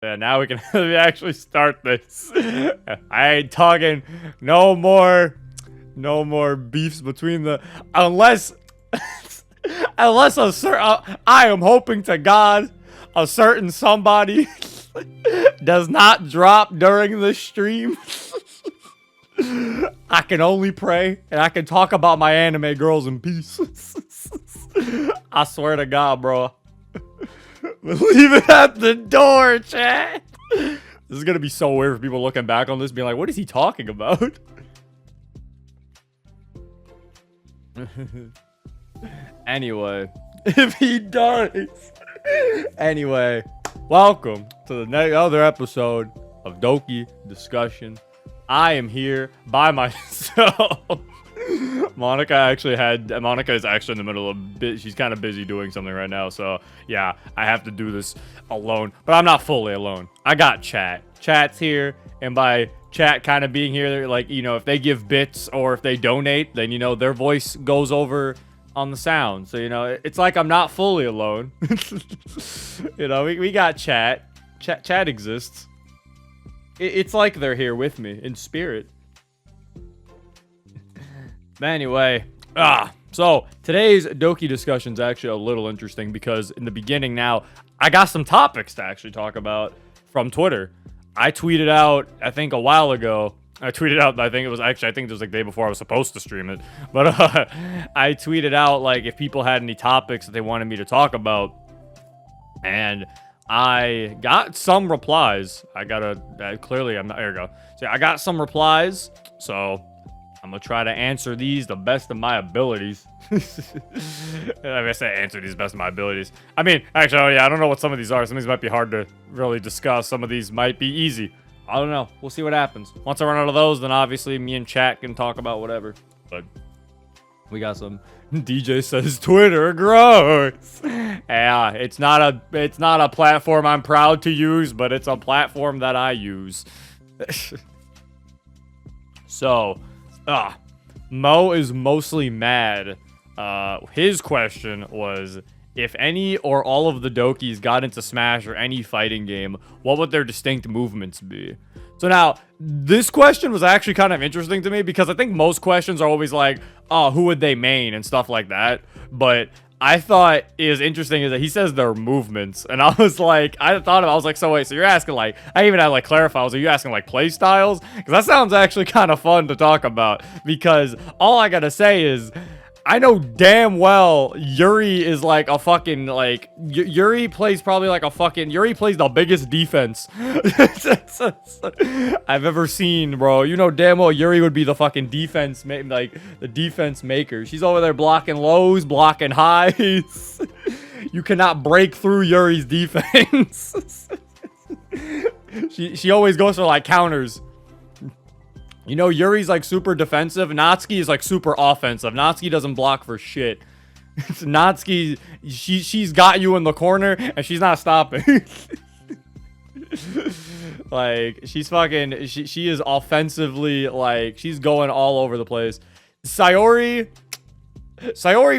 Yeah, now we can actually start this. I ain't talking no more beefs between the unless unless a certain I am hoping to God a certain somebody does not drop during the stream. I can only pray and I can talk about my anime girls in peace. I swear to God, bro. Leave it at the door, chat. This is gonna be so weird for people looking back on this, being like, "What is he talking about?" Anyway, if he does. Anyway, welcome to the other episode of Doki Discussion. I am here by myself. Monika is actually in the middle of she's kind of busy doing something right now, so yeah, I have to do this alone, but I'm not fully alone. I got chat's here, and by chat kind of being here, like, you know, if they give bits or if they donate, then, you know, their voice goes over on the sound, so, you know, it's like I'm not fully alone. You know, we got chat exists. It's like they're here with me in spirit. Anyway, so today's Doki discussion is actually a little interesting because in the beginning now, I got some topics to actually talk about from Twitter. I tweeted out, I think a while ago, I think it was like the day before I was supposed to stream it, but I tweeted out, like, if people had any topics that they wanted me to talk about, and I got some replies. There you go. So I got some replies, so I'm gonna try to answer these the best of my abilities. I say answer these best of my abilities. I mean, actually, oh yeah, I don't know what some of these are. Some of these might be hard to really discuss. Some of these might be easy. I don't know. We'll see what happens. Once I run out of those, then obviously me and chat can talk about whatever. But we got some. DJ says Twitter gross. Yeah, it's not a platform I'm proud to use, but it's a platform that I use. So, Mo is mostly mad. His question was, if any or all of the Dokis got into Smash or any fighting game, what would their distinct movements be? So now, this question was actually kind of interesting to me because I think most questions are always like, oh, who would they main and stuff like that. But I thought it was interesting is that he says their movements. And I was like, I was like, so wait, so you're asking like, I even had like clarify, are you asking like play styles? Because that sounds actually kind of fun to talk about. Because all I gotta say is, I know damn well Yuri is like a fucking, like, Yuri plays the biggest defense I've ever seen, bro. You know damn well Yuri would be the fucking defense, the defense maker. She's over there blocking lows, blocking highs. You cannot break through Yuri's defense. She always goes for like counters. You know, Yuri's like super defensive. Natsuki is like super offensive. Natsuki doesn't block for shit. Natsuki, she's got you in the corner and she's not stopping. Like, she's fucking, she is offensively, like, she's going all over the place. Sayori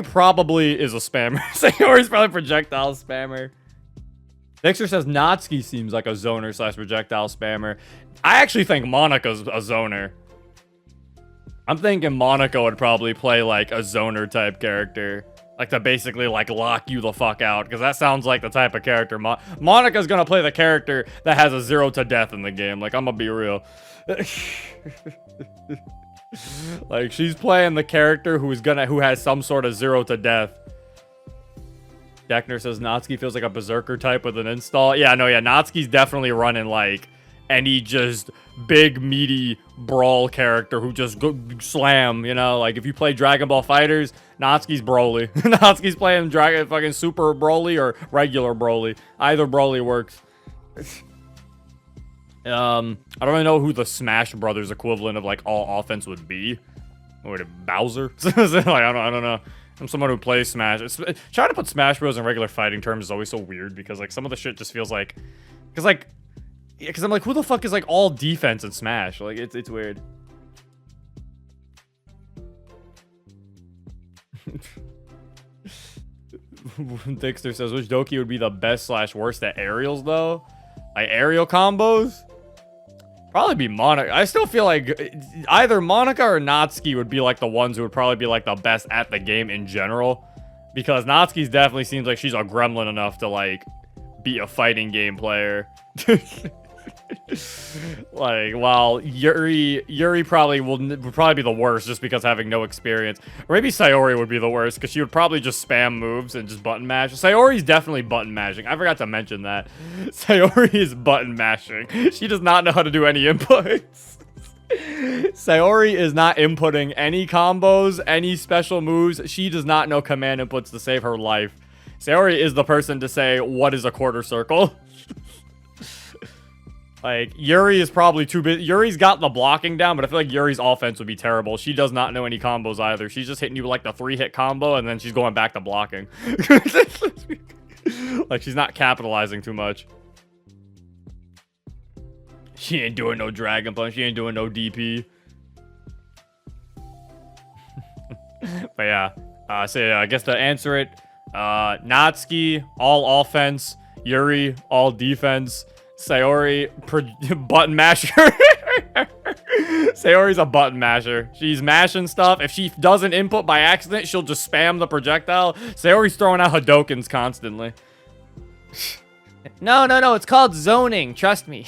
probably is a spammer. Sayori's probably a projectile spammer. Dexter says Natsuki seems like a zoner / projectile spammer. I actually think Monika's a zoner. I'm thinking Monika would probably play like a zoner type character. Like to basically like lock you the fuck out. Because that sounds like the type of character. Monika's gonna play the character that has a 0 to death in the game. Like, I'm gonna be real. Like, she's playing the character who has some sort of 0 to death. Deckner says Natsuki feels like a berserker type with an install. Yeah, no, yeah, Natsuki's definitely running like any just big meaty brawl character who just go slam, you know, like if you play Dragon Ball Fighters, Natsuki's Broly. Natsuki's playing fucking Super Broly or regular Broly. Either Broly works. I don't really know who the Smash Brothers equivalent of like all offense would be. Or Bowser? Like, I don't know. I'm someone who plays Smash. Trying to put Smash Bros in regular fighting terms is always so weird because like some of the shit just feels like, because I'm like, who the fuck is like all defense in Smash? Like, it's weird. Dixter says, which Doki would be the best / worst at aerials though? Like aerial combos? Probably be Monika. I still feel like either Monika or Natsuki would be like the ones who would probably be like the best at the game in general. Because Natsuki's definitely seems like she's a gremlin enough to like be a fighting game player. Like, while Yuri probably would probably be the worst just because having no experience. Or maybe Sayori would be the worst because she would probably just spam moves and just button mash. Sayori's definitely button mashing. I forgot to mention that. Sayori is button mashing. She does not know how to do any inputs. Sayori is not inputting any combos, any special moves. She does not know command inputs to save her life. Sayori is the person to say, what is a quarter circle? Like, Yuri is probably too big. Yuri's got the blocking down, but I feel like Yuri's offense would be terrible. She does not know any combos either. She's just hitting you with, like, the 3-hit combo, and then she's going back to blocking. Like, she's not capitalizing too much. She ain't doing no Dragon Punch. She ain't doing no DP. But yeah. So yeah, I guess to answer it, Natsuki, all offense. Yuri, all defense. Sayori, button masher. Sayori's a button masher. She's mashing stuff. If she doesn't input by accident, she'll just spam the projectile. Sayori's throwing out Hadokens constantly. No. It's called zoning. Trust me.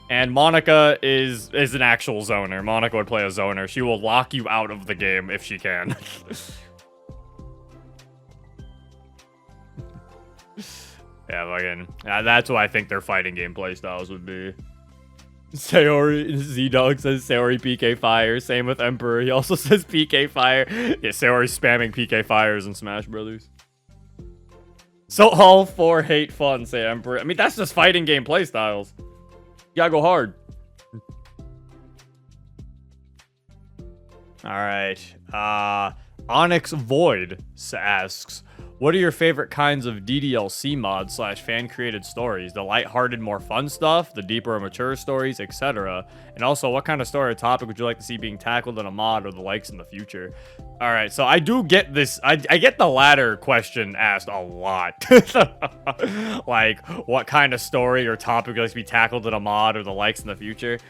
And Monika is an actual zoner. Monika would play a zoner. She will lock you out of the game if she can. Yeah, fucking. That's what I think their fighting game playstyles would be. Sayori, Z-Dog says Sayori PK Fire. Same with Emperor. He also says PK Fire. Yeah, Sayori's spamming PK Fires in Smash Brothers. So all for hate fun, say Emperor. I mean, that's just fighting game playstyles. You gotta go hard. Alright. Onyx Void asks, what are your favorite kinds of DDLC mods / fan-created stories? The lighthearted, more fun stuff, the deeper or mature stories, etc. And also, what kind of story or topic would you like to see being tackled in a mod or the likes in the future? Alright, so I do get this. I get the latter question asked a lot. Like, what kind of story or topic would you like to be tackled in a mod or the likes in the future?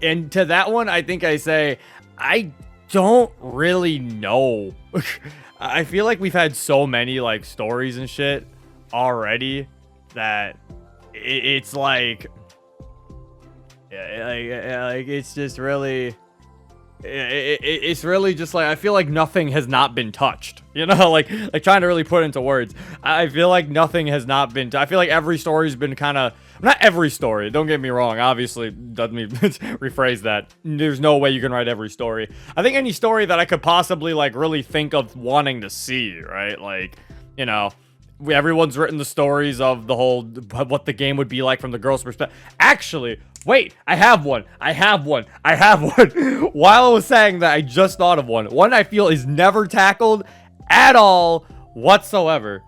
And to that one, I think I say, I don't really know. I feel like we've had so many like stories and shit already that it's like, like it's just really, it's really just like, I feel like nothing has not been touched, you know, like trying to really put into words. I feel like nothing has not been, I feel like every story's been kind of, not every story, don't get me wrong, obviously, let me rephrase that. There's no way you can write every story. I think any story that I could possibly, like, really think of wanting to see, right? Like, you know, everyone's written the stories of the whole, what the game would be like from the girl's perspective. Actually, wait, I have one. While I was saying that, I just thought of one. One I feel is never tackled at all whatsoever.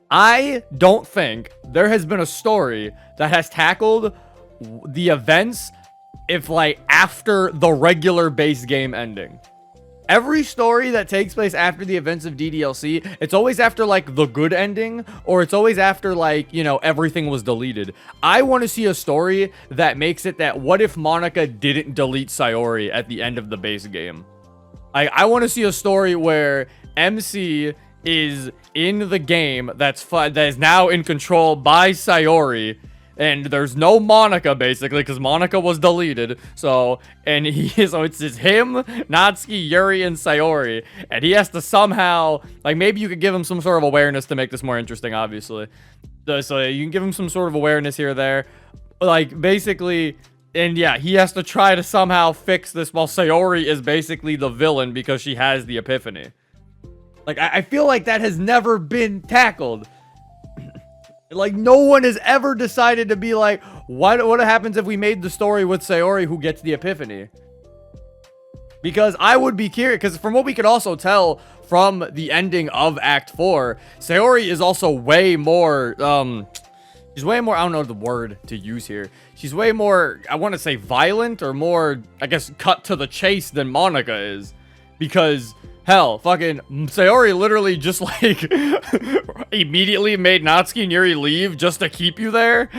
I don't think there has been a story that has tackled the events if, like, after the regular base game ending. Every story that takes place after the events of DDLC, it's always after, like, the good ending, or it's always after, like, you know, everything was deleted. I want to see a story that makes it that, what if Monika didn't delete Sayori at the end of the base game? I want to see a story where MC is in the game that is now in control by Sayori, and there's no Monika basically because Monika was deleted. So it's just him, Natsuki, Yuri, and Sayori, and he has to somehow, like, maybe you could give him some sort of awareness to make this more interesting, obviously. So you can give him some sort of awareness here or there, like, basically. And yeah, he has to try to somehow fix this while Sayori is basically the villain because she has the epiphany. Like, I feel like that has never been tackled. Like, no one has ever decided to be like, what happens if we made the story with Sayori who gets the epiphany? Because I would be curious, because from what we could also tell from the ending of Act 4, Sayori is also way more, she's way more, I don't know the word to use here. She's way more, I want to say violent, or more, I guess, cut to the chase than Monika is. Because Hell, fucking Sayori literally just like immediately made Natsuki and Yuri leave just to keep you there.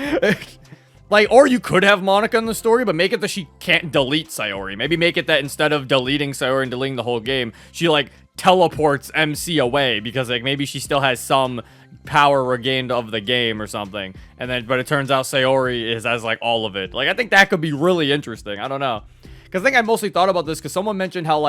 Like, or you could have Monika in the story, but make it that she can't delete Sayori. Maybe make it that instead of deleting Sayori and deleting the whole game, she like teleports MC away because like maybe she still has some power regained of the game or something. And then, but it turns out Sayori has like all of it. Like, I think that could be really interesting. I don't know. Because I think I mostly thought about this because someone mentioned how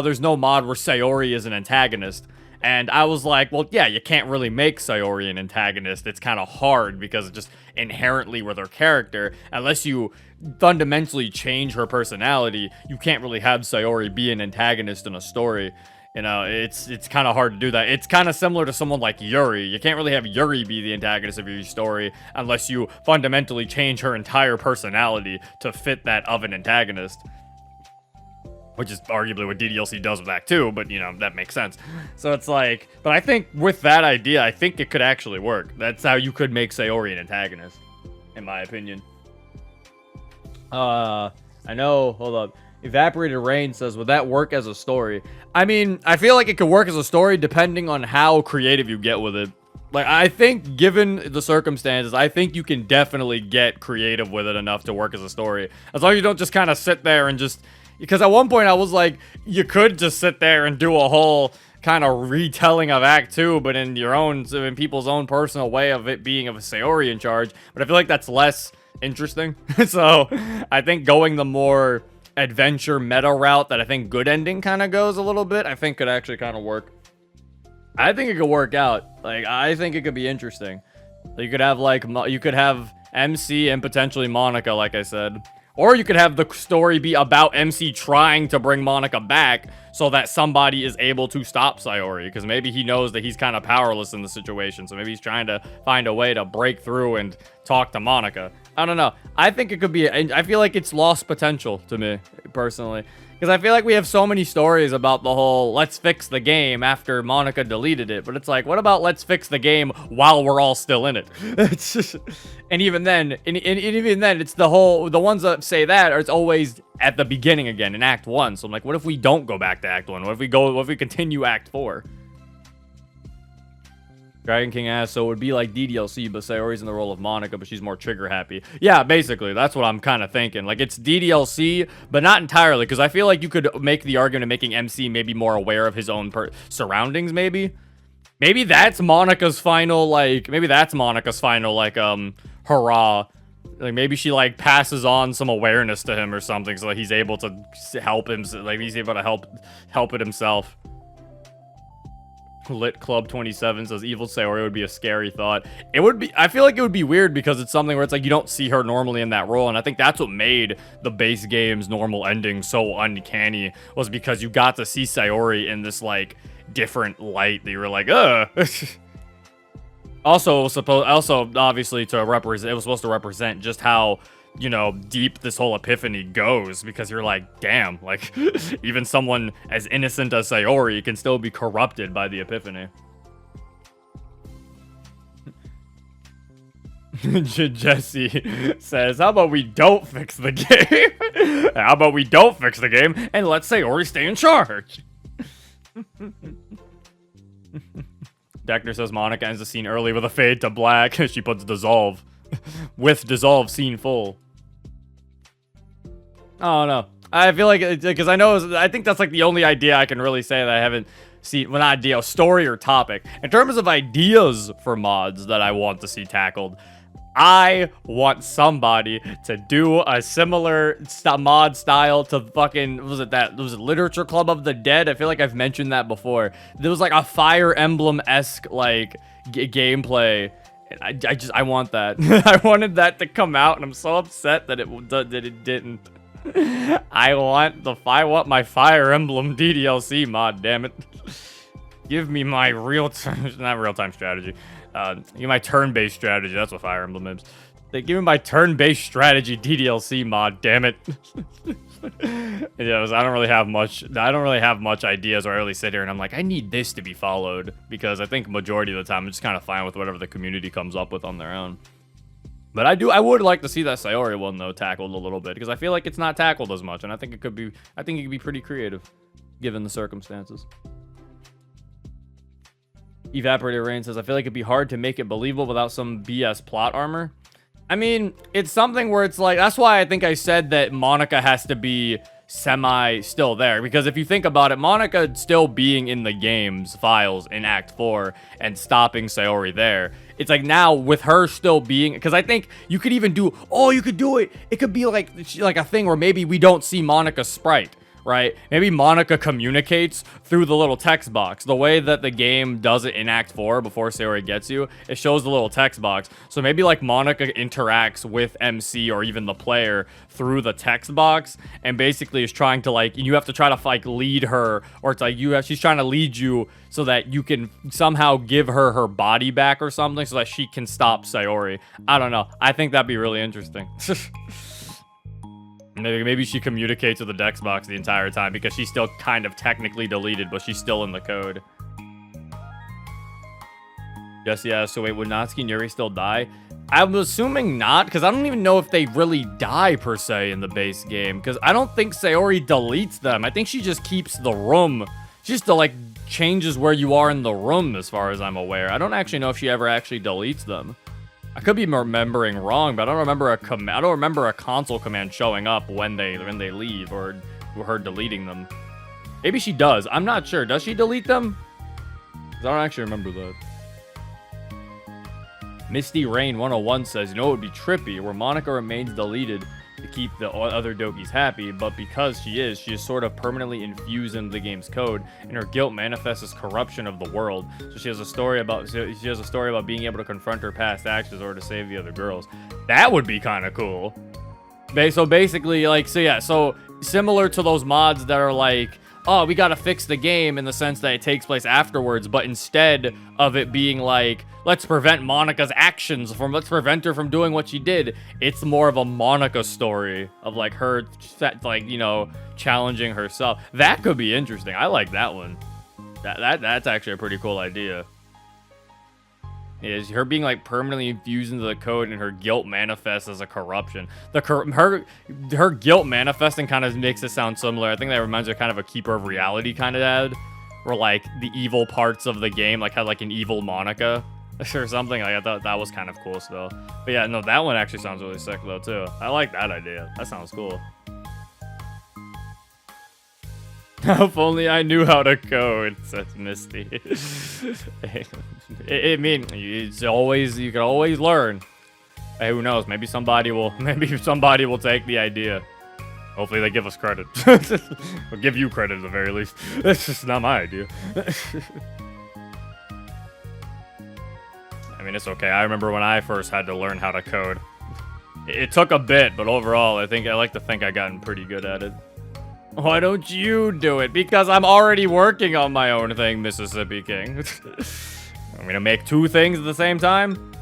there's no mod where Sayori is an antagonist. And I was like, well, yeah, you can't really make Sayori an antagonist. It's kind of hard because it's just inherently with her character. Unless you fundamentally change her personality, you can't really have Sayori be an antagonist in a story. You know, it's kind of hard to do that. It's kind of similar to someone like Yuri. You can't really have Yuri be the antagonist of your story unless you fundamentally change her entire personality to fit that of an antagonist. Which is arguably what DDLC does with Act 2, but, you know, that makes sense. So it's like, but I think with that idea, I think it could actually work. That's how you could make Sayori an antagonist, in my opinion. I know, hold up. Evaporated Rain says, would that work as a story? I mean, I feel like it could work as a story depending on how creative you get with it. Like, I think, given the circumstances, I think you can definitely get creative with it enough to work as a story. As long as you don't just kind of sit there and just... Because at one point I was like, you could just sit there and do a whole kind of retelling of Act 2, but in your own, in people's own personal way of it being of a Sayori in charge. But I feel like that's less interesting. So I think going the more adventure meta route that I think Good Ending kind of goes a little bit, I think could actually kind of work. I think it could work out. Like, I think it could be interesting. You could have like, you could have MC and potentially Monika, like I said. Or you could have the story be about MC trying to bring Monika back so that somebody is able to stop Sayori. Because maybe he knows that he's kind of powerless in the situation. So maybe he's trying to find a way to break through and talk to Monika. I don't know. I think it could be... I feel like it's lost potential to me, personally. Because I feel like we have so many stories about the whole let's fix the game after Monika deleted it. But it's like, what about let's fix the game while we're all still in it? It's just, and even then, even then, it's the ones that say that are it's always at the beginning again in Act 1. So I'm like, what if we don't go back to Act 1? What if we continue Act 4? Dragon King asks, so it would be like DDLC, but Sayori's in the role of Monika, but she's more trigger happy. Yeah, basically, that's what I'm kind of thinking. Like, it's DDLC, but not entirely, because I feel like you could make the argument of making MC maybe more aware of his own surroundings, maybe. Maybe that's Monika's final, like, hurrah. Like, maybe she, like, passes on some awareness to him or something, so that he's able to help him, like, he's able to help it himself. Lit Club 27 says evil Sayori would be a scary thought. It would be. I feel like it would be weird because it's something where it's like you don't see her normally in that role, and I think that's what made the base game's normal ending so uncanny, was because you got to see Sayori in this like different light that you were like, ugh. Also, obviously to represent, it was supposed to represent just how, you know, deep this whole epiphany goes, because you're like, damn, like, even someone as innocent as Sayori can still be corrupted by the epiphany. Jesse says, how about we don't fix the game? How about we don't fix the game and let Sayori stay in charge? Deckner says Monika ends the scene early with a fade to black. She puts dissolve. With dissolve scene full. Oh no, I feel like because I think that's like the only idea I can really say that I haven't seen. Well, not idea, story or topic. In terms of ideas for mods that I want to see tackled, I want somebody to do a similar mod style to fucking, was it Literature Club of the Dead? I feel like I've mentioned that before. There was like a Fire Emblem-esque like gameplay. I want that. I wanted that to come out, and I'm so upset that it didn't. I want my Fire Emblem DDLC mod, damn it. Give me my not real-time strategy. Give me my turn-based strategy. That's what Fire Emblem is. They give me my turn-based strategy DDLC mod, damn it. Yeah, I don't really have much ideas where I really sit here and I'm like, I need this to be followed, because I think majority of the time I'm just kind of fine with whatever the community comes up with on their own. But I would like to see that Sayori one though tackled a little bit, because I feel like it's not tackled as much, and I think it could be pretty creative given the circumstances. Evaporated Rain says, I feel like it'd be hard to make it believable without some BS plot armor. I mean, it's something where it's like, that's why I think I said that Monika has to be semi still there, because if you think about it, Monika still being in the game's files in Act 4 and stopping Sayori there, it's like now with her still being, because I think you could even do, you could do it, it could be like a thing where maybe we don't see Monika's sprite, right? Maybe Monika communicates through the little text box. The way that the game does it in Act 4 before Sayori gets you, it shows the little text box. So maybe like Monika interacts with MC or even the player through the text box and basically is trying to like, you have to try to like lead her, or it's like she's trying to lead you so that you can somehow give her her body back or something so that she can stop Sayori. I don't know. I think that'd be really interesting. Maybe she communicates with the Dex box the entire time because she's still kind of technically deleted, but she's still in the code. Yes, yeah. So wait, would Natsuki and Yuri still die? I'm assuming not, because I don't even know if they really die per se in the base game, because I don't think Sayori deletes them. I think she just keeps the room. She just like changes where you are in the room, as far as I'm aware. I don't actually know if she ever actually deletes them. I could be remembering wrong, but I don't remember a console command showing up when they leave, or her deleting them. Maybe she does. I'm not sure. Does she delete them? 'Cause I don't actually remember that. Misty Rain 101 says, you know, it would be trippy where Monika remains deleted to keep the other Dokis happy, but because she is sort of permanently infused into the game's code, and her guilt manifests as corruption of the world. So she has a story about being able to confront her past actions or to save the other girls. That would be kind of cool. So basically, like, so similar to those mods that are like, oh, we gotta fix the game in the sense that it takes place afterwards, but instead of it being like, let's prevent Monika's actions let's prevent her from doing what she did, it's more of a Monika story of like her, like, you know, challenging herself. That could be interesting. I like that one. That's actually a pretty cool idea. Is her being like permanently infused into the code, and her guilt manifests as a corruption. Her guilt manifesting kind of makes it sound similar. I think that reminds me of kind of a Keeper of Reality kind of ad, where like the evil parts of the game like had like an evil Monika or something. Like I thought that was kind of cool still. But yeah, no, that one actually sounds really sick though too. I like that idea. That sounds cool. If only I knew how to code, says Misty. I mean, you can always learn. Hey, who knows? Maybe somebody will take the idea. Hopefully they give us credit. Or give you credit at the very least. That's just not my idea. I mean, it's okay. I remember when I first had to learn how to code. It took a bit, but overall, I like to think I gotten pretty good at it. Why don't you do it? Because I'm already working on my own thing, Mississippi King. I'm gonna make two things at the same time?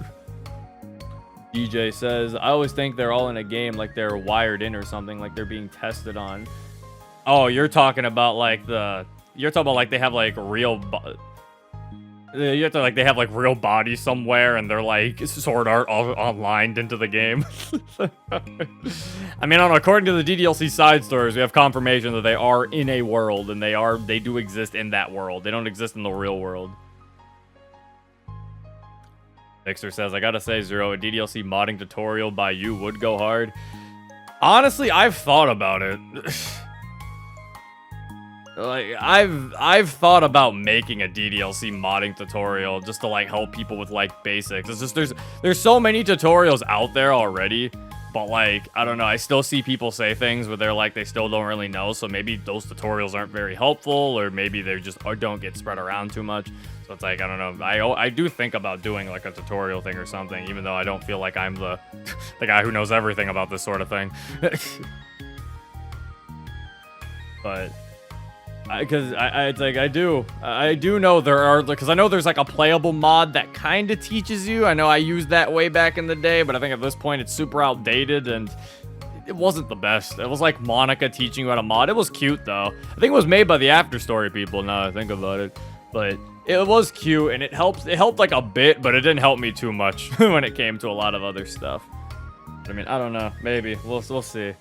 DJ says, I always think they're all in a game like they're wired in or something, like they're being tested on. Oh, you're talking about like they have like real they have like real bodies somewhere and they're like sword art all online into the game. I mean, according to the DDLC side stories, we have confirmation that they are in a world and they do exist in that world. They don't exist in the real world. Fixer says, I gotta say, Zero, a DDLC modding tutorial by you would go hard. Honestly, I've thought about it. Like, I've thought about making a DDLC modding tutorial just to like help people with like basics. It's just there's so many tutorials out there already, but like, I don't know, I still see people say things where they're like they still don't really know, so maybe those tutorials aren't very helpful, or maybe they just don't get spread around too much. So it's like, I don't know, I do think about doing like a tutorial thing or something, even though I don't feel like I'm the guy who knows everything about this sort of thing. But because I do know there are, because I know there's like a playable mod that kind of teaches you. I know I used that way back in the day, but I think at this point it's super outdated and it wasn't the best. It was like Monika teaching you how to mod. It was cute though. I think it was made by the After Story people now that I think about it, but it was cute and it helped like a bit, but it didn't help me too much when it came to a lot of other stuff. I mean, I don't know, maybe we'll see.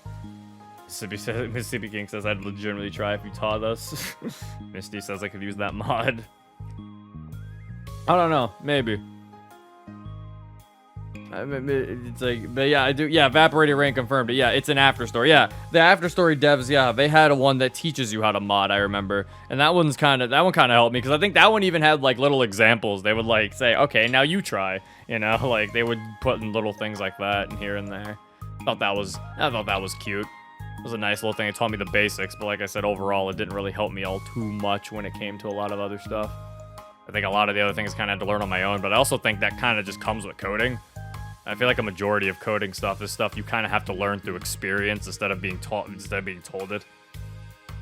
Mississippi King says, I'd legitimately try if you taught us. Misty says I could use that mod. I don't know. Maybe. It's like, but yeah, I do. Yeah, Evaporated Rain confirmed it. Yeah, it's an after story. Yeah, the after story devs. Yeah, they had a one that teaches you how to mod. I remember, and that one kind of helped me because I think that one even had like little examples. They would like say, okay, now you try. You know, like they would put in little things like that and here and there. I thought that was cute. It was a nice little thing. It taught me the basics, but like I said, overall, it didn't really help me all too much when it came to a lot of other stuff. I think a lot of the other things kind of had to learn on my own, but I also think that kind of just comes with coding. I feel like a majority of coding stuff is stuff you kind of have to learn through experience instead of being told it.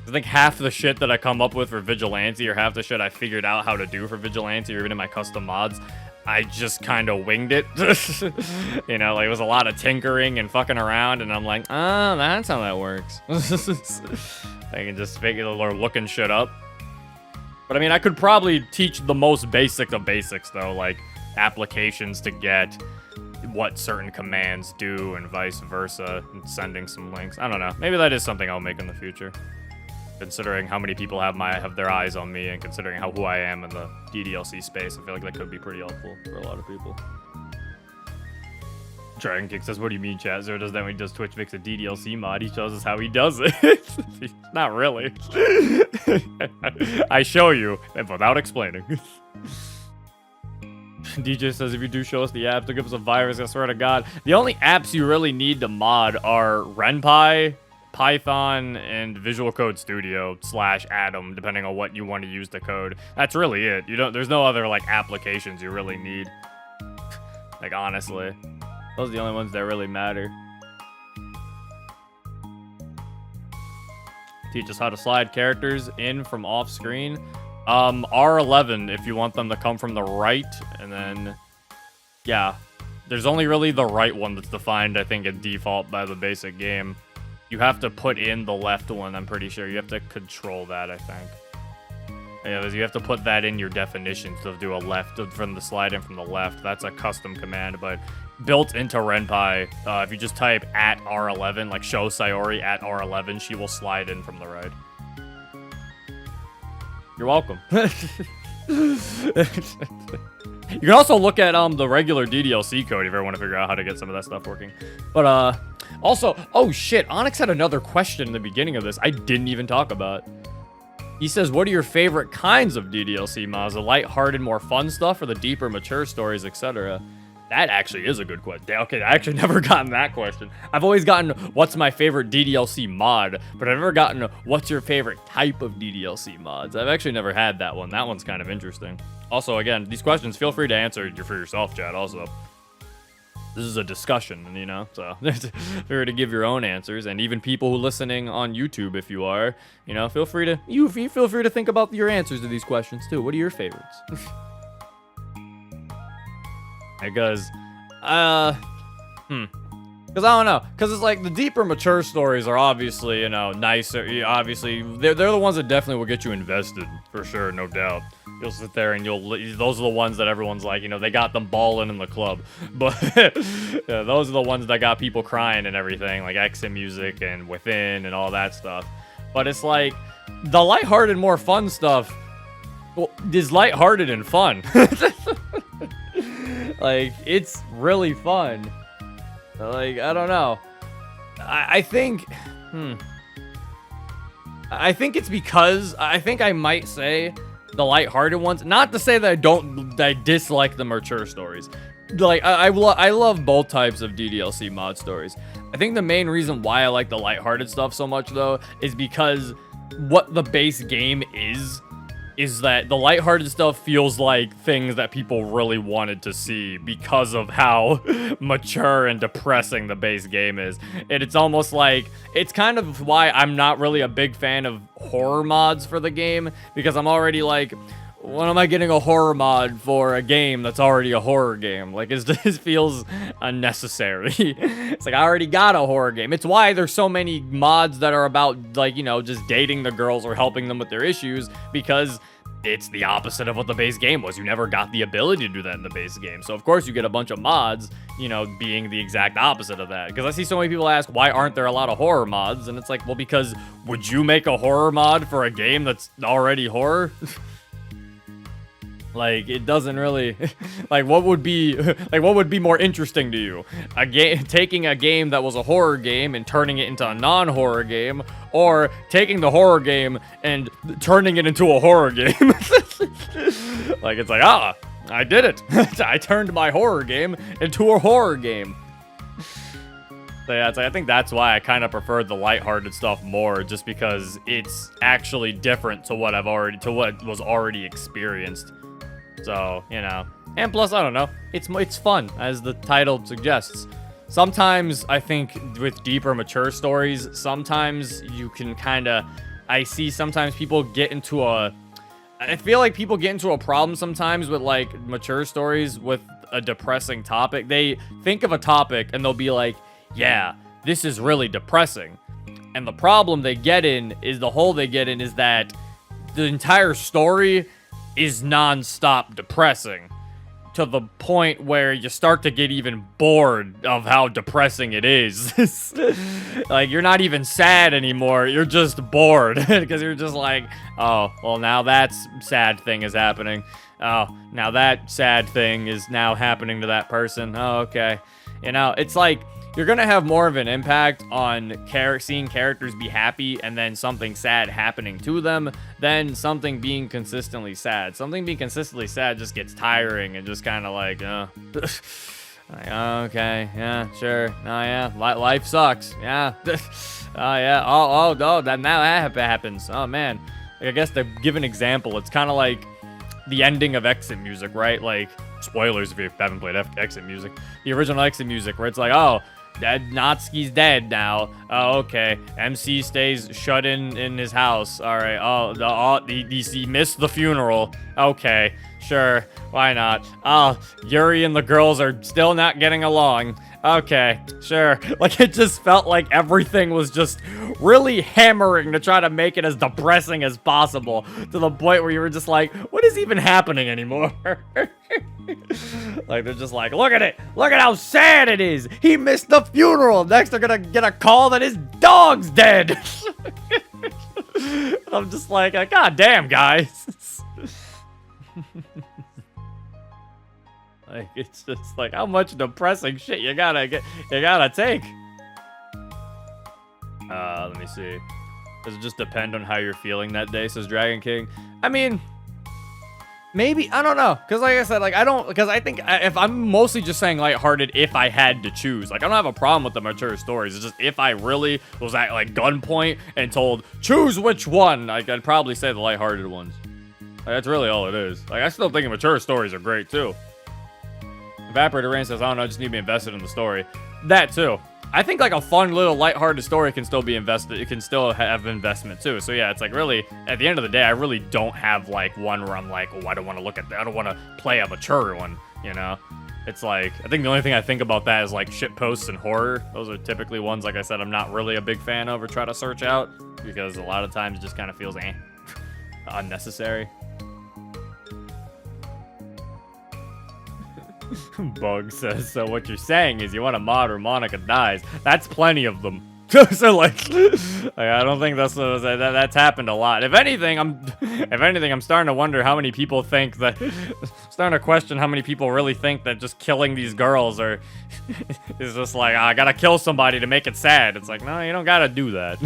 I think half the shit that I come up with for Vigilante or half the shit I figured out how to do for Vigilante or even in my custom mods, I just kind of winged it. You know, like it was a lot of tinkering and fucking around, and I'm like, oh, that's how that works. I can just figure or looking shit up. But I mean, I could probably teach the most basic of basics though, like applications to get what certain commands do and vice versa, and sending some links. I don't know. Maybe that is something I'll make in the future. Considering how many people have their eyes on me and considering who I am in the DDLC space, I feel like that could be pretty helpful for a lot of people. Dragon Kick says, what do you mean, chat? Zero does that when he does Twitch makes a DDLC mod. He shows us how he does it. Not really. I show you, without explaining. DJ says, if you do show us the apps, they'll give us a virus, I swear to God. The only apps you really need to mod are RenPy, Python, and Visual Code Studio / Atom, depending on what you want to use to code. That's really it. There's no other like applications you really need. Like honestly, those are the only ones that really matter. Teach us how to slide characters in from off screen. R11 if you want them to come from the right, and then yeah, there's only really the right one that's defined, I think, at default by the basic game. You have to put in the left one, I'm pretty sure. You have to control that, I think. Yeah, you have to put that in your definitions to do a left from the slide in from the left. That's a custom command, but built into RenPy, if you just type at R11, like show Sayori at R11, she will slide in from the right. You're welcome. You can also look at the regular DDLC code if you ever want to figure out how to get some of that stuff working. But also, oh shit, Onyx had another question in the beginning of this I didn't even talk about. He says, what are your favorite kinds of DDLC mods? The lighthearted, more fun stuff, or the deeper, mature stories, etc.? That actually is a good question. Okay, I actually never gotten that question. I've always gotten, what's my favorite DDLC mod? But I've never gotten, what's your favorite type of DDLC mods? I've actually never had that one. That one's kind of interesting. Also, again, these questions, feel free to answer for yourself, chat, also. This is a discussion, you know, so feel free to give your own answers, and even people who listening on YouTube, if you are, you know, feel free to think about your answers to these questions too. What are your favorites? Because, because I don't know, because it's like the deeper, mature stories are obviously, you know, nicer. Obviously, they're the ones that definitely will get you invested for sure, no doubt. You'll sit there and those are the ones that everyone's like, you know, they got them balling in the club. But yeah, those are the ones that got people crying and everything, like Exit Music and Within and all that stuff. But it's like, the lighthearted, more fun stuff, well, is lighthearted and fun. Like, it's really fun. Like, I don't know. I think it's because, I think I might say the lighthearted ones, not to say that I dislike the mature stories. Like, I love both types of DDLC mod stories. I think the main reason why I like the lighthearted stuff so much, though, is because what the base game is that the lighthearted stuff feels like things that people really wanted to see because of how mature and depressing the base game is. And it's almost like, it's kind of why I'm not really a big fan of horror mods for the game, because I'm already like, when am I getting a horror mod for a game that's already a horror game? Like, it just feels unnecessary. It's like, I already got a horror game. It's why there's so many mods that are about, like, you know, just dating the girls or helping them with their issues, because it's the opposite of what the base game was. You never got the ability to do that in the base game. So, of course, you get a bunch of mods, you know, being the exact opposite of that. Because I see so many people ask, why aren't there a lot of horror mods? And it's like, well, because would you make a horror mod for a game that's already horror? Like, it doesn't really, like, what would be more interesting to you? Taking a game that was a horror game and turning it into a non-horror game, or taking the horror game and turning it into a horror game? Like, it's like, I did it. I turned my horror game into a horror game. So yeah, it's like, I think that's why I kind of preferred the lighthearted stuff more, just because it's actually different to what was already experienced. So, you know, and plus, I don't know, it's fun, as the title suggests. Sometimes I think with deeper, mature stories, sometimes you can I feel like people get into a problem sometimes with like mature stories with a depressing topic. They think of a topic and they'll be like, yeah, this is really depressing. And the problem they get in is that the entire story is non-stop depressing, to the point where you start to get even bored of how depressing it is. Like, you're not even sad anymore, you're just bored, because you're just like, oh, well, now that sad thing is happening. Oh, now that sad thing is now happening to that person. Oh, okay. You know, it's like, you're gonna have more of an impact on seeing characters be happy and then something sad happening to them than something being consistently sad. Something being consistently sad just gets tiring and just kind of like, like, okay, yeah, sure, oh yeah, life sucks, yeah, oh yeah, oh, that now that happens, oh man. Like, I guess to give an example, it's kind of like the ending of Exit Music, right? Like, spoilers if you haven't played Exit Music, the original Exit Music, where it's like, oh, Natsuki's dead now. Oh, okay. MC stays shut in his house. All right. He missed the funeral. Okay, sure. Why not? Oh, Yuri and the girls are still not getting along. Okay, sure. Like, it just felt like everything was just really hammering to try to make it as depressing as possible, to the point where you were just like, what is even happening anymore? Like, they're just like, look at it, look at how sad it is, he missed the funeral, next they're gonna get a call that his dog's dead. I'm just like, god damn, guys. Like, it's just like, how much depressing shit you gotta take. Let me see. Does it just depend on how you're feeling that day, says Dragon King? I mean, maybe, I don't know. Because like I said, like, I think if I'm mostly just saying lighthearted if I had to choose. Like, I don't have a problem with the mature stories. It's just if I really was at, like, gunpoint and told, choose which one, like, I'd probably say the lighthearted ones. Like, that's really all it is. Like, I still think mature stories are great, too. Evaporator Rain says, I don't know, I just need to be invested in the story. That, too. I think, like, a fun little lighthearted story can still be invested. It can still have investment, too. So, yeah, it's like, really, at the end of the day, I really don't have, like, one where I'm like, oh, I don't want to look at that. I don't want to play a mature one, you know? It's like, I think the only thing I think about that is, like, shit posts and horror. Those are typically ones, like I said, I'm not really a big fan of or try to search out, because a lot of times it just kind of feels, unnecessary. Bug says, so what you're saying is you want a mod where Monika dies. That's plenty of them. So like, I don't think that's happened a lot. If anything, I'm starting to wonder how many people think that, starting to question how many people really think that just killing these girls is just like, I gotta kill somebody to make it sad. It's like, no, you don't gotta do that.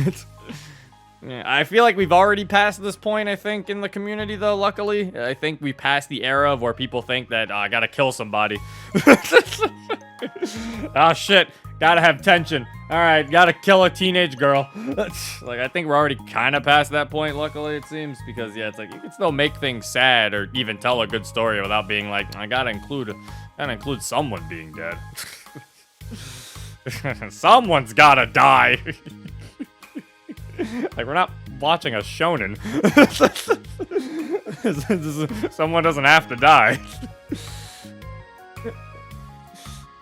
Yeah, I feel like we've already passed this point, I think, in the community, though, luckily. I think we passed the era of where people think that, I gotta kill somebody. Oh, shit. Gotta have tension. Alright, gotta kill a teenage girl. Like, I think we're already kind of past that point, luckily, it seems. Because, yeah, it's like, you can still make things sad or even tell a good story without being like, I gotta include someone being dead. Someone's gotta die. Like, we're not watching a shonen. Someone doesn't have to die.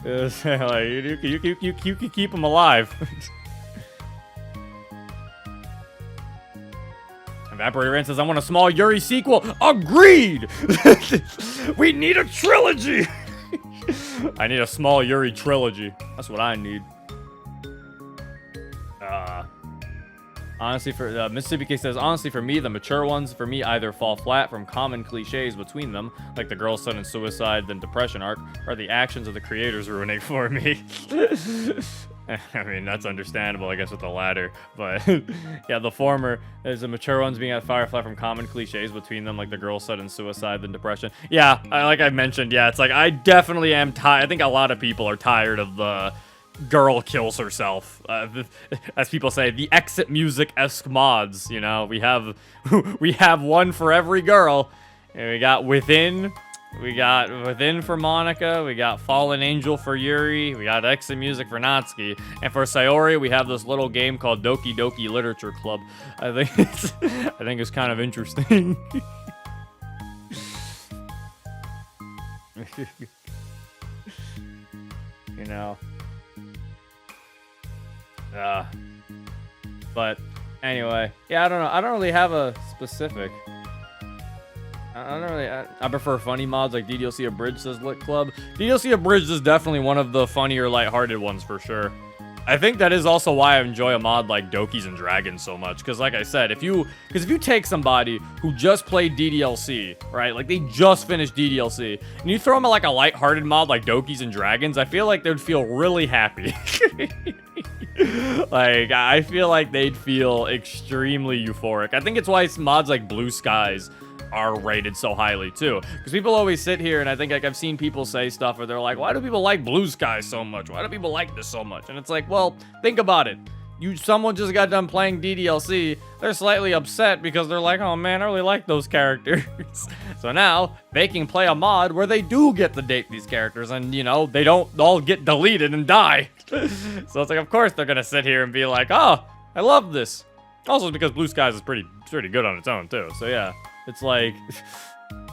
Like, you can keep them alive. Evaporator Rain says, I want a small Yuri sequel. Agreed! We need a trilogy! I need a small Yuri trilogy. That's what I need. Honestly, for Mississippi K says, honestly, for me, the mature ones, for me, either fall flat from common cliches between them, like the girl sudden suicide, then depression arc, or the actions of the creators ruining for me. I mean, that's understandable, I guess, with the latter. But yeah, the former is the mature ones being at Firefly from common cliches between them, like the girl sudden suicide, then depression. Yeah, like I mentioned, yeah, it's like I definitely am tired. I think a lot of people are tired of the girl kills herself, as people say, the exit music-esque mods. You know, we have one for every girl. And we got Within for Monika, we got Fallen Angel for Yuri, we got exit music for Natsuki, and for Sayori we have this little game called Doki Doki Literature Club. I think it's kind of interesting. You know. But anyway, yeah, I don't know. I don't really have a specific. I prefer funny mods like DDLC Abridged, says Lit Club. DDLC Abridged is definitely one of the funnier, lighthearted ones for sure. I think that is also why I enjoy a mod like Dokis and Dragons so much. Because like I said, if you take somebody who just played DDLC, right? Like they just finished DDLC, and you throw them at like a lighthearted mod like Dokis and Dragons, I feel like they'd feel really happy. Like, I feel like they'd feel extremely euphoric. I think it's why mods like Blue Skies are rated so highly too, because people always sit here and I think like I've seen people say stuff where they're like, why do people like Blue Skies so much? Why do people like this so much? And it's like, well, think about it. Someone just got done playing DDLC. They're slightly upset because they're like, oh man, I really like those characters. So now they can play a mod where they do get to date these characters, and you know, they don't all get deleted and die. So it's like, of course they're gonna sit here and be like, oh, I love this. Also because Blue Skies is pretty good on its own too. So yeah, it's like,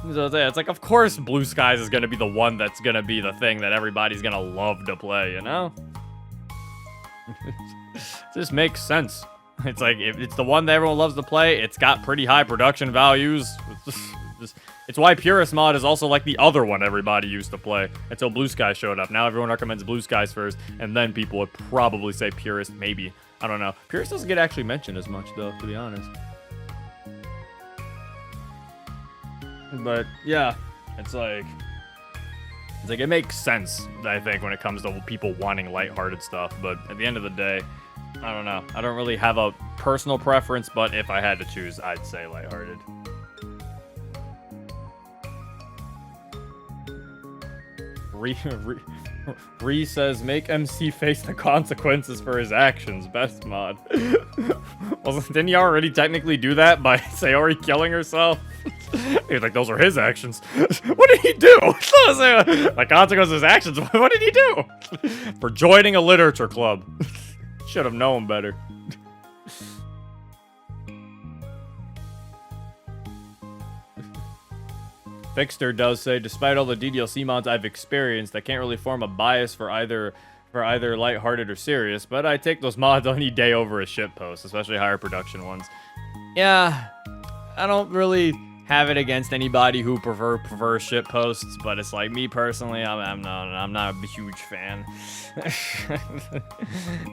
it's like, of course Blue Skies is gonna be the one that's gonna be the thing that everybody's gonna love to play, you know? This makes sense. It's like, if it's the one that everyone loves to play, it's got pretty high production values. It's why Purist mod is also like the other one everybody used to play until Blue Sky showed up. Now everyone recommends Blue Skies first, and then people would probably say Purist, maybe. I don't know. Purist doesn't get actually mentioned as much, though, to be honest. But, yeah, it's like it makes sense, I think, when it comes to people wanting lighthearted stuff. But at the end of the day, I don't know. I don't really have a personal preference, but if I had to choose, I'd say lighthearted. Ree says, make MC face the consequences for his actions. Best mod. Well, didn't he already technically do that by Sayori killing herself? He's like, those are his actions. What did he do? Like, consequences of his actions. What did he do? For joining a literature club. Should have known better. Fixter does say, despite all the DDLC mods I've experienced, I can't really form a bias for either lighthearted or serious, but I take those mods any day over a shitpost, especially higher production ones. Yeah, I don't really have it against anybody who prefers shitposts, but it's like, me personally, I'm not a huge fan.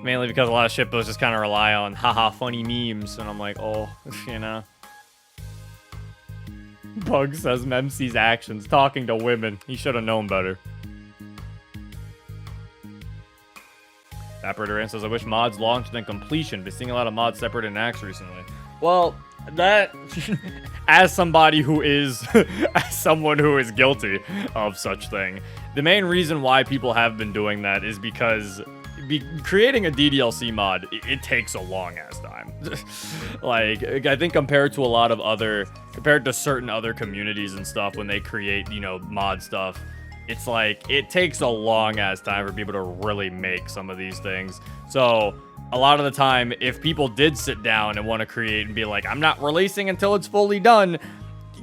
Mainly because a lot of shitposts just kind of rely on haha funny memes, and I'm like, oh, you know. Bug says Memc's actions, talking to women. He should have known better. Operator says, I wish mods launched and completion. Been seeing a lot of mods separate in acts recently. Well, that, as someone who is guilty of such thing, the main reason why people have been doing that is because creating a DDLC mod, it takes a long ass time. Like, I think compared to certain other communities and stuff, when they create, you know, mod stuff, it's like, it takes a long ass time for people to really make some of these things. So a lot of the time, if people did sit down and want to create and be like, I'm not releasing until it's fully done,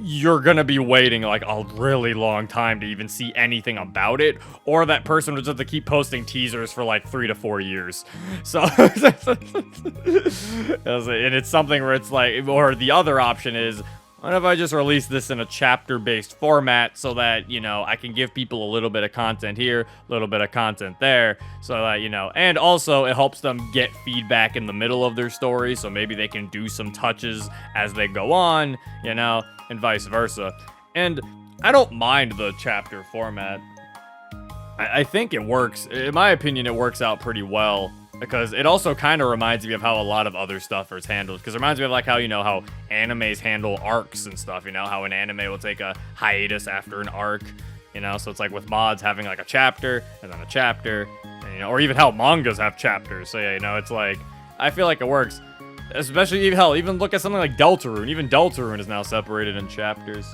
you're gonna be waiting like a really long time to even see anything about it, or that person would just have to keep posting teasers for like 3 to 4 years. So and it's something where it's like, or the other option is What if I just release this in a chapter-based format so that, you know, I can give people a little bit of content here, a little bit of content there, so that, you know, and also it helps them get feedback in the middle of their story, so maybe they can do some touches as they go on, you know, and vice versa. And I don't mind the chapter format. I think it works. In my opinion, it works out pretty well. Because it also kind of reminds me of how a lot of other stuff is handled. Because it reminds me of like how, you know, how animes handle arcs and stuff. You know, how an anime will take a hiatus after an arc. You know, so it's like with mods having like a chapter and then a chapter. And, you know, or even how mangas have chapters. So yeah, you know, it's like, I feel like it works. Especially, even look at something like Deltarune. Even Deltarune is now separated in chapters.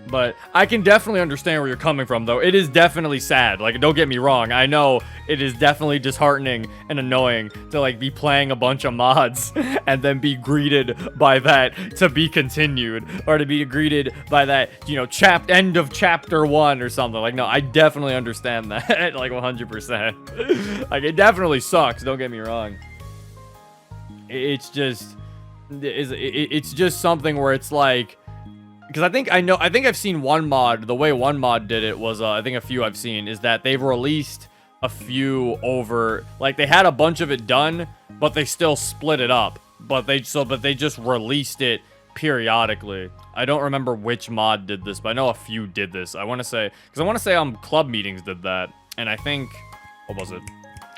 But I can definitely understand where you're coming from, though. It is definitely sad. Like, don't get me wrong. I know it is definitely disheartening and annoying to, like, be playing a bunch of mods and then be greeted by that to be continued. Or to be greeted by that, you know, end of chapter 1 or something. Like, no, I definitely understand that. Like, 100%. Like, it definitely sucks. Don't get me wrong. It's just... It's just something where it's like... Because I think I've seen one mod. The way one mod did it was, I think a few I've seen, is that they've released a few over, like they had a bunch of it done, but they still split it up. But they just released it periodically. I don't remember which mod did this, but I know a few did this. I want to say, Club Meetings did that, and I think, what was it?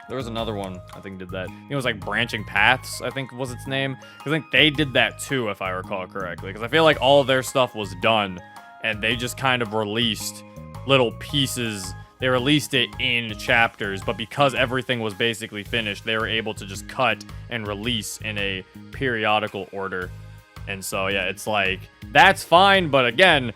There was another one, I think, did that. It was like Branching Paths, I think was its name. I think they did that too, if I recall correctly. Because I feel like all of their stuff was done, and they just kind of released little pieces. They released it in chapters, but because everything was basically finished, they were able to just cut and release in a periodical order. And so, yeah, it's like, that's fine, but again...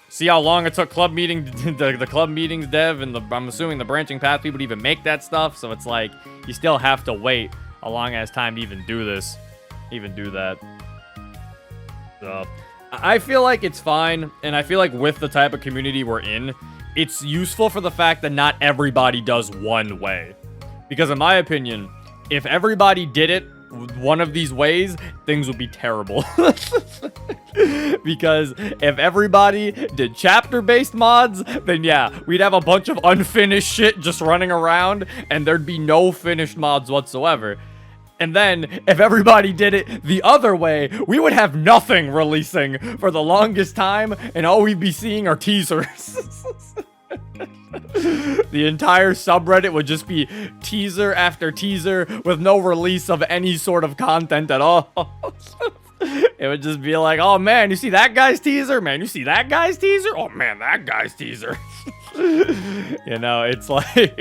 See how long it took Club Meeting, the Club Meetings dev, and I'm assuming the Branching Path people to even make that stuff. So it's like, you still have to wait a long ass time to even do this, even do that. So, I feel like it's fine, and I feel like with the type of community we're in, it's useful for the fact that not everybody does one way. Because in my opinion, if everybody did it one of these ways, things would be terrible. Because if everybody did chapter-based mods, then yeah, we'd have a bunch of unfinished shit just running around, and there'd be no finished mods whatsoever. And then, if everybody did it the other way, we would have nothing releasing for the longest time, and all we'd be seeing are teasers. The entire subreddit would just be teaser after teaser with no release of any sort of content at all. It would just be like, oh man, you see that guy's teaser? Man, you see that guy's teaser? Oh man, that guy's teaser. You know, it's like,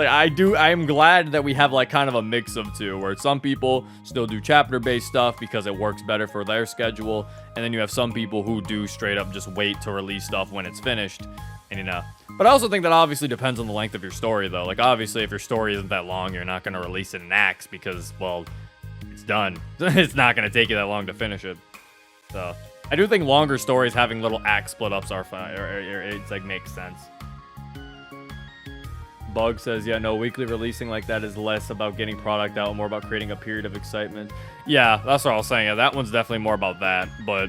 I'm glad that we have like kind of a mix of two, where some people still do chapter-based stuff because it works better for their schedule, and then you have some people who do straight up just wait to release stuff when it's finished, and you know. But I also think that obviously depends on the length of your story, though. Like, obviously, if your story isn't that long, you're not going to release it in acts because, well, it's done. It's not going to take you that long to finish it. So, I do think longer stories having little act split-ups are fine. It's, like, makes sense. Bug says, yeah, no, weekly releasing like that is less about getting product out, more about creating a period of excitement. Yeah, that's what I was saying. Yeah, that one's definitely more about that, but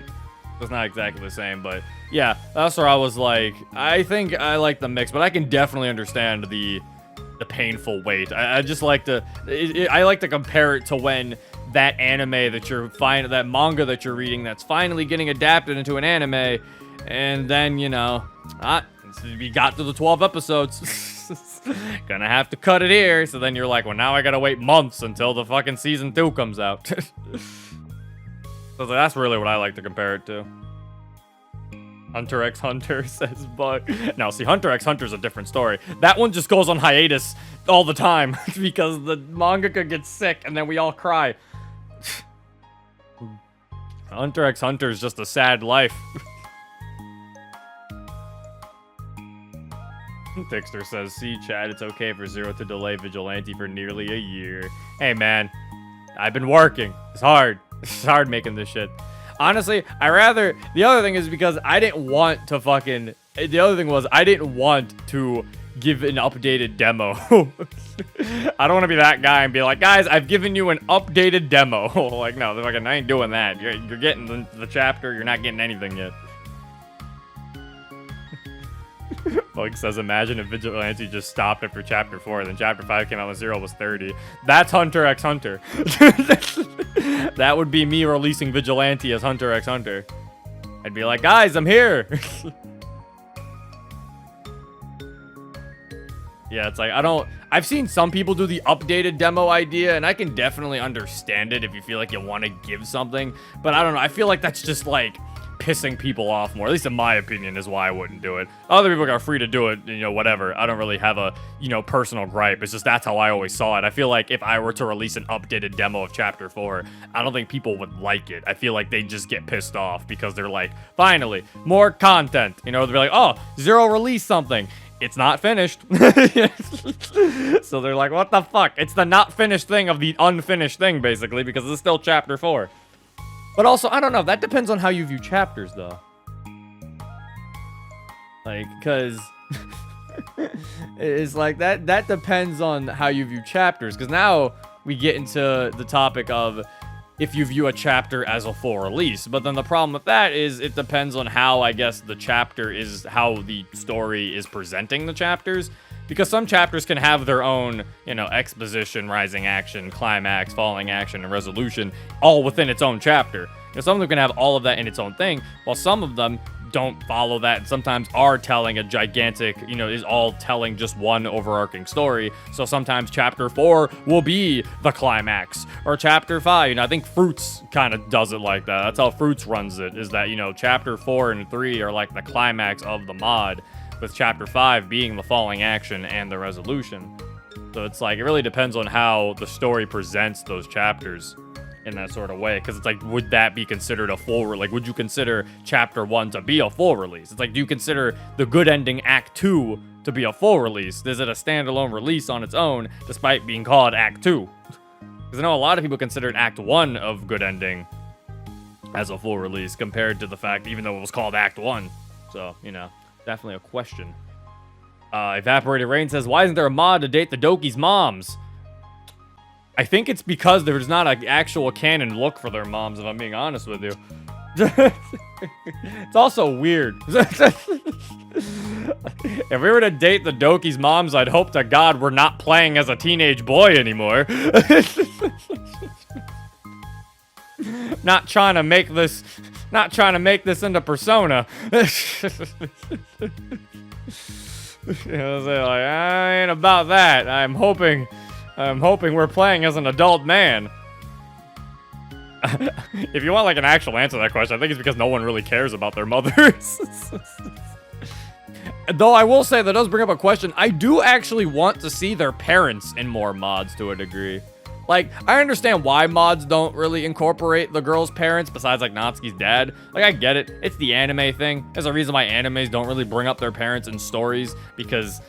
it's not exactly the same. But yeah, that's where I was like, I think I like the mix, but I can definitely understand the painful wait. I just like to, I like to compare it to when that anime that that manga that you're reading that's finally getting adapted into an anime, and then, you know, we got to the 12 episodes. Gonna have to cut it here. So then you're like, well, now I gotta wait months until the fucking season 2 comes out. So that's really what I like to compare it to. Hunter x Hunter says bug. Now, see, Hunter x Hunter is a different story. That one just goes on hiatus all the time because the mangaka gets sick and then we all cry. Hunter x Hunter is just a sad life. Fixter says, see, Chad, it's okay for Zero to delay Vigilante for nearly a year. Hey, man, I've been working. It's hard. It's hard making this shit. Honestly, the other thing is because I didn't want to I didn't want to give an updated demo. I don't want to be that guy and be like, guys, I've given you an updated demo. Like, no, they're like, I ain't doing that. You're getting the chapter. You're not getting anything yet. Like says, imagine if Vigilante just stopped after chapter 4, and then chapter 5 came out when 0 was 30. That's Hunter x Hunter. That would be me releasing Vigilante as Hunter x Hunter. I'd be like, guys, I'm here. Yeah, it's like, I've seen some people do the updated demo idea, and I can definitely understand it if you feel like you want to give something, but I don't know, I feel like that's just like pissing people off more, at least in my opinion, is why I wouldn't do it. Other people are free to do it, you know, whatever. I don't really have a, you know, personal gripe. It's just that's how I always saw it. I feel like if I were to release an updated demo of chapter 4, I don't think people would like it. I feel like they just get pissed off because they're like, finally, more content. You know, they're like, oh, 0 released something. It's not finished. So they're like, what the fuck? It's the not finished thing of the unfinished thing, basically, because it's still chapter 4. But also, I don't know. That depends on how you view chapters, though. Like, because it's like that depends on how you view chapters. Because now we get into the topic of if you view a chapter as a full release. But then the problem with that is it depends on how, I guess, the chapter is, how the story is presenting the chapters. Because some chapters can have their own, you know, exposition, rising action, climax, falling action, and resolution, all within its own chapter. You know, some of them can have all of that in its own thing, while some of them don't follow that and sometimes are telling a gigantic, you know, is all telling just one overarching story. So sometimes chapter 4 will be the climax, or chapter 5. You know, I think Fruits kind of does it like that. That's how Fruits runs it, is that, you know, chapter 4 and 3 are like the climax of the mod, with chapter 5 being the falling action and the resolution. So it's like, it really depends on how the story presents those chapters in that sort of way. Because it's like, would that be considered a full, like, would you consider chapter 1 to be a full release? It's like, do you consider the good ending act 2 to be a full release? Is it a standalone release on its own, despite being called act 2? Because I know a lot of people considered act 1 of good ending as a full release, compared to the fact, even though it was called act 1. So, you know, definitely a question. Evaporated Rain says, why isn't there a mod to date the Doki's moms? I think it's because there's not an actual canon look for their moms, if I'm being honest with you. It's also weird. If we were to date the Doki's moms, I'd hope to God we're not playing as a teenage boy anymore. Not trying to make this into Persona. You know, like, I ain't about that. I'm hoping we're playing as an adult man. If you want like an actual answer to that question, I think it's because no one really cares about their mothers. Though I will say that does bring up a question. I do actually want to see their parents in more mods to a degree. Like, I understand why mods don't really incorporate the girl's parents besides, like, Natsuki's dad. Like, I get it. It's the anime thing. There's a reason why animes don't really bring up their parents in stories, because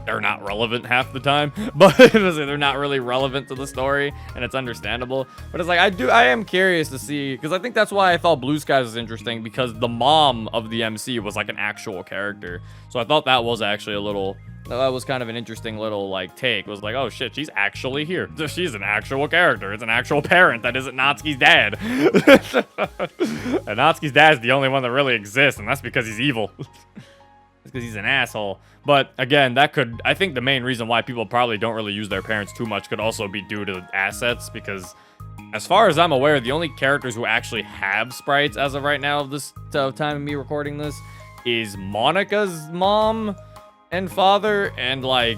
they're not relevant half the time. But they're not really relevant to the story, and it's understandable. But it's like, I am curious to see, because I think that's why I thought Blue Skies was interesting, because the mom of the MC was, like, an actual character. So I thought that was actually that was kind of an interesting little, like, take. It was like, oh shit, she's actually here. She's an actual character. It's an actual parent that isn't Natsuki's dad. And Natsuki's dad's the only one that really exists, and that's because he's evil. It's because he's an asshole. But again, I think the main reason why people probably don't really use their parents too much could also be due to assets, because as far as I'm aware, the only characters who actually have sprites as of right now of this time of me recording this is Monika's mom and father, and like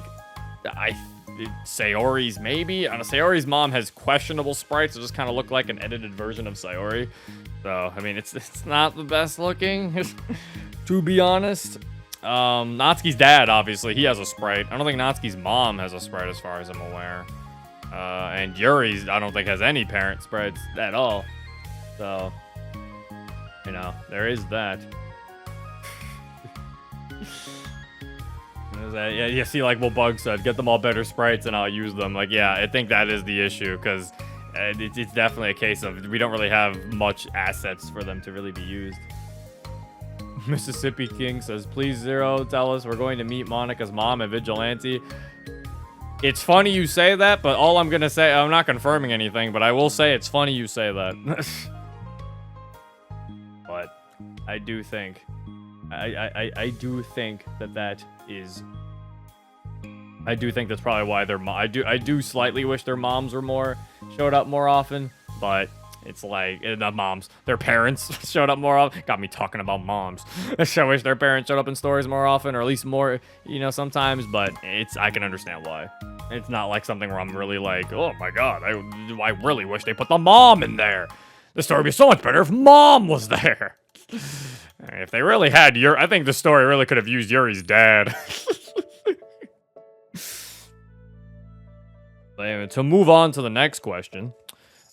Sayori's maybe. I don't know, Sayori's mom has questionable sprites that just kind of look like an edited version of Sayori. So I mean, it's not the best looking, to be honest. Natsuki's dad, obviously, he has a sprite. I don't think Natsuki's mom has a sprite as far as I'm aware. And Yuri's, I don't think, has any parent sprites at all. So, you know, there is that. Yeah, you see, like what Bug said, get them all better sprites and I'll use them. Like, yeah, I think that is the issue, because it's definitely a case of we don't really have much assets for them to really be used. Mississippi King says, please, Zero, tell us we're going to meet Monika's mom at Vigilante. It's funny you say that, but all I'm gonna say, I'm not confirming anything, but I will say it's funny you say that. But I do think, I do think that is. I do think that's probably why their I do slightly wish their moms were showed up more often, but it's like not moms, their parents showed up more often. Got me talking about moms. I wish their parents showed up in stories more often, or at least more, sometimes. But I can understand why. It's not like something where I'm really like, oh my god, I really wish they put the mom in there. The story would be so much better if mom was there. If they really had I think the story really could have used Yuri's dad. But anyway, to move on to the next question.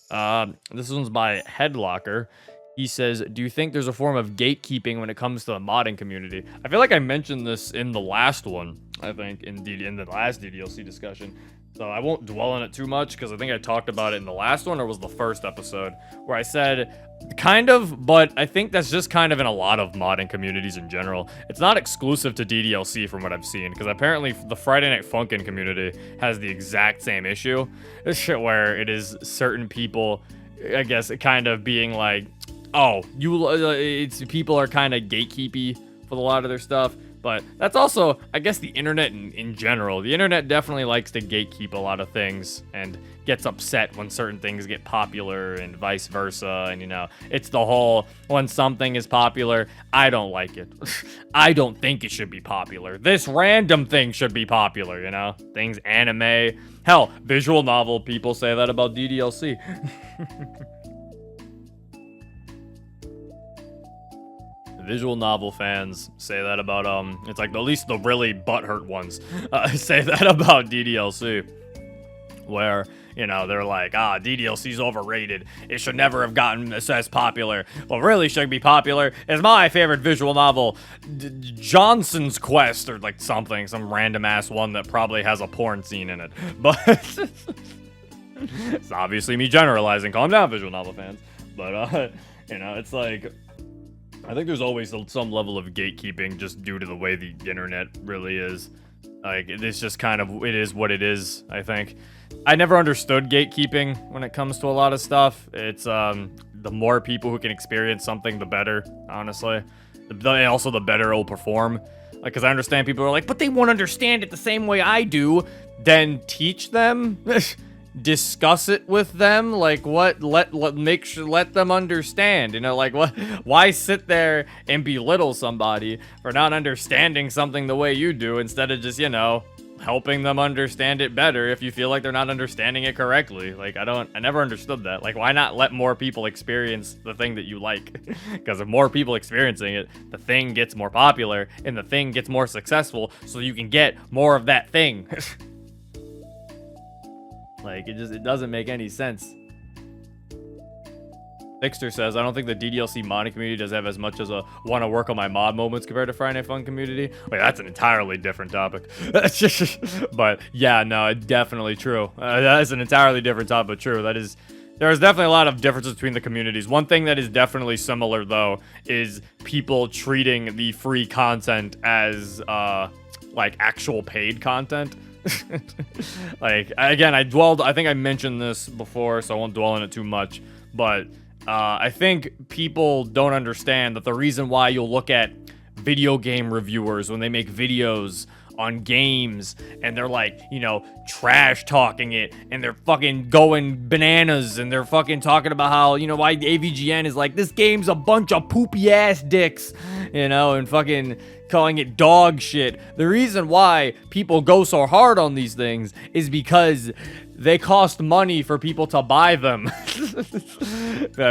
This one's by Headlocker. He says, do you think there's a form of gatekeeping when it comes to the modding community? I feel like I mentioned this in the last one, I think, in the last DDLC discussion. So I won't dwell on it too much, because I think I talked about it in the last one, or was the first episode, where I said, kind of, but I think that's just kind of in a lot of modding communities in general. It's not exclusive to DDLC from what I've seen, because apparently the Friday Night Funkin' community has the exact same issue, where it is certain people, I guess, kind of being like, oh, people are kind of gatekeepy for a lot of their stuff. But that's also, I guess, the internet in general. The internet definitely likes to gatekeep a lot of things and gets upset when certain things get popular and vice versa. And, it's the whole, when something is popular, I don't like it. I don't think it should be popular. This random thing should be popular, Things anime. Hell, visual novel people say that about DDLC. Visual novel fans say that about, it's like at least the really butthurt ones say that about DDLC. Where, they're like, DDLC's overrated. It should never have gotten as popular. What really should be popular is my favorite visual novel, Johnson's Quest, or like some random ass one that probably has a porn scene in it. But it's obviously me generalizing. Calm down, visual novel fans. But, it's like, I think there's always some level of gatekeeping just due to the way the internet really is. Like, it's just kind of, it is what it is, I think. I never understood gatekeeping when it comes to a lot of stuff. It's, the more people who can experience something, the better, honestly. Also, the better it'll perform. Like, because I understand people are like, but they won't understand it the same way I do. Then teach them. Discuss it with them, like what, let them understand, like what, why sit there and belittle somebody for not understanding something the way you do, instead of just, helping them understand it better if you feel like they're not understanding it correctly. Like, I never understood that. Like, why not let more people experience the thing that you like? Because if more people experiencing it, the thing gets more popular and the thing gets more successful, so you can get more of that thing. Like, it doesn't make any sense. Dexter says, I don't think the DDLC modding community does have as much as a want to work on my mod moments compared to Friday Night Fun community. Wait, that's an entirely different topic. But yeah, no, definitely true. That is an entirely different topic, true. There's definitely a lot of differences between the communities. One thing that is definitely similar, though, is people treating the free content as, like, actual paid content. Like, again, I think I mentioned this before, so I won't dwell on it too much, but I think people don't understand that the reason why you'll look at video game reviewers when they make videos on games and they're like, trash talking it and they're fucking going bananas and they're fucking talking about how, why AVGN is like, this game's a bunch of poopy ass dicks, and fucking calling it dog shit. The reason why people go so hard on these things is because they cost money for people to buy them.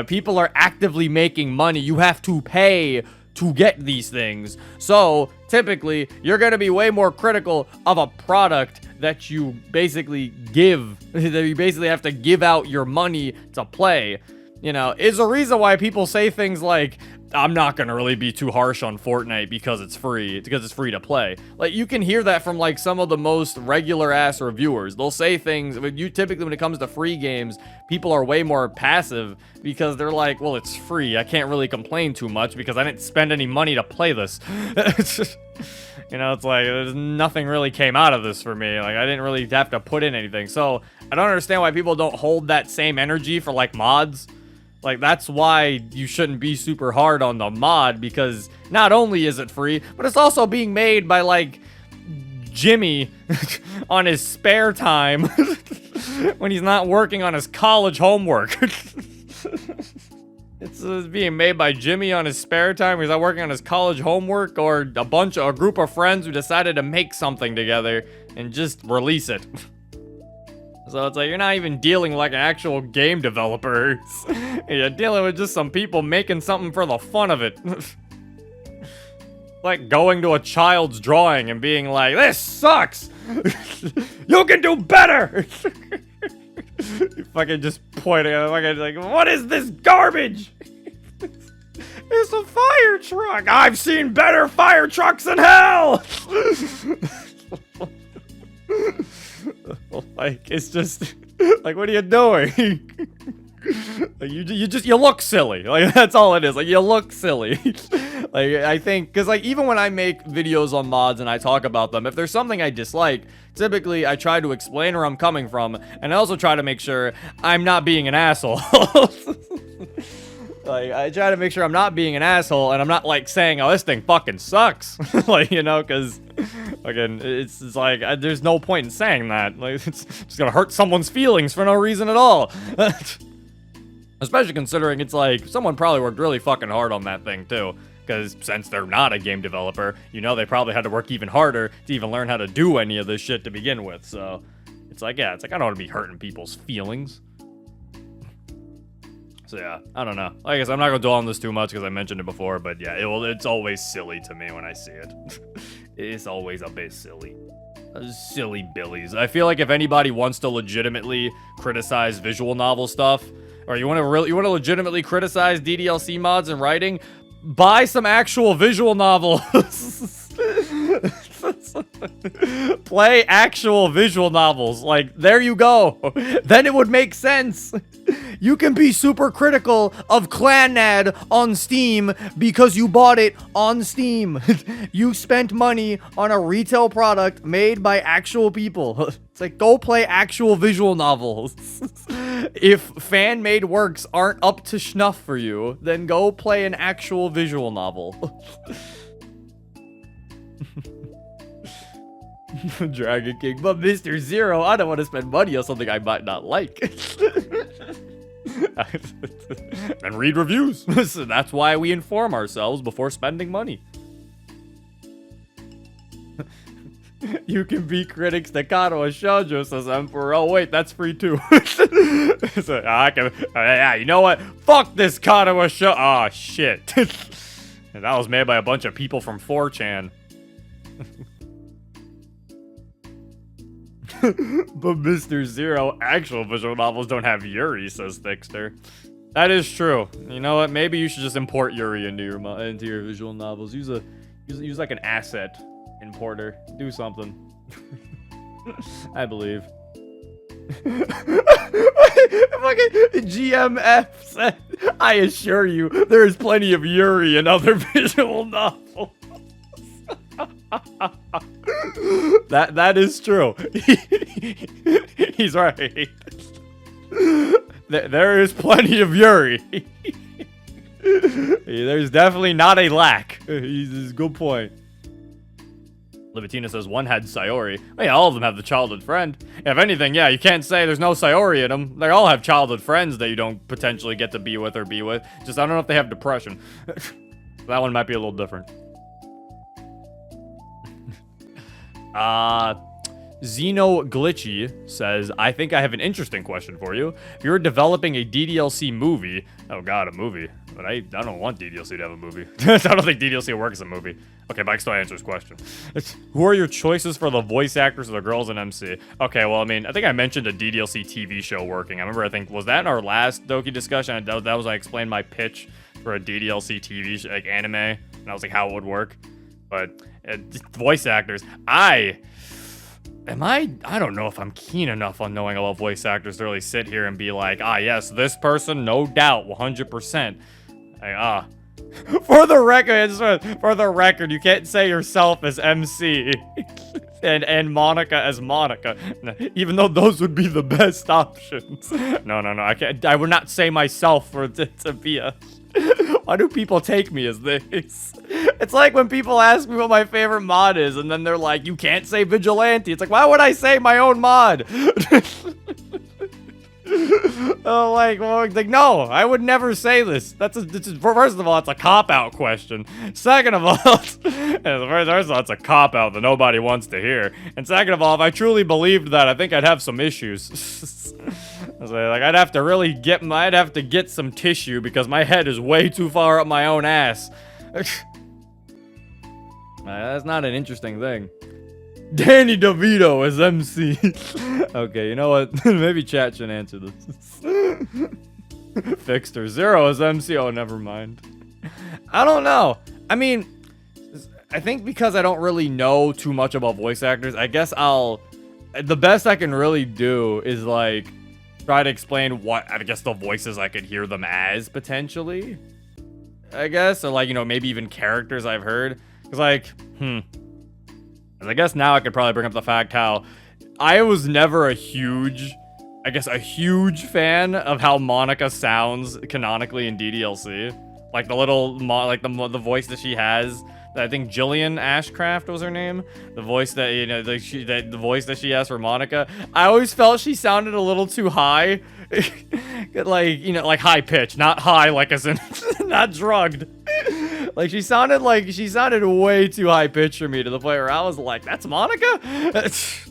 People are actively making money. You have to pay to get these things. So typically, you're going to be way more critical of a product that you basically give, that you basically have to give out your money to play. Is a reason why people say things like, I'm not gonna really be too harsh on Fortnite because it's free to play. Like, you can hear that from like some of the most regular ass reviewers. They'll say things, typically when it comes to free games, people are way more passive because they're like, well, it's free, I can't really complain too much because I didn't spend any money to play this. You know, it's like, there's nothing really came out of this for me. Like, I didn't really have to put in anything. So I don't understand why people don't hold that same energy for like mods. Like, that's why you shouldn't be super hard on the mod, because not only is it free, but it's also being made by, like, Jimmy on his spare time when he's not working on his college homework. It's being made by Jimmy on his spare time when he's not working on his college homework, or a group of friends who decided to make something together and just release it. So it's like, you're not even dealing with like an actual game developer. You're dealing with just some people making something for the fun of it. Like going to a child's drawing and being like, this sucks! You can do better! You fucking just pointing at it, like, what is this garbage? It's a fire truck! I've seen better fire trucks in hell! Like, it's just like, what are you doing? Like, you look silly. Like, that's all it is. Like, you look silly. Like, I think, because like, even when I make videos on mods and I talk about them, if there's something I dislike, typically I try to explain where I'm coming from, and I also try to make sure I'm not being an asshole. Like, I try to make sure I'm not being an asshole, and I'm not like saying, oh, this thing fucking sucks. Like, you know, because again, it's like, there's no point in saying that. Like, it's just gonna hurt someone's feelings for no reason at all. Especially considering it's like, someone probably worked really fucking hard on that thing too. Because since they're not a game developer, you know, they probably had to work even harder to even learn how to do any of this shit to begin with. So it's like, yeah, it's like, I don't want to be hurting people's feelings. So yeah, I don't know. I guess I'm not gonna dwell on this too much because I mentioned it before, but yeah, it's always silly to me when I see it. It's always a bit silly. Silly billies. I feel like if anybody wants to legitimately criticize visual novel stuff, or you want to legitimately criticize DDLC mods and writing, buy some actual visual novels. Play actual visual novels. Like, there you go. Then it would make sense. You can be super critical of Clannad on Steam because you bought it on Steam. You spent money on a retail product made by actual people. It's like, go play actual visual novels. If fan-made works aren't up to snuff for you, then go play an actual visual novel. Dragon King, but Mr. Zero, I don't want to spend money on something I might not like. And read reviews. So that's why we inform ourselves before spending money. You can be critics Staccato or Shoujo, says Emperor. Oh wait, that's free too. So, yeah, you know what? Fuck this Kato show. Oh shit. And that was made by a bunch of people from 4chan. But Mr. Zero, actual visual novels don't have Yuri, says Thickster. That is true. You know what? Maybe you should just import Yuri into your visual novels. Use like an asset importer. Do something. I believe. Fucking GMF said, I assure you, there is plenty of Yuri in other visual novels. That is true. He's right. There is plenty of Yuri. There's definitely not a lack. He's a good point. Libatina says one had Sayori. Well, yeah, all of them have the childhood friend. If anything, yeah, you can't say there's no Sayori in them. They all have childhood friends that you don't potentially get to be with or be with. Just, I don't know if they have depression. That one might be a little different. Xeno Glitchy says, I think I have an interesting question for you. If you're developing a DDLC movie, oh god, a movie, but I don't want DDLC to have a movie. I don't think DDLC works as a movie. Okay, Mike still answers question. Who are your choices for the voice actors of the girls in MC? Okay, well, I mean, I think I mentioned a DDLC TV show working. I remember, I think, was that in our last Doki discussion? That was I explained my pitch for a DDLC TV like anime, and I was like, how it would work. But voice actors, I don't know if I'm keen enough on knowing about voice actors to really sit here and be like, ah, yes, this person, no doubt, 100%. Like, for the record, you can't say yourself as MC and Monika as Monika, even though those would be the best options. No, I can't. I would not say myself to be a. Why do people take me as this? It's like when people ask me what my favorite mod is, and then they're like, you can't say vigilante. It's like, why would I say my own mod? Oh, like no, I would never say this. First of all, it's a cop-out question. Second of all, it's a cop-out that nobody wants to hear. And second of all, if I truly believed that, I think I'd have some issues. Like, I'd have to get some tissue because my head is way too far up my own ass. That's not an interesting thing. Danny DeVito as MC. Okay, you know what? Maybe chat should answer this. Fixter Zero as MC. Oh, never mind. I don't know. I mean, I think because I don't really know too much about voice actors, I guess the best I can really do is like try to explain what I guess the voices I could hear them as potentially. I guess, or like, you know, maybe even characters I've heard. Cause like, I guess now I could probably bring up the fact how I was never a huge fan of how Monika sounds canonically in DDLC. Like the little, the voice that she has. I think Jillian Ashcraft was her name. The voice that, you know, the voice that she has for Monika. I always felt she sounded a little too high. Like, you know, like high pitch, not high like as in not drugged. Like she sounded way too high pitched for me, to the point where I was like, that's Monika?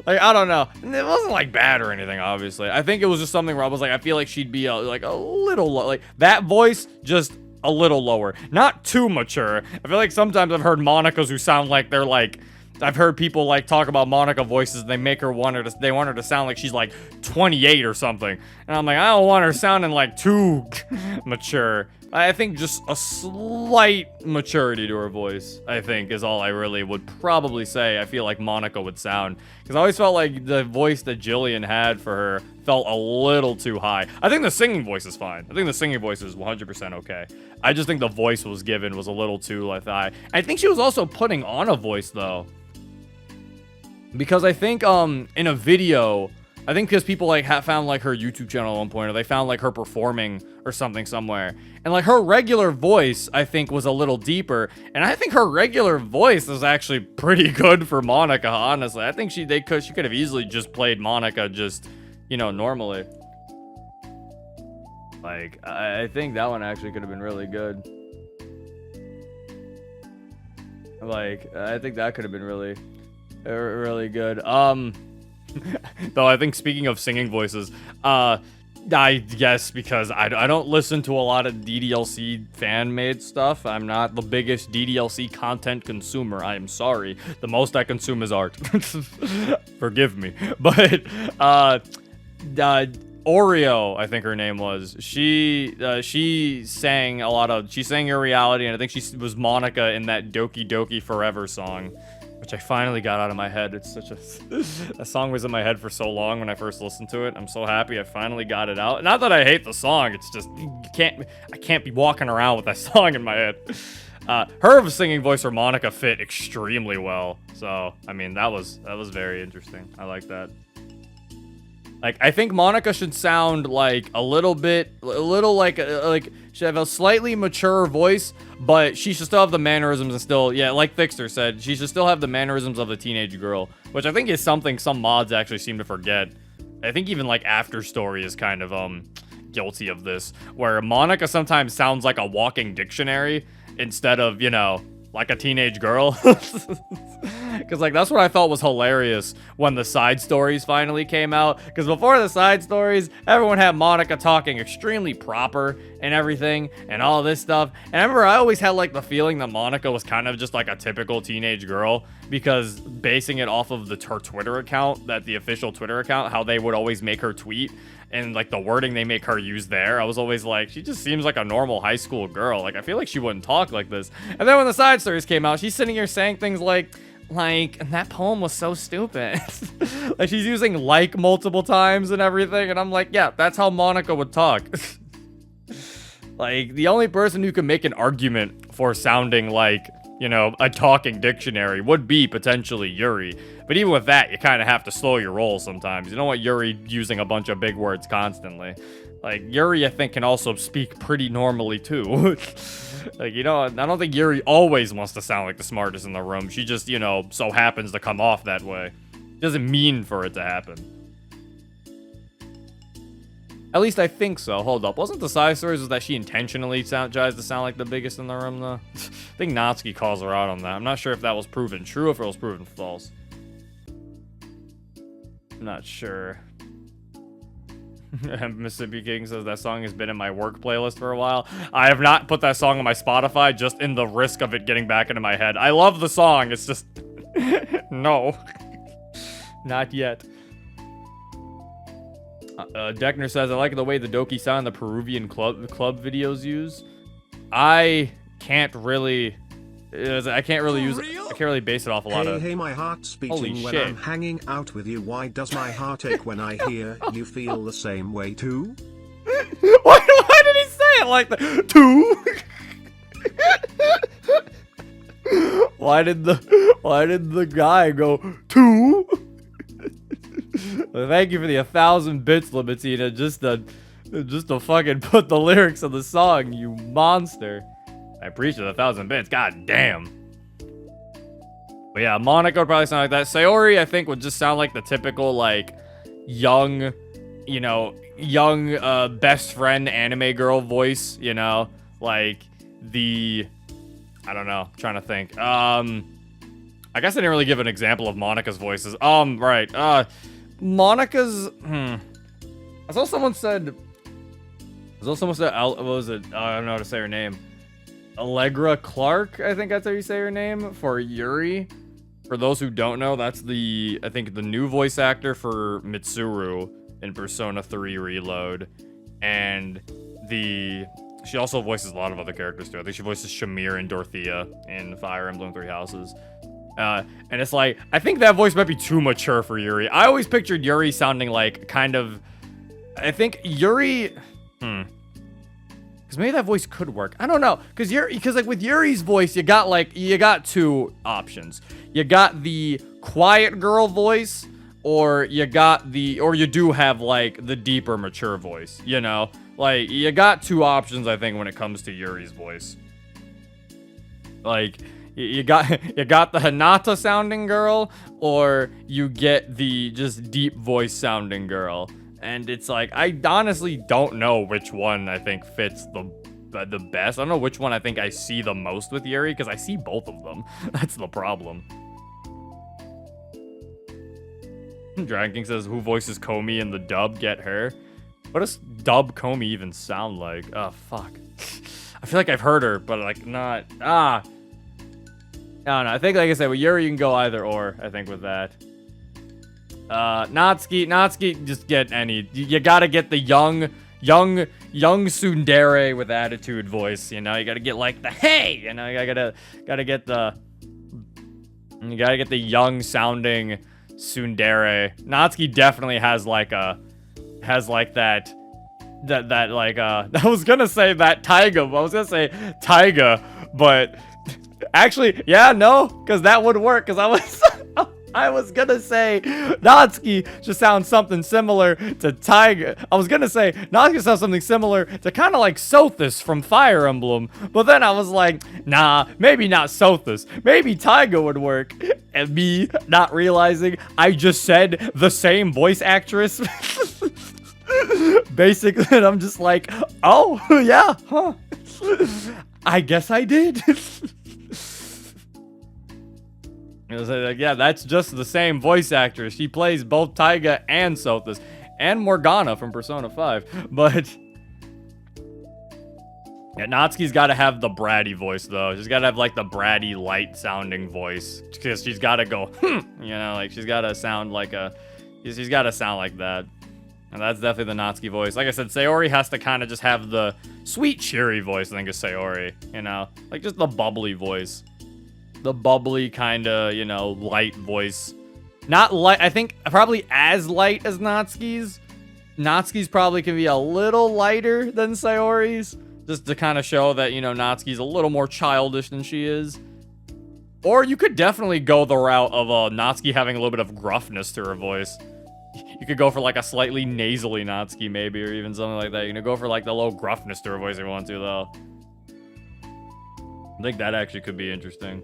Like, I don't know. It wasn't like bad or anything, obviously. I think it was just something where I was like, I feel like she'd be like a little low. Like that voice, just a little lower, not too mature. I feel like sometimes I've heard Monikas who sound like they're like, I've heard people like talk about Monika voices and they want her to sound like she's like 28 or something. And I'm like, I don't want her sounding like too mature. I think just a slight maturity to her voice, I think, is all I really would probably say I feel like Monika would sound. Because I always felt like the voice that Jillian had for her felt a little too high. I think the singing voice is fine. I think the singing voice is 100% okay. I just think the voice was a little too like high. I think she was also putting on a voice, though. Because I think in a video, I think because people like found like her YouTube channel at one point, or they found like her performing or something somewhere, and like her regular voice I think was a little deeper, and I think her regular voice is actually pretty good for Monika, honestly. I think she could have easily just played Monika just, you know, normally. Like I think that one actually could have been really good. Like I think that could have been really good. Though I think, speaking of singing voices, I guess because I don't listen to a lot of DDLC fan-made stuff. I'm not the biggest DDLC content consumer. I am sorry. The most I consume is art. Forgive me. But Oreo, I think her name was. She sang Your Reality, and I think she was Monika in that Doki Doki Forever song, which I finally got out of my head. It's such that song was in my head for so long when I first listened to it. I'm so happy I finally got it out. Not that I hate the song, it's just I can't be walking around with that song in my head. Her singing voice for Monika fit extremely well. So, I mean, that was very interesting. I like that. Like, I think Monika should sound like a little like should have a slightly mature voice, but she should still have the mannerisms and still, yeah, like Fixter said, she should still have the mannerisms of a teenage girl, which I think is something some mods actually seem to forget. I think even like After Story is kind of guilty of this, where Monika sometimes sounds like a walking dictionary instead of, you know, like a teenage girl. Because, like, that's what I thought was hilarious when the side stories finally came out. Because before the side stories, everyone had Monika talking extremely proper and everything and all this stuff. And I remember I always had, like, the feeling that Monika was kind of just, like, a typical teenage girl. Because basing it off of her Twitter account, the official Twitter account, how they would always make her tweet. And, like, the wording they make her use there, I was always like, she just seems like a normal high school girl. Like, I feel like she wouldn't talk like this. And then when the side stories came out, she's sitting here saying things like, that poem was so stupid. Like, she's using like multiple times and everything. And I'm like, yeah, that's how Monika would talk. Like, the only person who could make an argument for sounding like, you know, a talking dictionary would be potentially Yuri. But even with that, you kind of have to slow your roll sometimes. You don't want Yuri using a bunch of big words constantly. Like, Yuri, I think, can also speak pretty normally, too. Like, you know, I don't think Yuri always wants to sound like the smartest in the room. She just, you know, so happens to come off that way. Doesn't mean for it to happen. At least I think so. Hold up. Wasn't the side stories was that she intentionally tries to sound like the biggest in the room, though? I think Natsuki calls her out on that. I'm not sure if that was proven true or if it was proven false. I'm not sure. Mississippi King says that song has been in my work playlist for a while. I have not put that song on my Spotify, just in the risk of it getting back into my head. I love the song. It's just... no. Not yet. Deckner says, I like the way the Doki sound the Peruvian club videos use. I can't really base it off a lot of... Hey, my heart's beating when I'm hanging out with you. Why does my heart ache when I hear you feel the same way too? Why did he say it like that? Too? Why did the guy go too? Well, thank you for the 1,000 bits, Libitina, just to fucking put the lyrics of the song, you monster. I appreciate the 1,000 bits, god damn. But yeah, Monika would probably sound like that. Sayori, I think, would just sound like the typical, like, young, you know, best friend anime girl voice, you know? Like, I don't know, I'm trying to think. I guess I didn't really give an example of Monika's voices. Right, Monika's, I saw someone said, what was it? I don't know how to say her name. Allegra Clark, I think that's how you say her name, for Yuri. For those who don't know, that's I think the new voice actor for Mitsuru in Persona 3 Reload. And she also voices a lot of other characters too. I think she voices Shamir and Dorothea in Fire Emblem Three Houses. And it's like, I think that voice might be too mature for Yuri. I always pictured Yuri sounding like kind of, I think Yuri, because maybe that voice could work. I don't know, because like with Yuri's voice, you got two options. You got the quiet girl voice, or you do have like the deeper mature voice, you know? Like, you got two options, I think, when it comes to Yuri's voice. Like, you got the Hinata sounding girl, or you get the just deep voice sounding girl. And it's like, I honestly don't know which one I think fits the best. I don't know which one I think I see the most with Yuri, because I see both of them. That's the problem. Dragon King says, who voices Komi in the dub? Get her. What does dub Komi even sound like? Oh, fuck. I feel like I've heard her, but like not... I don't know. I think, like I said, with Yuri, you can go either or, I think, with that. Natsuki, just get any. You gotta get the young tsundere with attitude voice, you know? You gotta get, like, the hey! You know, you gotta get the young-sounding tsundere. Natsuki definitely has, like, that I was gonna say that taiga, but actually, yeah, no, because that would work, because I was gonna say Natsuki just sounds something similar to Taiga. I was gonna say Natsuki sounds something similar to kind of like Sothis from Fire Emblem, but then I was like, nah, maybe not Sothis, maybe Taiga would work. And me not realizing I just said the same voice actress. Basically, and I'm just like, oh, yeah, huh. I guess I did. I was like, yeah, that's just the same voice actress. She plays both Taiga and Sothis and Morgana from Persona 5. But yeah, Natsuki's got to have the bratty voice, though. She's got to have, like, the bratty, light-sounding voice. Because she's got to go, you know, like, she's got to sound like she's got to sound like that. And that's definitely the Natsuki voice. Like I said, Sayori has to kind of just have the sweet, cheery voice, I think, of Sayori, you know? Like, just the bubbly voice. The bubbly kind of, you know, light voice. Not light, I think probably as light as Natsuki's. Natsuki's probably can be a little lighter than Sayori's. Just to kind of show that, you know, Natsuki's a little more childish than she is. Or you could definitely go the route of Natsuki having a little bit of gruffness to her voice. You could go for like a slightly nasally Natsuki maybe, or even something like that. You know, go for like the little gruffness to her voice if you want to, though. I think that actually could be interesting.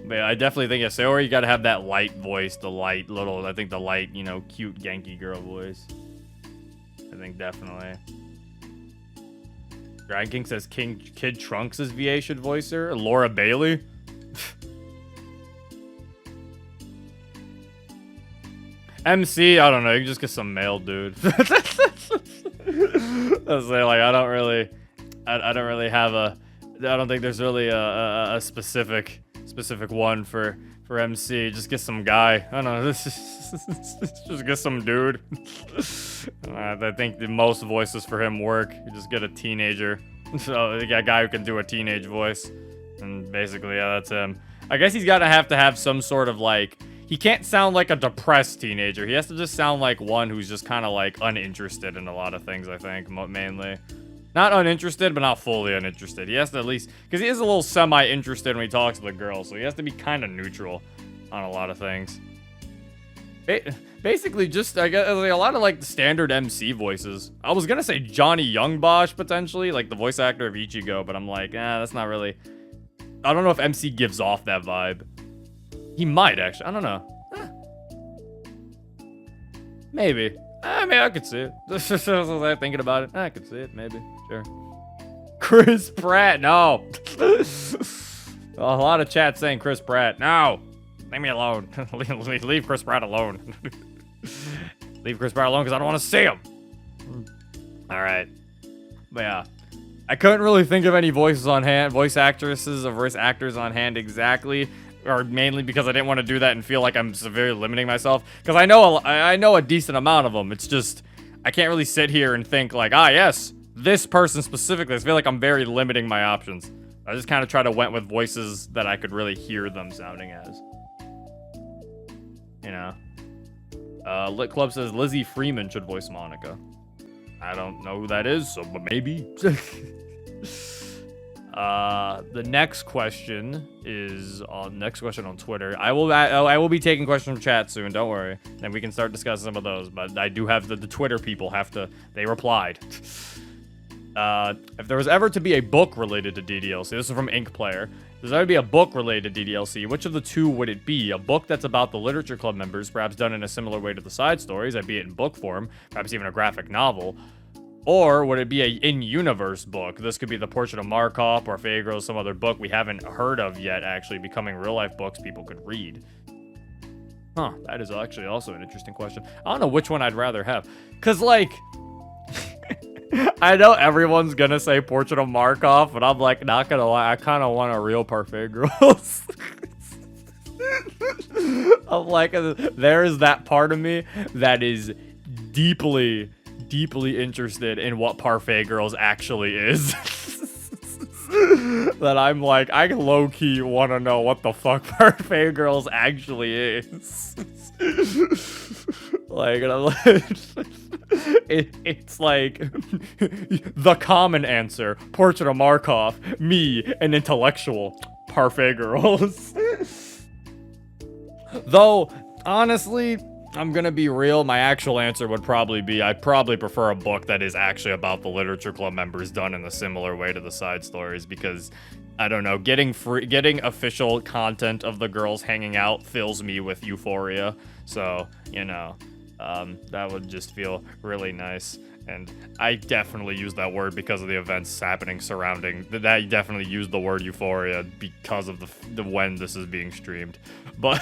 But yeah, I definitely think, yeah, Sayori, you gotta have that light voice, the light little, I think the light, you know, cute Genki girl voice. I think definitely. Dragon King says Kid Trunks' VA should voice her. Laura Bailey? MC, I don't know, you can just get some male dude. I was like, I don't really have a, I don't think there's really a specific one for MC. Just get some guy. I don't know. Just get some dude. I think the most voices for him work. You just get a teenager. So you got a guy who can do a teenage voice, and basically, yeah, that's him. I guess he's gotta have to have some sort of like. He can't sound like a depressed teenager. He has to just sound like one who's just kind of like uninterested in a lot of things. I think mainly. Not uninterested, but not fully uninterested. He has to at least, because he is a little semi-interested when he talks to the girl, so he has to be kind of neutral on a lot of things. Basically, just, I guess, like, a lot of, like, the standard MC voices. I was gonna say Johnny Youngbosch, potentially, like, the voice actor of Ichigo, but I'm like, that's not really... I don't know if MC gives off that vibe. He might, actually. I don't know. Maybe. I mean, I could see it. Thinking about it, I could see it, maybe. Sure. Chris Pratt, no. A lot of chat saying Chris Pratt. No. Leave me alone. Leave Chris Pratt alone. Leave Chris Pratt alone because I don't want to see him. All right. But yeah. I couldn't really think of any voice actresses or voice actors on hand exactly. Or mainly because I didn't want to do that and feel like I'm severely limiting myself. Because I know a decent amount of them. It's just, I can't really sit here and think like, yes, this person specifically. I feel like I'm very limiting my options. I just kind of went with voices that I could really hear them sounding as. You know. Lit Club says Lizzie Freeman should voice Monika. I don't know who that is, so but maybe. The next question is next question on Twitter. I will be taking questions from chat soon. Don't worry. Then we can start discussing some of those. But I do have the Twitter people they replied. If there was ever to be a book related to DDLC, this is from Ink Player. If there's ever to be a book related to DDLC, which of the two would it be? A book that's about the Literature Club members, perhaps done in a similar way to the side stories, albeit in book form, perhaps even a graphic novel. Or would it be a in-universe book? This could be The Portrait of Markov or Fagro, some other book we haven't heard of yet, actually becoming real-life books people could read. Huh, that is actually also an interesting question. I don't know which one I'd rather have. Because, like, I know everyone's gonna say Portrait of Markov, but I'm, like, not gonna lie, I kind of want a real Parfait Girls. I'm like, there is that part of me that is deeply interested in what Parfait Girls actually is. That I'm like, I low-key want to know what the fuck Parfait Girls actually is. Like, and I'm like, it's like the common answer: Portrait of Markov, me, an intellectual. Parfait Girls. Though, honestly, I'm gonna be real, my actual answer would probably be, I'd probably prefer a book that is actually about the Literature Club members done in a similar way to the side stories, because, I don't know, getting official content of the girls hanging out fills me with euphoria, so, you know, That would just feel really nice. And I definitely use that word because of the events happening surrounding that. Definitely use the word euphoria because of the when this is being streamed. But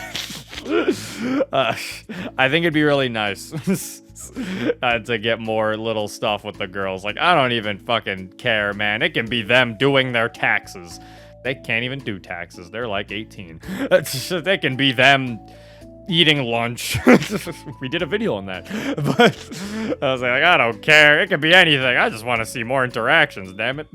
I think it'd be really nice to get more little stuff with the girls. Like, I don't even fucking care, man. It can be them doing their taxes. They can't even do taxes. They're like 18. They can be them eating lunch. We did a video on that. But I was like, I don't care. It could be anything. I just want to see more interactions, damn it.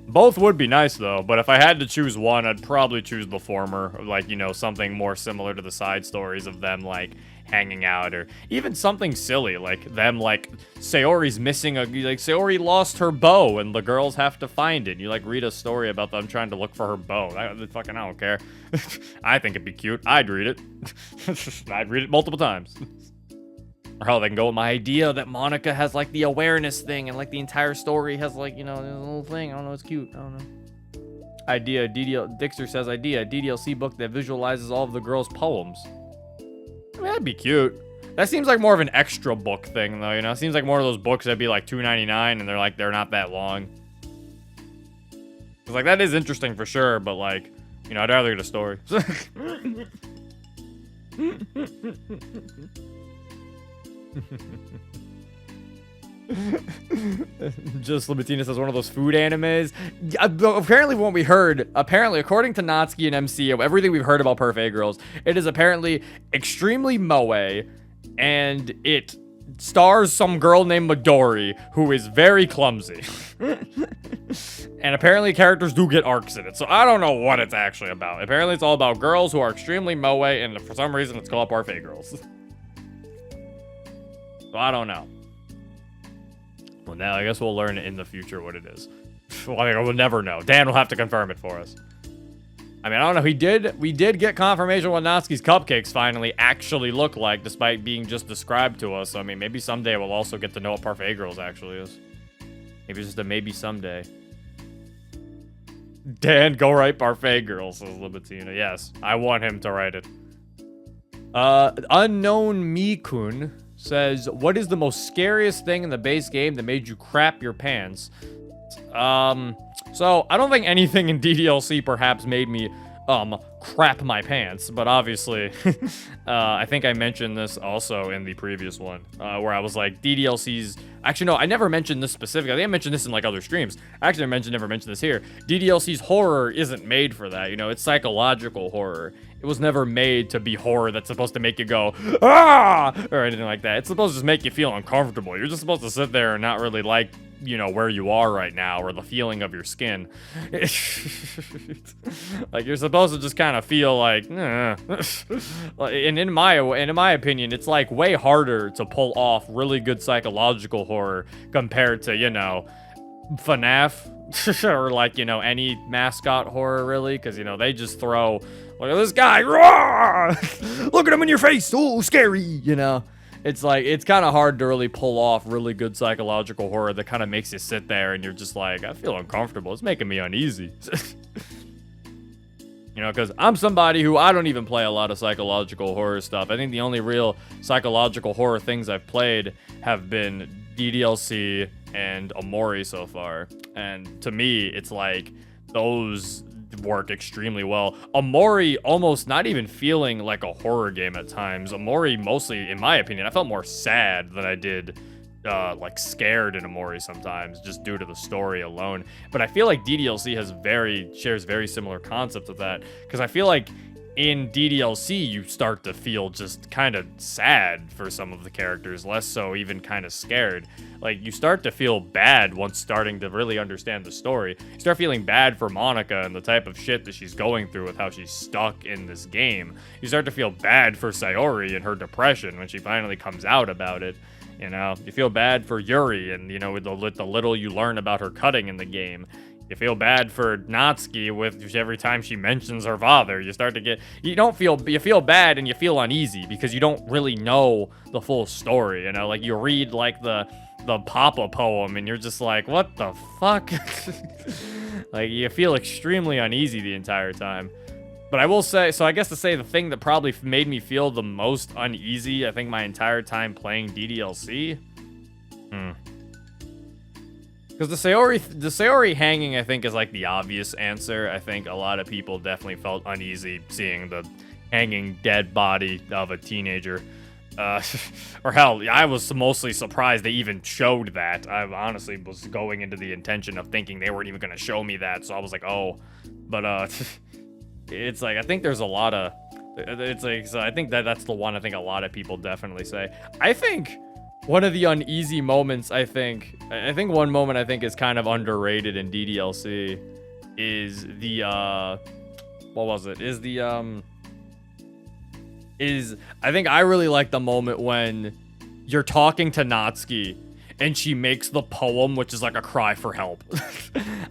Both would be nice, though, but if I had to choose one, I'd probably choose the former. Like, you know, something more similar to the side stories of them, like, hanging out, or even something silly, like them, like, Sayori's missing like, Sayori lost her bow, and the girls have to find it. You, like, read a story about them trying to look for her bow. I don't care. I think it'd be cute. I'd read it. I'd read it multiple times. Or how they can go with my idea that Monika has, like, the awareness thing, and, like, the entire story has, like, you know, a little thing. I don't know, it's cute. I don't know. Idea, Dixter says idea, DDLC book that visualizes all of the girls' poems. I mean, that'd be cute. That seems like more of an extra book thing, though, you know? It seems like more of those books that'd be, like, $2.99, and they're not that long. Cause, like, that is interesting for sure, but, like, you know, I'd rather get a story. Just Libatina says one of those food animes. Apparently, what we heard, according to Natsuki and MC, everything we've heard about Parfait Girls, it is apparently extremely moe, and it stars some girl named Midori who is very clumsy. And apparently characters do get arcs in it, so I don't know what it's actually about. Apparently it's all about girls who are extremely moe, and for some reason it's called Parfait Girls. So I don't know. Well, now I guess we'll learn in the future what it is. Well, I mean, we'll never know. Dan will have to confirm it for us. I mean, I don't know. We did get confirmation what Natsuki's cupcakes finally actually look like, despite being just described to us. So, I mean, maybe someday we'll also get to know what Parfait Girls actually is. Maybe it's just a maybe someday. Dan, go write Parfait Girls, says Libatina. Yes, I want him to write it. Unknown Mikun says, what is the most scariest thing in the base game that made you crap your pants? So I don't think anything in DDLC perhaps made me crap my pants, but obviously I think I mentioned this also in the previous one, where I was like, DDLC's actually, no, I never mentioned this specifically. I think I mentioned this in like other streams. Actually, never mentioned this here. DDLC's horror isn't made for that, you know, it's psychological horror. It was never made to be horror that's supposed to make you go, ah, or anything like that. It's supposed to just make you feel uncomfortable. You're just supposed to sit there and not really like, you know, where you are right now or the feeling of your skin. Like, you're supposed to just kind of feel like, and in my opinion, it's like way harder to pull off really good psychological horror compared to, you know, FNAF or like, you know, any mascot horror really, because, you know, they just throw, look at this guy, look at him in your face, oh, scary, you know. It's like, it's kind of hard to really pull off really good psychological horror that kind of makes you sit there and you're just like, I feel uncomfortable. It's making me uneasy. You know, because I'm somebody who, I don't even play a lot of psychological horror stuff. I think the only real psychological horror things I've played have been DDLC and Omori so far. And to me, it's like, those work extremely well. Omori almost not even feeling like a horror game at times. Omori mostly, in my opinion, I felt more sad than I did like scared in Omori sometimes, just due to the story alone. But I feel like DDLC shares very similar concepts with that, because I feel like in DDLC you start to feel just kind of sad for some of the characters, less so even kind of scared. Like, you start to feel bad once starting to really understand the story. You start feeling bad for Monika and the type of shit that she's going through with how she's stuck in this game. You start to feel bad for Sayori and her depression when she finally comes out about it. You know, you feel bad for Yuri and, you know, with the little you learn about her cutting in the game. You feel bad for Natsuki with every time she mentions her father. You start to get, you feel bad and you feel uneasy because you don't really know the full story, you know? Like, you read, like, the Papa poem and you're just like, what the fuck? Like, you feel extremely uneasy the entire time. But I will say, so I guess to say the thing that probably made me feel the most uneasy, I think my entire time playing DDLC. Because the Sayori hanging, I think, is like the obvious answer. I think a lot of people definitely felt uneasy seeing the hanging dead body of a teenager. Or hell, I was mostly surprised they even showed that. I honestly was going into the intention of thinking they weren't even going to show me that, so I was like, oh. But, it's like, I think there's a lot of, it's like, so I think that's the one I think a lot of people definitely say. I think one of the uneasy moments, I think one moment I think is kind of underrated in DDLC is the, what was it? I think I really like the moment when you're talking to Natsuki and she makes the poem, which is like a cry for help.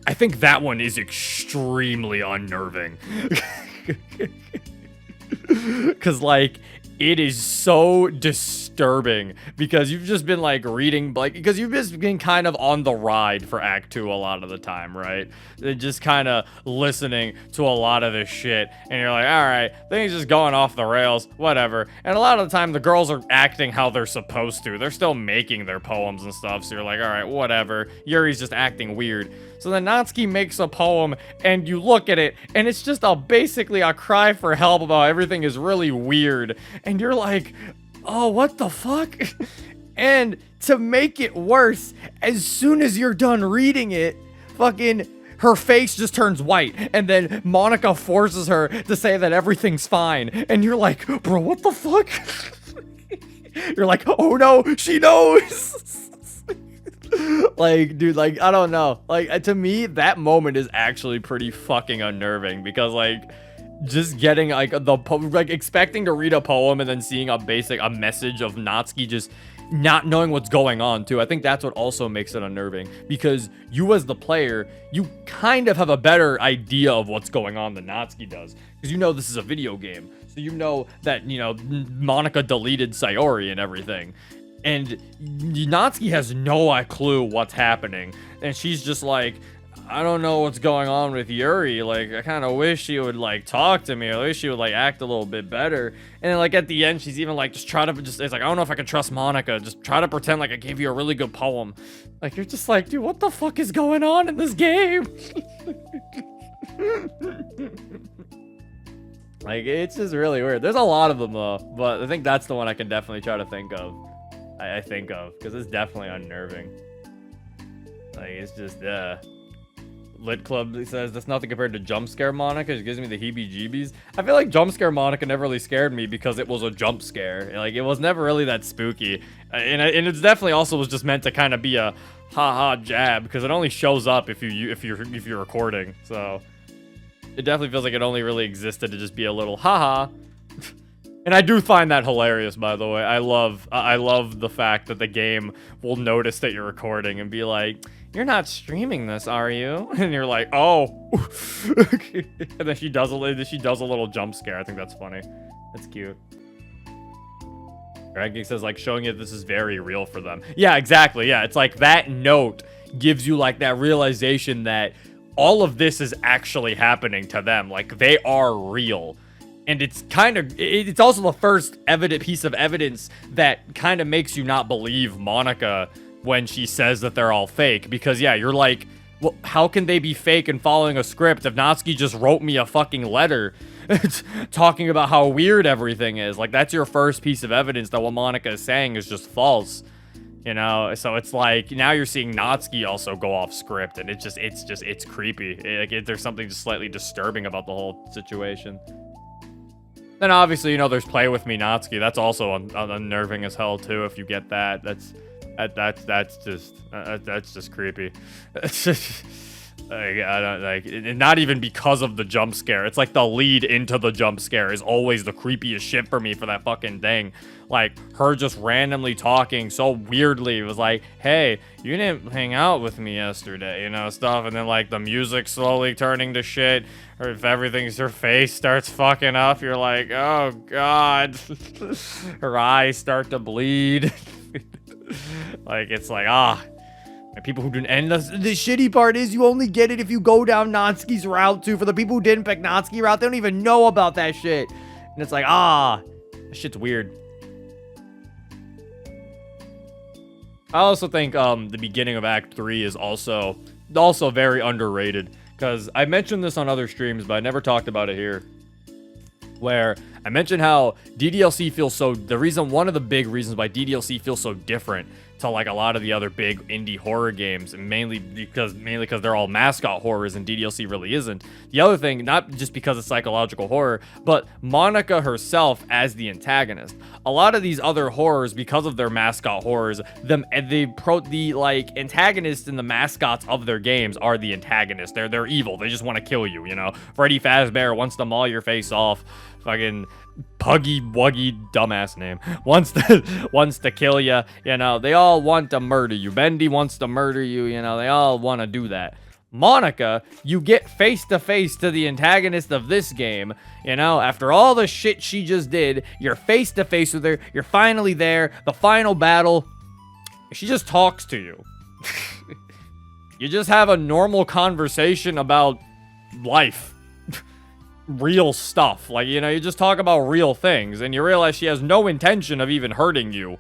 I think that one is extremely unnerving. Because, like, it is so disturbing because you've just been like reading, like, because you've just been kind of on the ride for Act 2 a lot of the time, right? And just kind of listening to a lot of this shit, and you're like, all right, things just going off the rails, whatever. And a lot of the time, the girls are acting how they're supposed to. They're still making their poems and stuff, so you're like, all right, whatever. Yuri's just acting weird. So then Natsuki makes a poem, and you look at it, and it's just basically a cry for help about everything is really weird. And you're like, oh, what the fuck? And to make it worse, as soon as you're done reading it, fucking her face just turns white. And then Monika forces her to say that everything's fine. And you're like, bro, what the fuck? You're like, oh no, she knows. Like, dude, like, I don't know. Like, to me, that moment is actually pretty fucking unnerving because, like, just getting, like, like, expecting to read a poem and then seeing a message of Natsuki just not knowing what's going on, too. I think that's what also makes it unnerving because you, as the player, you kind of have a better idea of what's going on than Natsuki does because you know this is a video game. So you know that, you know, Monika deleted Sayori and everything. And Natsuki has no clue what's happening. And she's just like, I don't know what's going on with Yuri. Like, I kind of wish she would, like, talk to me. I wish she would, like, act a little bit better. And then, like, at the end, she's even, like, it's like, I don't know if I can trust Monika. Just try to pretend like I gave you a really good poem. Like, you're just like, dude, what the fuck is going on in this game? Like, it's just really weird. There's a lot of them, though. But I think that's the one I can definitely try to think of. I think of, because it's definitely unnerving. Like, it's just, Lit Club says, that's nothing compared to Jump Scare Monika. It gives me the heebie-jeebies. I feel like Jump Scare Monika never really scared me because it was a jump scare. Like, it was never really that spooky. And it's definitely also was just meant to kind of be a ha-ha jab, because it only shows up if you're recording. So, it definitely feels like it only really existed to just be a little ha-ha. And I do find that hilarious, by the way. I love the fact that the game will notice that you're recording and be like, you're not streaming this, are you? And you're like, oh. And then she does a little jump scare. I think that's funny. That's cute. Greg says, like, showing you this is very real for them. Yeah, exactly. Yeah, it's like that note gives you, like, that realization that all of this is actually happening to them. Like, they are real. And it's it's also the first piece of evidence that kind of makes you not believe Monika when she says that they're all fake. Because, yeah, you're like, well, how can they be fake and following a script if Natsuki just wrote me a fucking letter talking about how weird everything is? Like, that's your first piece of evidence that what Monika is saying is just false. You know, so it's like, now you're seeing Natsuki also go off script, and it's creepy. There's something just slightly disturbing about the whole situation. Then obviously, you know, there's Play With Me Natsuki. That's also unnerving as hell too. If you get that, that's just creepy. It's just, like, I don't like, not even because of the jump scare. It's like the lead into the jump scare is always the creepiest shit for me for that fucking thing. Like, her just randomly talking so weirdly. It was like, hey, you didn't hang out with me yesterday, you know, stuff. And then, like, the music slowly turning to shit. Or if her face starts fucking up, you're like, oh, God. Her eyes start to bleed. Like, it's like, And people who didn't, and the shitty part is you only get it if you go down Natsuki's route too. For the people who didn't pick Natsuki route, they don't even know about that shit. And it's like, that shit's weird. I also think the beginning of Act 3 is also very underrated. Because I mentioned this on other streams, but I never talked about it here. Where I mentioned how DDLC feels one of the big reasons why DDLC feels so different to like a lot of the other big indie horror games, and mainly because they're all mascot horrors and DDLC really isn't. The other thing, not just because it's psychological horror, but Monika herself as the antagonist. A lot of these other horrors, because of their mascot horrors, the antagonists and the mascots of their games are the antagonists. They're evil. They just want to kill you, you know. Freddy Fazbear wants to maul your face off. Fucking Puggy Wuggy, dumbass name, wants to kill you. You know, they all want to murder you. Bendy wants to murder you. You know, they all want to do that. Monika, you get face to face to the antagonist of this game. You know, after all the shit she just did, you're face to face with her. You're finally there. The final battle. She just talks to you. You just have a normal conversation about life. Real stuff. Like, you know, you just talk about real things, and you realize she has no intention of even hurting you.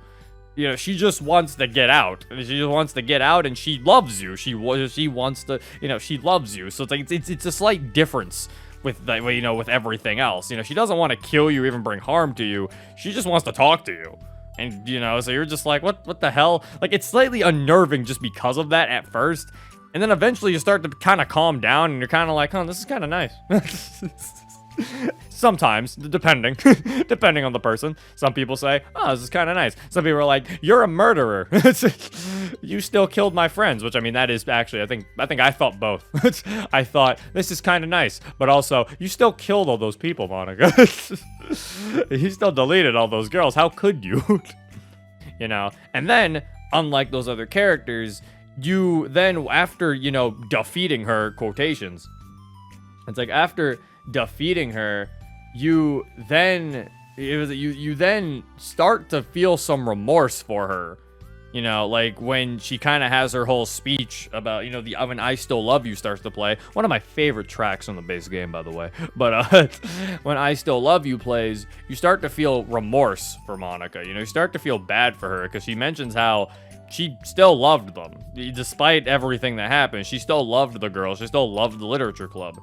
You know, she just wants to get out. She just wants to get out, and she loves you. She wants to, you know, she loves you. So it's like, it's a slight difference with the, you know, with everything else. You know, she doesn't want to kill you, even bring harm to you. She just wants to talk to you. And, you know, so you're just like, what the hell? Like, it's slightly unnerving just because of that at first. And then eventually you start to kind of calm down, and you're kind of like, oh, this is kind of nice. Sometimes, depending on the person. Some people say, oh, this is kind of nice. Some people are like, you're a murderer. You still killed my friends, which, I mean, that is actually, I think I thought both. I thought, this is kind of nice, but also, you still killed all those people, Monika. You still deleted all those girls. How could you? You know, and then, unlike those other characters, you then, after, you know, defeating her, quotations, it's like, after defeating her, you then start to feel some remorse for her. You know, like when she kind of has her whole speech about, you know, the when I Still Love You starts to play. One of my favorite tracks on the base game, by the way. But when I Still Love You plays, you start to feel remorse for Monika. You know, you start to feel bad for her because she mentions how she still loved them. Despite everything that happened, she still loved the girls. She still loved the literature club.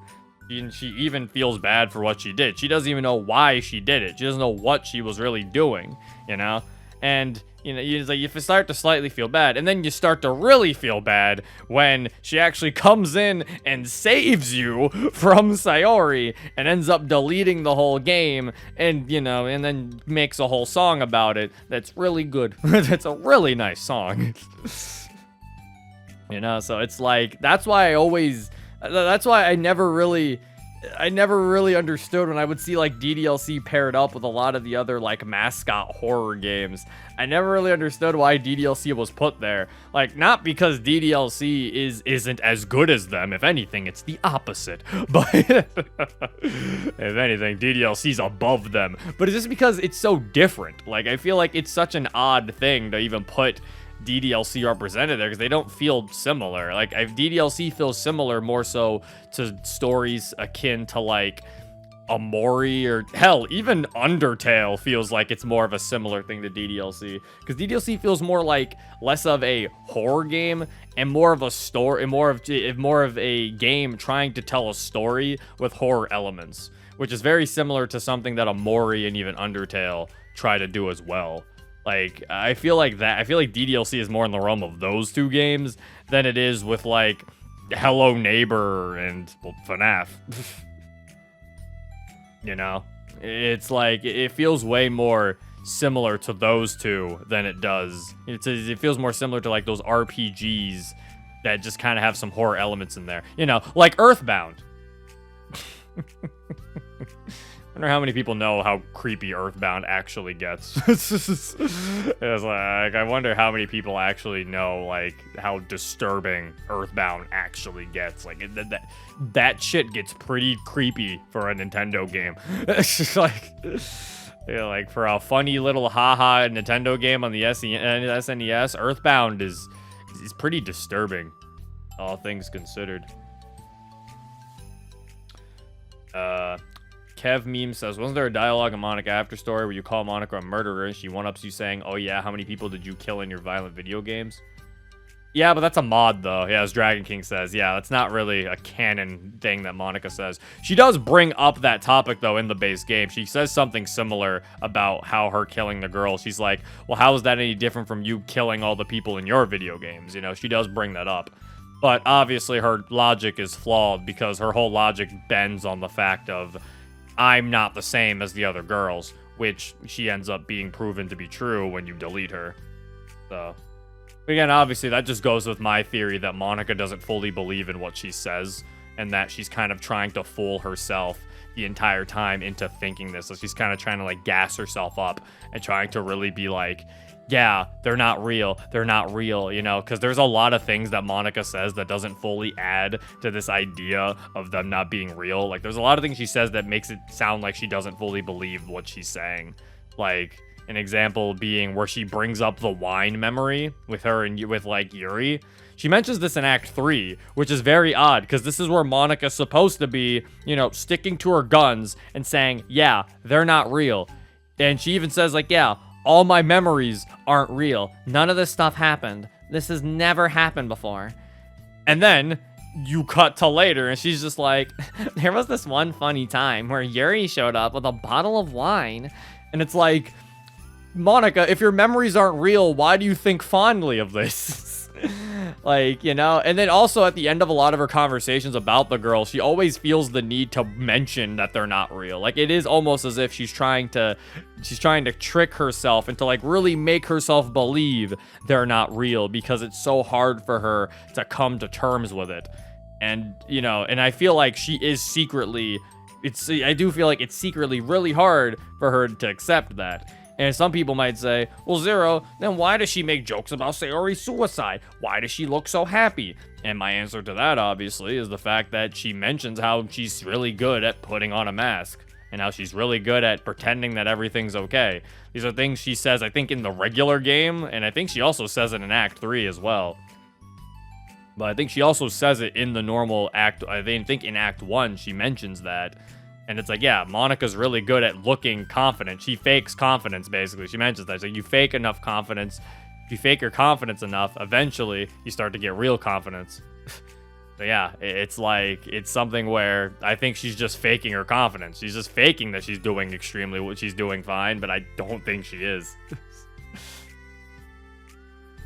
She even feels bad for what she did. She doesn't even know why she did it. She doesn't know what she was really doing, you know? And, you know, it's like you start to slightly feel bad, and then you start to really feel bad when she actually comes in and saves you from Sayori and ends up deleting the whole game, and, you know, and then makes a whole song about it that's really good. That's a really nice song. You know, so it's like, that's why I never really understood when I would see like DDLC paired up with a lot of the other like mascot horror games. I never really understood why DDLC was put there. Like, not because DDLC isn't as good as them. If anything, it's the opposite. But if anything, DDLC's above them. But it's just because it's so different. Like, I feel like it's such an odd thing to even put DDLC represented there because they don't feel similar. Like, if DDLC feels similar more so to stories akin to like Amori, or hell, even Undertale feels like it's more of a similar thing to DDLC, because DDLC feels more like less of a horror game and more of a story, more of a game trying to tell a story with horror elements, which is very similar to something that Amori and even Undertale try to do as well. Like, I feel like DDLC is more in the realm of those two games than it is with, like, Hello Neighbor and, well, FNAF. You know? It's like, it feels way more similar to those two than it does. It feels more similar to, like, those RPGs that just kind of have some horror elements in there. You know, like Earthbound. I wonder how many people know how creepy Earthbound actually gets. It's like, I wonder how many people actually know, like, how disturbing Earthbound actually gets. Like, that shit gets pretty creepy for a Nintendo game. It's just like, you know, like, for a funny little haha Nintendo game on the SNES, Earthbound is is pretty disturbing, all things considered. Kev Meme says, wasn't there a dialogue in Monika After Story where you call Monika a murderer and she one-ups you saying, oh yeah, how many people did you kill in your violent video games? Yeah, but that's a mod, though. Yeah, as Dragon King says. Yeah, that's not really a canon thing that Monika says. She does bring up that topic, though, in the base game. She says something similar about how her killing the girl. She's like, well, how is that any different from you killing all the people in your video games? You know, she does bring that up. But obviously, her logic is flawed because her whole logic bends on the fact of, I'm not the same as the other girls, which she ends up being proven to be true when you delete her. So... Again, obviously, that just goes with my theory that Monika doesn't fully believe in what she says, and that she's kind of trying to fool herself the entire time into thinking this. So she's kind of trying to, like, gas herself up and trying to really be like, yeah, they're not real, you know? Because there's a lot of things that Monika says that doesn't fully add to this idea of them not being real. Like, there's a lot of things she says that makes it sound like she doesn't fully believe what she's saying. Like... An example being where she brings up the wine memory with her and with, like, Yuri. She mentions this in Act 3, which is very odd, because this is where Monika's supposed to be, you know, sticking to her guns and saying, yeah, they're not real. And she even says, like, yeah, all my memories aren't real. None of this stuff happened. This has never happened before. And then you cut to later, and she's just like, there was this one funny time where Yuri showed up with a bottle of wine. And it's like... Monika, if your memories aren't real, why do you think fondly of this? Like, you know, and then also at the end of a lot of her conversations about the girl, she always feels the need to mention that they're not real. Like, it is almost as if she's trying to trick herself and to, like, really make herself believe they're not real because it's so hard for her to come to terms with it. And, you know, and I feel like she is secretly, I do feel like it's secretly really hard for her to accept that. And some people might say, well, Zero, then why does she make jokes about Sayori's suicide? Why does she look so happy? And my answer to that, obviously, is the fact that she mentions how she's really good at putting on a mask. And how she's really good at pretending that everything's okay. These are things she says, I think, in the regular game. And I think she also says it in Act 3 as well. But I think she also says it in the normal Act. I think in Act 1, she mentions that. And it's like, yeah, Monika's really good at looking confident. She fakes confidence, basically. She mentions that. So you fake enough confidence. If you fake your confidence enough, eventually you start to get real confidence. So yeah, it's like, it's something where I think she's just faking her confidence. She's just faking that she's doing she's doing fine, but I don't think she is.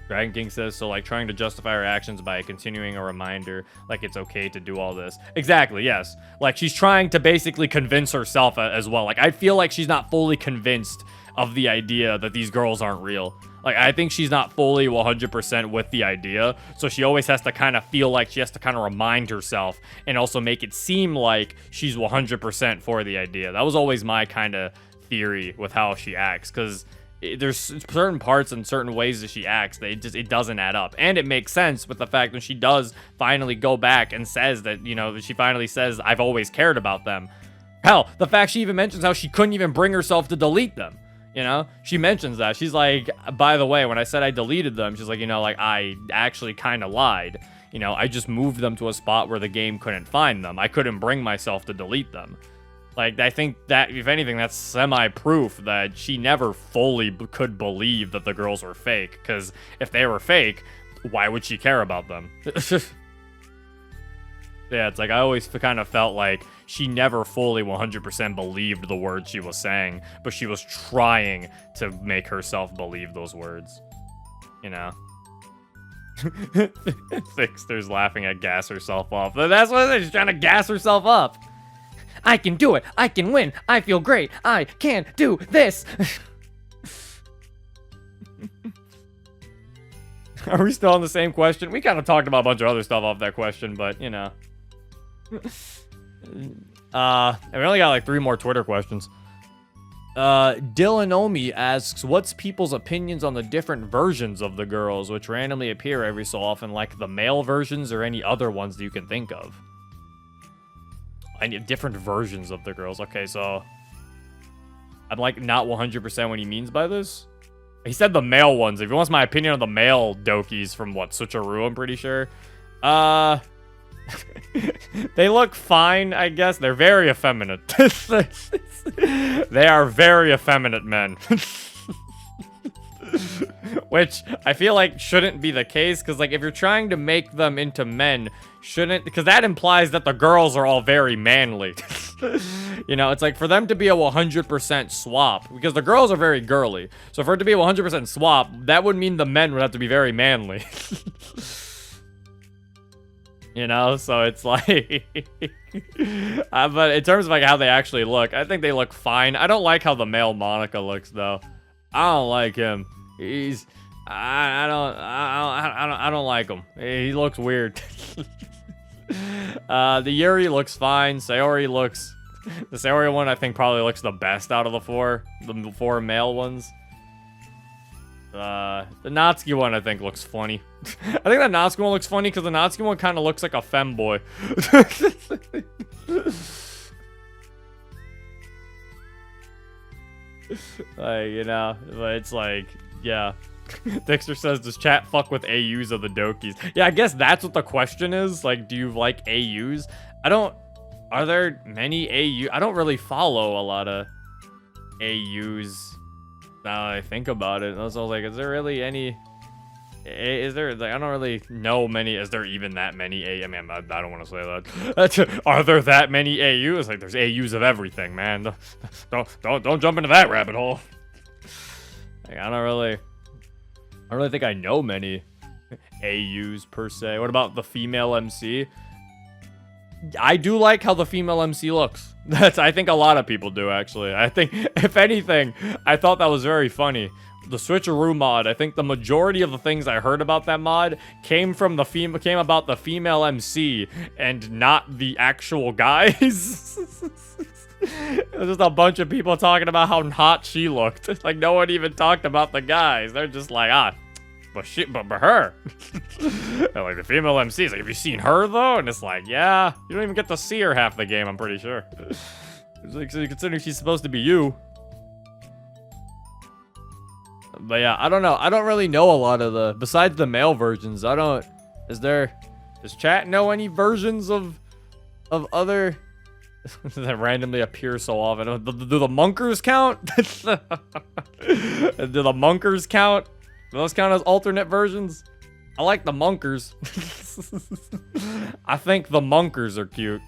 Dragon King says, so like trying to justify her actions by continuing a reminder, like it's okay to do all this. Exactly, yes. Like she's trying to basically convince herself as well. Like I feel like she's not fully convinced of the idea that these girls aren't real. Like I think she's not fully 100% with the idea. So she always has to kind of feel like she has to kind of remind herself and also make it seem like she's 100% for the idea. That was always my kind of theory with how she acts, because there's certain parts and certain ways that she acts that it doesn't add up. And it makes sense with the fact that she does finally go back and says that, you know, she finally says, I've always cared about them. Hell, the fact she even mentions how she couldn't even bring herself to delete them. You know, she mentions that. She's like, by the way, when I said I deleted them, she's like, you know, like I actually kind of lied. You know, I just moved them to a spot where the game couldn't find them. I couldn't bring myself to delete them. Like, I think that, if anything, that's semi-proof that she never fully could believe that the girls were fake. Because if they were fake, why would she care about them? Yeah, it's like I always kind of felt like she never fully 100% believed the words she was saying, but she was trying to make herself believe those words. You know? Fixter's laughing at gas herself up. That's what it is. She's trying to gas herself up. I can do it. I can win. I feel great. I can do this. Are we still on the same question? We kind of talked about a bunch of other stuff off that question, but, you know. And we only got like 3 more Twitter questions. Dylan asks, what's people's opinions on the different versions of the girls, which randomly appear every so often, like the male versions or any other ones that you can think of? I need different versions of the girls. Okay, so I'm like not 100% what he means by this. He said the male ones. If he wants my opinion on the male Dokis from what, Switcheroo, I'm pretty sure. They look fine, I guess. They're very effeminate. They are very effeminate men. Which I feel like shouldn't be the case, because like if you're trying to make them into men, shouldn't, because that implies that the girls are all very manly. You know, it's like for them to be a 100% swap, because the girls are very girly. So for it to be a 100% swap, that would mean the men would have to be very manly. You know, so it's like, but in terms of like how they actually look, I think they look fine. I don't like how the male Monika looks though. I don't like him. He's, I don't like him. He looks weird. The Yuri looks fine. Sayori looks, the Sayori one I think probably looks the best out of the four male ones. The Natsuki one I think looks funny. I think the Natsuki one looks funny because the Natsuki one kind of looks like a femboy. Like, you know, but it's like, yeah. Dexter says, does chat fuck with AUs of the Dokis? Yeah, I guess that's what the question is. Like, do you like AUs? Are there many AUs? I don't really follow a lot of AUs now that I think about it. And I was like, is there really any? Is there, like, I don't really know many. Is there even that many I mean, I don't want to say that. Are there that many AUs? Like, there's AUs of everything, man. Don't jump into that rabbit hole. Like, I don't really think I know many AUs per se. What about the female MC? I do like how the female MC looks. I think a lot of people do, actually. I think, if anything, I thought that was very funny. The Switcheroo mod, I think the majority of the things I heard about that mod came about the female MC and not the actual guys. It was just a bunch of people talking about how hot she looked. Like, no one even talked about the guys. They're just like, but her. And like, the female MC's like, have you seen her though? And it's like, yeah, you don't even get to see her half the game, I'm pretty sure. It's like, so considering she's supposed to be you. But yeah, I don't know. I don't really know a lot of besides the male versions, does chat know any versions of other that randomly appear so often? Do the Monkers count? Do the Monkers count? Do those count as alternate versions? I like the Monkers. I think the Monkers are cute.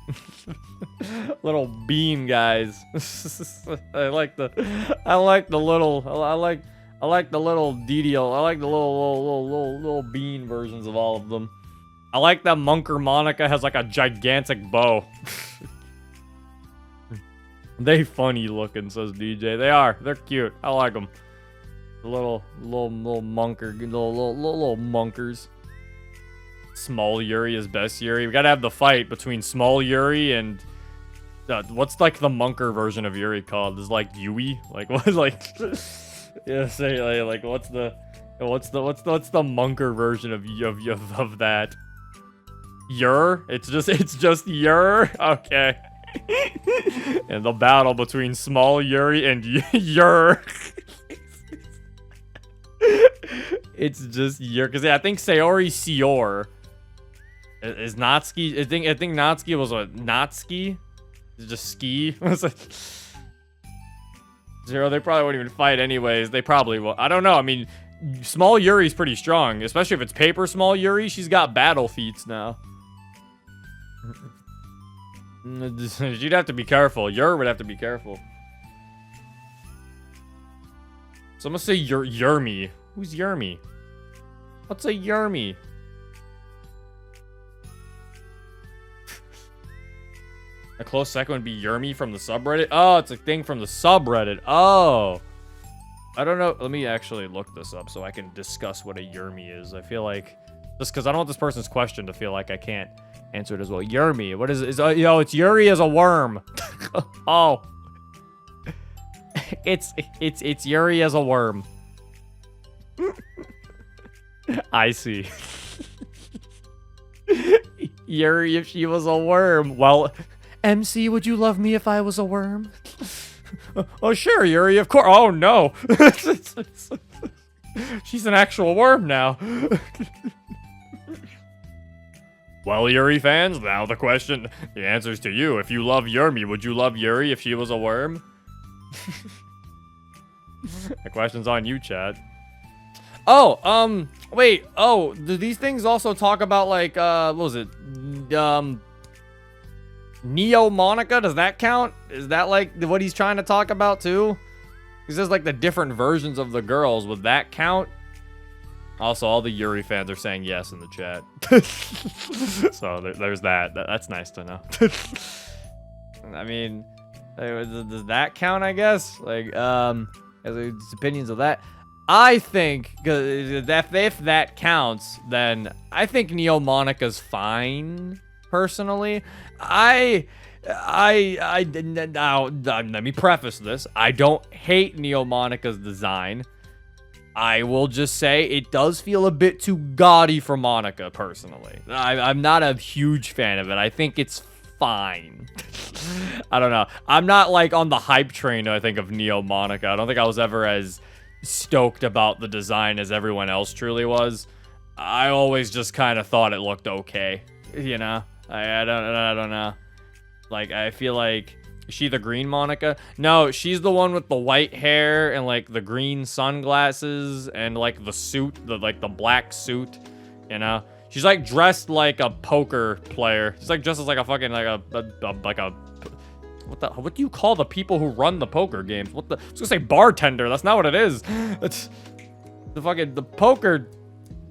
Little bean guys. I like the little DDL. I like the little bean versions of all of them. I like that Monker Monika has like a gigantic bow. They funny looking, says DJ. They are. They're cute. I like them. The little monkers. Small Yuri is best Yuri. We gotta have the fight between Small Yuri and what's like the monker version of Yuri called? Is like Yui? Like what? Like yeah, say like what's the monker version of that? Yur? It's just Yur. Okay. And the battle between Small Yuri and Yur. It's just Yur, because yeah, I think Sayori Sior is Natsuki. I think Natsuki was a Natsuki. It's just ski. Zero. They probably won't even fight anyways. They probably will. I don't know. I mean, Small Yuri's pretty strong, especially if it's paper Small Yuri. She's got battle feats now. You'd have to be careful. Yur would have to be careful. So I'm gonna say Yurmi. Who's Yurmi? What's a Yurmi? A close second would be Yurmi from the subreddit. Oh, it's a thing from the subreddit. Oh. I don't know. Let me actually look this up so I can discuss what a Yurmi is. I feel like, just because I don't want this person's question to feel like I can't answer it as well. Yurmi. What is it? It's Yuri as a worm. Oh. It's Yuri as a worm. I see. Yuri if she was a worm. Well, MC, would you love me if I was a worm? Oh, sure, Yuri, of course. Oh, no. She's an actual worm now. Well, Yuri fans, now the answer's to you. If you love Yuri, would you love Yuri if she was a worm? The question's on you, chat. Oh, wait. Oh, do these things also talk about, like, what was it? Neo Monika? Does that count? Is that, like, what he's trying to talk about, too? He says, like, the different versions of the girls. Would that count? Also, all the Yuri fans are saying yes in the chat. So, there's that. That's nice to know. I mean, does that count, I guess? Like, there's opinions of that. I think, if that counts, then I think Neo Monika's fine, personally. Now, let me preface this. I don't hate Neo Monika's design. I will just say it does feel a bit too gaudy for Monika, personally. I'm not a huge fan of it. I think it's fine. I don't know. I'm not, like, on the hype train, I think, of Neo Monika. I don't think I was ever as stoked about the design as everyone else truly was. I always just kind of thought it looked okay, you know? I don't know. Like, I feel like... Is she the green Monika? No, she's the one with the white hair and, like, the green sunglasses and, like, the suit, the black suit, you know? She's, like, dressed like a poker player. She's, like, dressed as, like, a fucking, what do you call the people who run the poker games? I was gonna say bartender. That's not what it is. It's the poker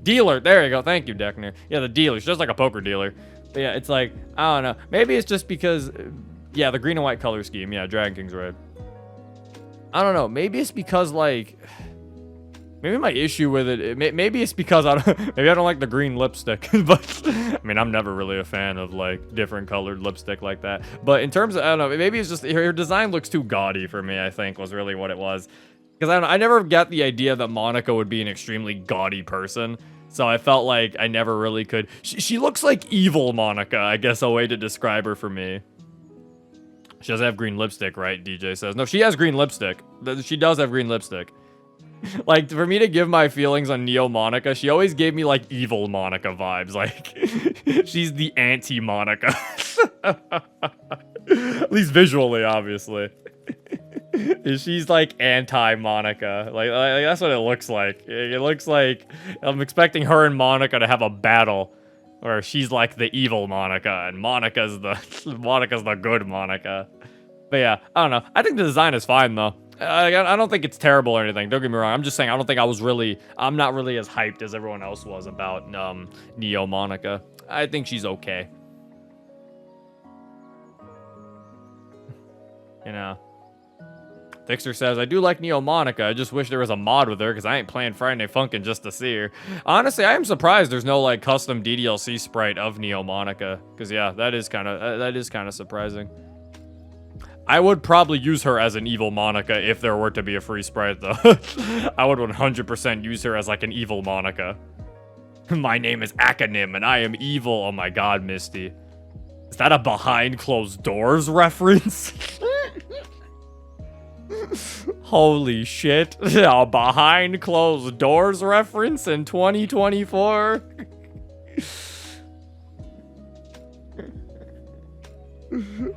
dealer. There you go. Thank you, Deckner. Yeah, the dealer. She's just like a poker dealer. But yeah, it's like, I don't know. Maybe it's just because... Yeah, the green and white color scheme. Yeah, Dragon King's red. I don't know. Maybe it's because, like... Maybe my issue with it... Maybe it's because maybe I don't like the green lipstick. But, I mean, I'm never really a fan of, like, different colored lipstick like that. But in terms of... I don't know. Maybe it's just... Her design looks too gaudy for me, I think, was really what it was. Because, I don't know. I never got the idea that Monika would be an extremely gaudy person. So I felt like I never really could... She looks like evil Monika, I guess, a way to describe her for me. She doesn't have green lipstick, right? DJ says. No, she has green lipstick. She does have green lipstick. Like, for me to give my feelings on Neo Monika, she always gave me, like, evil Monika vibes. Like, she's the anti-Monika. At least visually, obviously. She's, like, anti-Monika. Like, that's what it looks like. It looks like I'm expecting her and Monika to have a battle. Or she's like the evil Monika, and Monika's the good Monika. But yeah, I don't know. I think the design is fine, though. I don't think it's terrible or anything. Don't get me wrong. I'm just saying I don't think I'm not really as hyped as everyone else was about Neo Monika. I think she's okay. You know. Fixer says, I do like Neo Monika. I just wish there was a mod with her because I ain't playing Friday Night Funkin' just to see her. Honestly, I am surprised there's no, like, custom DDLC sprite of Neo Monika. Because, yeah, that is kind of surprising. I would probably use her as an evil Monika if there were to be a free sprite, though. I would 100% use her as, like, an evil Monika. My name is Akanim, and I am evil. Oh, my God, Misty. Is that a behind closed doors reference? Holy shit. A behind closed doors reference in 2024?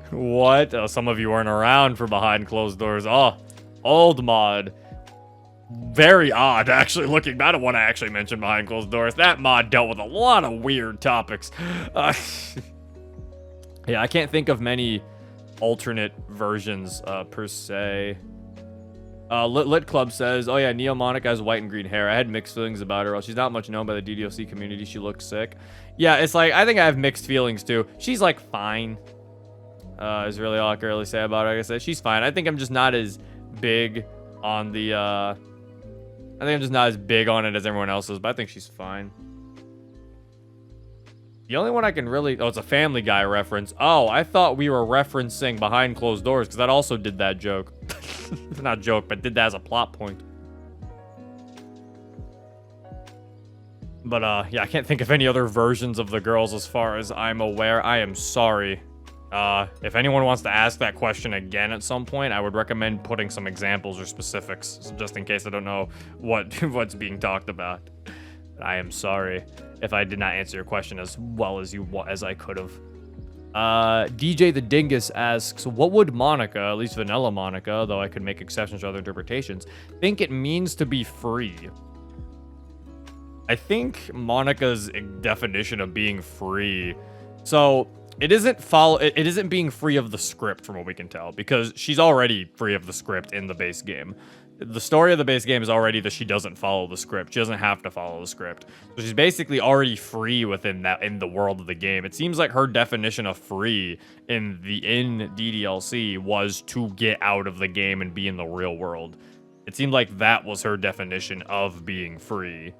What? Oh, some of you weren't around for behind closed doors. Oh, old mod. Very odd, actually, looking back at what I actually mentioned behind closed doors. That mod dealt with a lot of weird topics. Yeah, I can't think of many alternate versions, per se. Lit Club says, oh yeah, Neo Monika has white and green hair. I had mixed feelings about her. Well, she's not much known by the DDLC community. She looks sick. Yeah, it's like, I think I have mixed feelings too. She's like fine. Is really all I can really say about her. Like I said, she's fine. I think I'm just not as big on the, I think I'm just not as big on it as everyone else is, but I think she's fine. The only one I can really... Oh, it's a Family Guy reference. Oh, I thought we were referencing Behind Closed Doors, because that also did that joke. Not joke, but did that as a plot point. But, yeah, I can't think of any other versions of the girls as far as I'm aware. I am sorry. If anyone wants to ask that question again at some point, I would recommend putting some examples or specifics, just in case I don't know what's being talked about. I am sorry if I did not answer your question as well as I could have. DJ the Dingus asks, what would Monika, at least vanilla Monika, though I could make exceptions to other interpretations, think it means to be free? I think Monika's definition of being free, so it isn't being free of the script from what we can tell, because she's already free of the script in the base game. The story of the base game is already that she doesn't follow the script. She doesn't have to follow the script. So she's basically already free in the world of the game. It seems like her definition of free in DDLC was to get out of the game and be in the real world. It seemed like that was her definition of being free.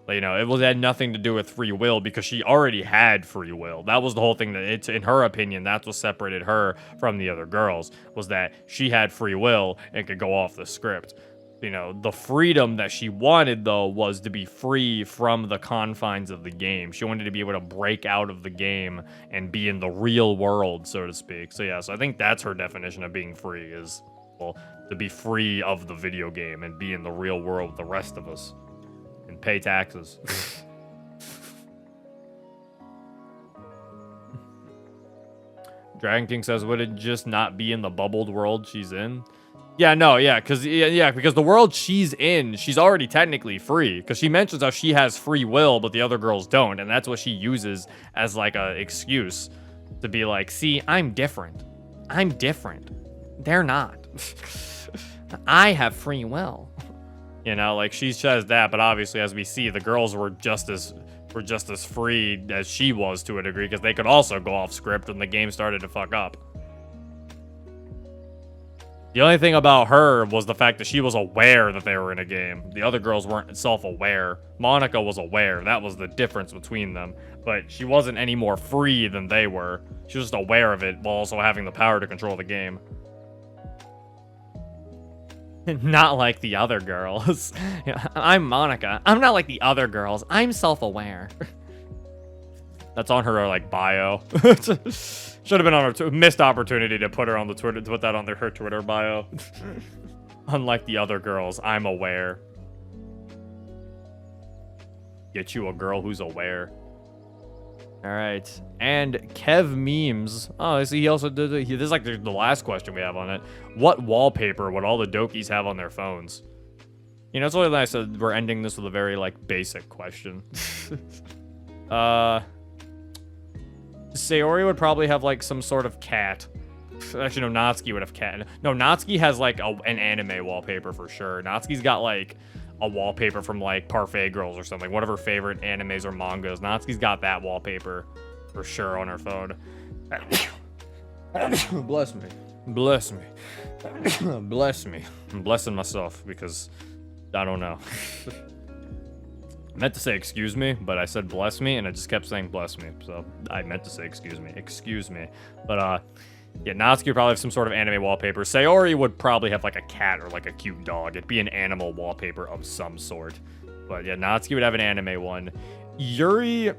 You know, it had nothing to do with free will because she already had free will. That was the whole thing. That in her opinion, that's what separated her from the other girls, was that she had free will and could go off the script. You know, the freedom that she wanted, though, was to be free from the confines of the game. She wanted to be able to break out of the game and be in the real world, so to speak. So yeah, so I think that's her definition of being free, is, well, to be free of the video game and be in the real world with the rest of us. And pay taxes. Dragon King says, would it just not be in the bubbled world she's in? Yeah, no, yeah, because the world she's in, she's already technically free. Because she mentions how she has free will, but the other girls don't. And that's what she uses as, like, a excuse to be like, see, I'm different. I'm different. They're not. I have free will. You know, like, she says that, but obviously, as we see, the girls were just as free as she was to a degree, because they could also go off script when the game started to fuck up. The only thing about her was the fact that she was aware that they were in a game. The other girls weren't self-aware. Monika was aware. That was the difference between them. But she wasn't any more free than they were. She was just aware of it while also having the power to control the game. Not like the other girls. I'm Monika. I'm not like the other girls. I'm self-aware. That's on her, like, bio. Should have been on her missed opportunity to put her on the Twitter, to put that on her Twitter bio. Unlike the other girls, I'm aware. Get you a girl who's aware. All right, and Kev memes. Oh, see, he also did. This is like the last question we have on it. What wallpaper would all the Dokis have on their phones? You know, it's really nice that we're ending this with a very, like, basic question. Sayori would probably have, like, some sort of cat. Actually, no, Natsuki would have cat. No, Natsuki has, like, an anime wallpaper for sure. Natsuki's got, like, a wallpaper from, like, Parfait Girls or something. One of her favorite animes or mangas. Natsuki's got that wallpaper for sure on her phone. Bless me. Bless me. Bless me. I'm blessing myself because I don't know. I meant to say excuse me, but I said bless me, and I just kept saying bless me. So I meant to say excuse me. Excuse me. But, yeah, Natsuki would probably have some sort of anime wallpaper. Sayori would probably have, like, a cat or, like, a cute dog. It'd be an animal wallpaper of some sort. But, yeah, Natsuki would have an anime one. Yuri...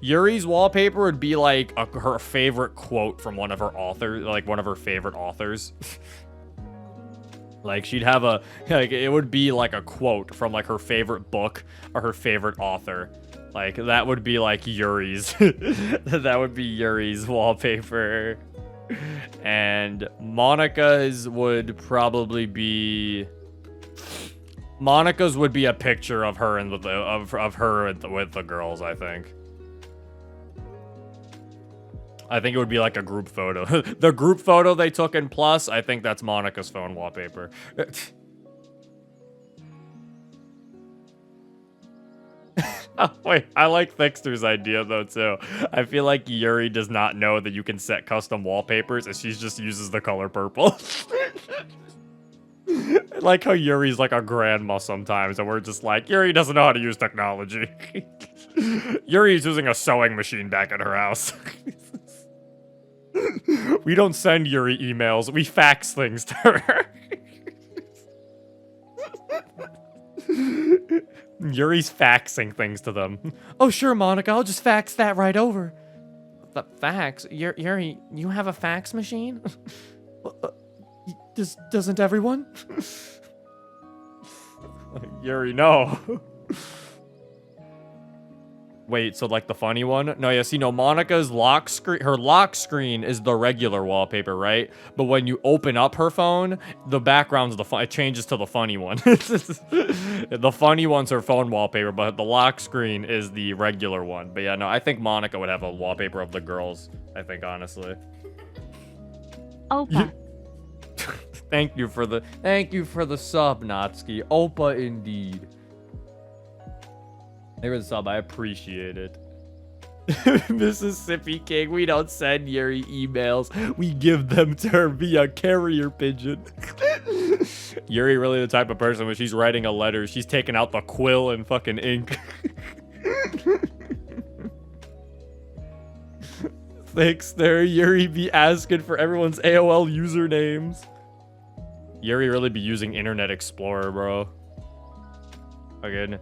Yuri's wallpaper would be, like, her favorite quote from one of her authors, like, one of her favorite authors. Like, she'd have like, it would be, like, a quote from, like, her favorite book or her favorite author. Like, that would be, like, Yuri's. That would be Yuri's wallpaper. And Monika's would probably be... Monika's would be a picture of her and of her with the girls, I think. I think it would be like a group photo. The group photo they took in Plus, I think that's Monika's phone wallpaper. Oh, wait, I like Thixter's idea, though, too. I feel like Yuri does not know that you can set custom wallpapers, and she just uses the color purple. I like how Yuri's like a grandma sometimes, and we're just like, Yuri doesn't know how to use technology. Yuri's using a sewing machine back at her house. We don't send Yuri emails, we fax things to her. Yuri's faxing things to them. Oh, sure, Monika, I'll just fax that right over. fax? Yuri, you have a fax machine? Doesn't everyone? Yuri, no. Wait, so like the funny one? No, yeah, see, no, Monika's lock screen, her lock screen is the regular wallpaper, right? But when you open up her phone, the background's it changes to the funny one. The funny one's her phone wallpaper, but the lock screen is the regular one. But yeah, no, I think Monika would have a wallpaper of the girls, I think, honestly. Opa. Thank you for the sub, Natsuki. Opa indeed. Thank you for the sub, I appreciate it. Mississippi King, we don't send Yuri emails. We give them to her via carrier pigeon. Yuri really the type of person when she's writing a letter, she's taking out the quill and fucking ink. Thanks there, Yuri be asking for everyone's AOL usernames. Yuri really be using Internet Explorer, bro. Okay.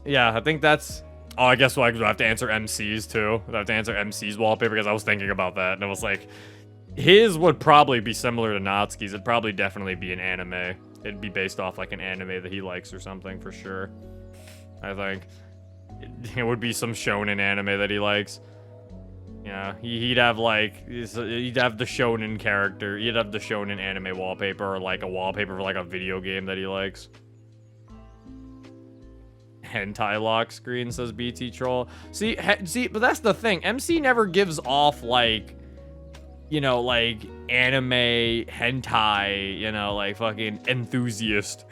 Yeah, I think that's... Oh, I guess I have to answer MC's too. I have to answer MC's wallpaper because I was thinking about that. And I was like, his would probably be similar to Natsuki's. It'd probably definitely be an anime. It'd be based off like an anime that he likes or something for sure. I think. It would be some shonen anime that he likes. Yeah, he'd have like, he'd have the shonen character. He'd have the shonen anime wallpaper or like a wallpaper for like a video game that he likes. Hentai lock screen, says BT Troll. See, but that's the thing. MC never gives off like, you know, like anime hentai, you know, like fucking enthusiast,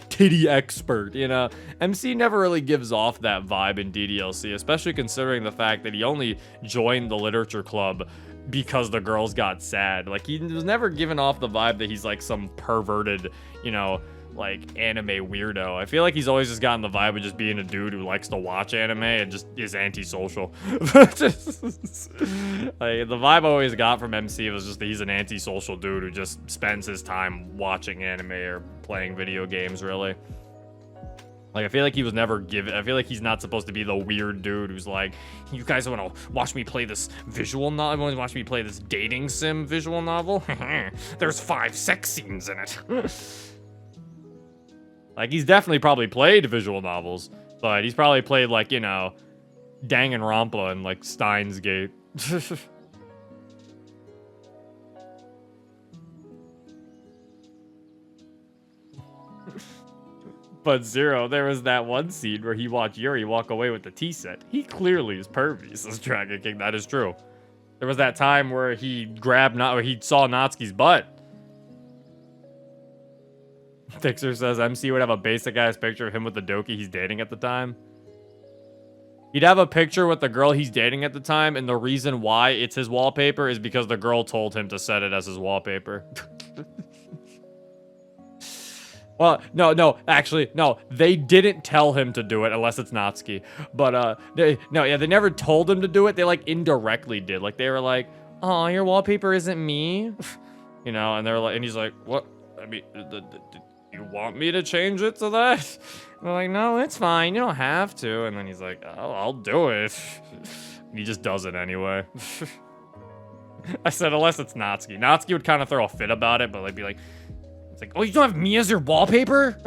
titty expert, you know. MC never really gives off that vibe in DDLC, especially considering the fact that he only joined the literature club because the girls got sad. Like, he was never given off the vibe that he's like some perverted, you know, like anime weirdo. I feel like he's always just gotten the vibe of just being a dude who likes to watch anime and just is antisocial. Like, the vibe I always got from MC was just that he's an antisocial dude who just spends his time watching anime or playing video games, really. Like, I feel like he was never given... I feel like he's not supposed to be the weird dude who's like, you guys want to watch me play this visual novel? You want to watch me play this dating sim visual novel? There's 5 sex scenes in it. Like, he's definitely probably played visual novels, but he's probably played, like, you know, Danganronpa and, like, Steins Gate. But Zero, there was that one scene where he watched Yuri walk away with the tea set. He clearly is pervy, says Dragon King. That is true. There was that time where he he saw Natsuki's butt. Fixer says MC would have a basic ass picture of him with the Doki he's dating at the time. He'd have a picture with the girl he's dating at the time, and the reason why it's his wallpaper is because the girl told him to set it as his wallpaper. Well, no, actually, no. They didn't tell him to do it unless it's Natsuki. But, they never told him to do it. They, like, indirectly did. Like, they were like, oh, your wallpaper isn't me? You know, and they're like, and he's like, what? I mean, you want me to change it to that? And they're like, no, it's fine. You don't have to. And then he's like, oh, I'll do it. And he just does it anyway. I said, unless it's Natsuki. Natsuki would kind of throw a fit about it, but like, be like, it's like, oh, you don't have me as your wallpaper?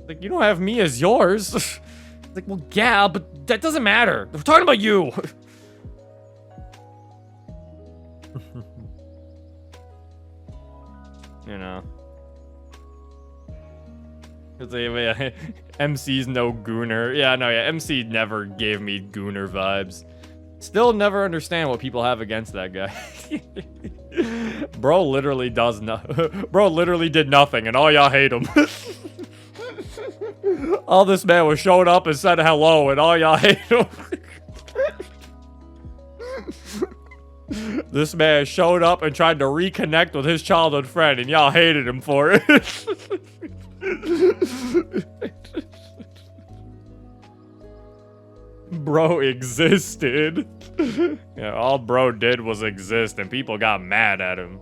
Like, you don't have me as yours. It's like, well, yeah, but that doesn't matter. We're talking about you. You know. MC's no gooner. Yeah, no, yeah, MC never gave me gooner vibes. Still never understand what people have against that guy. Bro literally does Bro literally did nothing, and all y'all hate him. All this man was showed up and said hello, and all y'all hate him. This man showed up and tried to reconnect with his childhood friend, and y'all hated him for it. Bro existed. Yeah, all bro did was exist, and people got mad at him.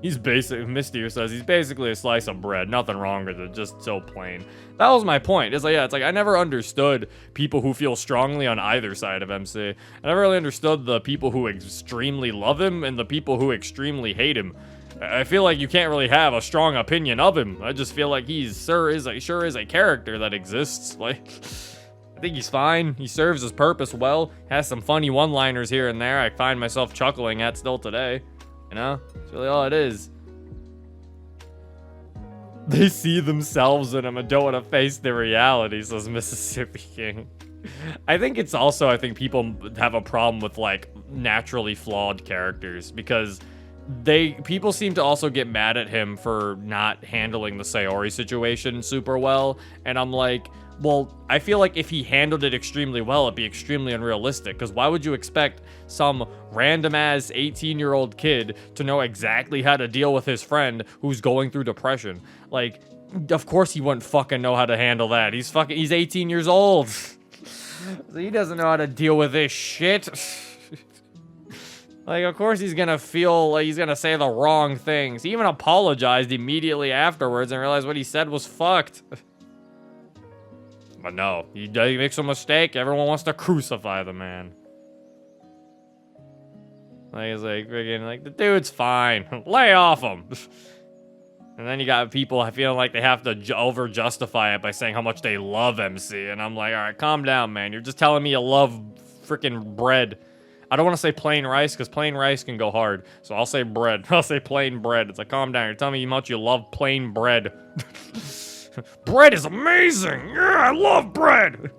He's basically, Mistier says, he's basically a slice of bread. Nothing wrong with it, just so plain. That was my point. It's like, yeah, it's like I never understood people who feel strongly on either side of MC. I never really understood the people who extremely love him and the people who extremely hate him. I feel like you can't really have a strong opinion of him. I just feel like he's sure is a character that exists. Like, I think he's fine. He serves his purpose well. Has some funny one-liners here and there I find myself chuckling at still today. You know? That's really all it is. They see themselves in him and don't want to face the reality, says Mississippi King. I think it's also, I think people have a problem with, like, naturally flawed characters, because people seem to also get mad at him for not handling the Sayori situation super well, and I'm like, well, I feel like if he handled it extremely well, it'd be extremely unrealistic, because why would you expect some random-ass 18-year-old kid to know exactly how to deal with his friend who's going through depression? Like, of course he wouldn't fucking know how to handle that. He's 18 years old. So he doesn't know how to deal with this shit. Like, of course he's gonna feel like he's gonna say the wrong things. He even apologized immediately afterwards and realized what he said was fucked. But no, he makes a mistake. Everyone wants to crucify the man. Like, it's like, freaking, like, the dude's fine. Lay off him. And then you got people feeling like they have to over-justify it by saying how much they love MC. And I'm like, all right, calm down, man. You're just telling me you love freaking bread. I don't want to say plain rice, because plain rice can go hard. So I'll say bread. I'll say plain bread. It's like, calm down. You're telling me how much you love plain bread. Bread is amazing! Yeah, I love bread!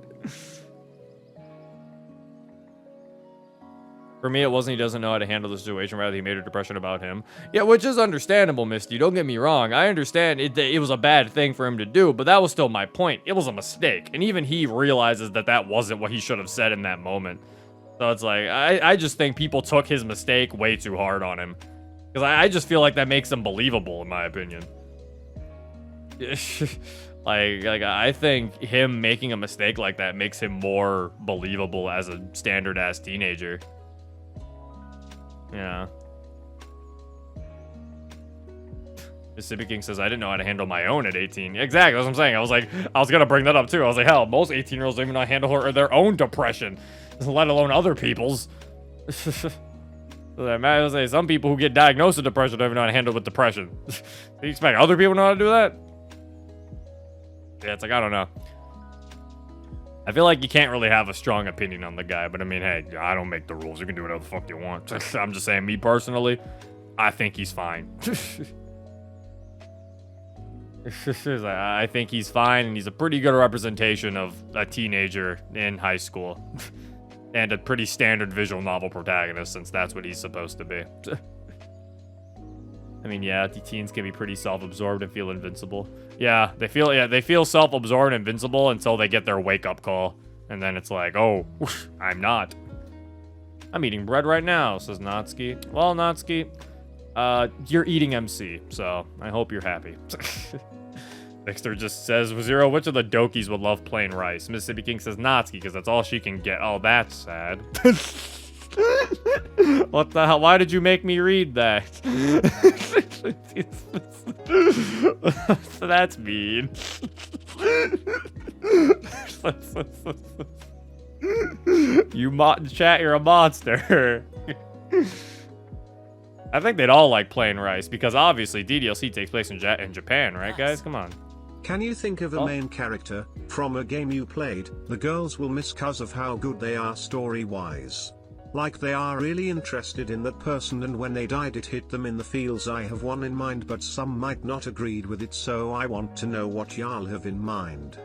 For me, it wasn't he doesn't know how to handle the situation, rather he made a depression about him. Yeah, which is understandable, Misty. Don't get me wrong. I understand it was a bad thing for him to do, but that was still my point. It was a mistake. And even he realizes that wasn't what he should have said in that moment. So it's like, I just think people took his mistake way too hard on him. Because I just feel like that makes him believable, in my opinion. like I think him making a mistake like that makes him more believable as a standard ass teenager. Yeah. Mississippi King says, I didn't know how to handle my own at 18. Exactly, that's what I'm saying. I was gonna bring that up too. I was like, hell, most 18-year-olds don't even know how to handle their own depression, let alone other people's. I was say some people who get diagnosed with depression don't even know how to handle with depression. You expect other people to know how to do that? Yeah, it's like, I don't know. I feel like you can't really have a strong opinion on the guy, but I mean, hey, I don't make the rules. You can do whatever the fuck you want. I'm just saying, me personally, I think he's fine. I think he's fine, and he's a pretty good representation of a teenager in high school. And a pretty standard visual novel protagonist, since that's what he's supposed to be. I mean, yeah, the teens can be pretty self-absorbed and feel invincible. Yeah, they feel self-absorbed and invincible until they get their wake-up call. And then it's like, oh, I'm not. I'm eating bread right now, says Natsuki. Well, Natsuki, you're eating MC, so I hope you're happy. Dexter just says, Zero, which of the Dokis would love plain rice? Mississippi King says Natsuki, because that's all she can get. Oh, that's sad. What the hell? Why did you make me read that? That's mean. Chat, you're a monster. I think they'd all like plain rice, because obviously DDLC takes place in Japan, right, guys? Come on. Can you think of a main character from a game you played the girls will miss cause of how good they are story-wise? Like they are really interested in that person, and when they died it hit them in the feels. I have one in mind, but some might not agreed with it, so I want to know what y'all have in mind.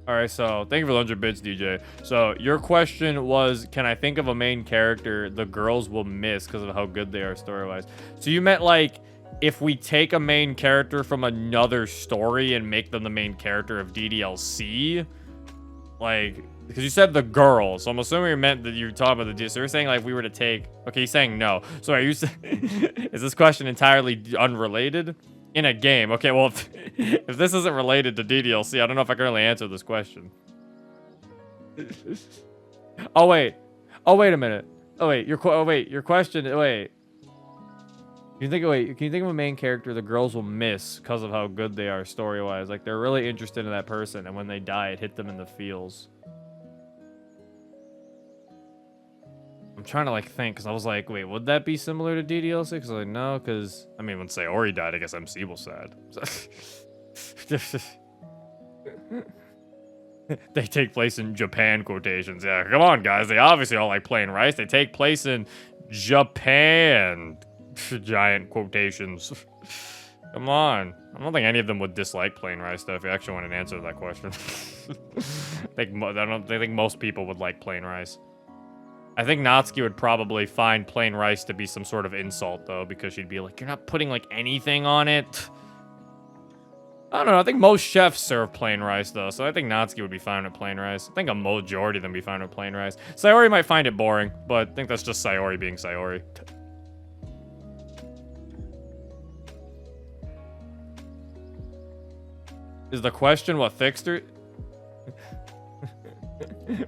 Alright, so thank you for the 100 bits, DJ. So your question was, can I think of a main character the girls will miss because of how good they are story-wise? So you meant like, if we take a main character from another story and make them the main character of DDLC? Like, because you said the girl, so I'm assuming you meant that you were talking about the so you're saying like if we were to take, okay, you're saying no. So are you is this question entirely unrelated? In a game. Okay, well, if this isn't related to DDLC, I don't know if I can really answer this question. Oh, wait. Oh, wait a minute. Oh, wait. Your question... Wait. Can you think of a main character the girls will miss because of how good they are story-wise? Like, they're really interested in that person, and when they die, it hit them in the feels. I'm trying to, like, think, because I was like, wait, would that be similar to DDLC? Because, like, no, because, I mean, when Sayori died, I guess MC was sad. They take place in Japan, quotations. Yeah, come on, guys. They obviously all like plain rice. They take place in Japan. Giant quotations. Come on. I don't think any of them would dislike plain rice, though, if you actually want an answer to that question. I think most people would like plain rice. I think Natsuki would probably find plain rice to be some sort of insult, though, because she'd be like, you're not putting, like, anything on it. I don't know. I think most chefs serve plain rice, though, so I think Natsuki would be fine with plain rice. I think a majority of them would be fine with plain rice. Sayori might find it boring, but I think that's just Sayori being Sayori. Is the question what Thixter...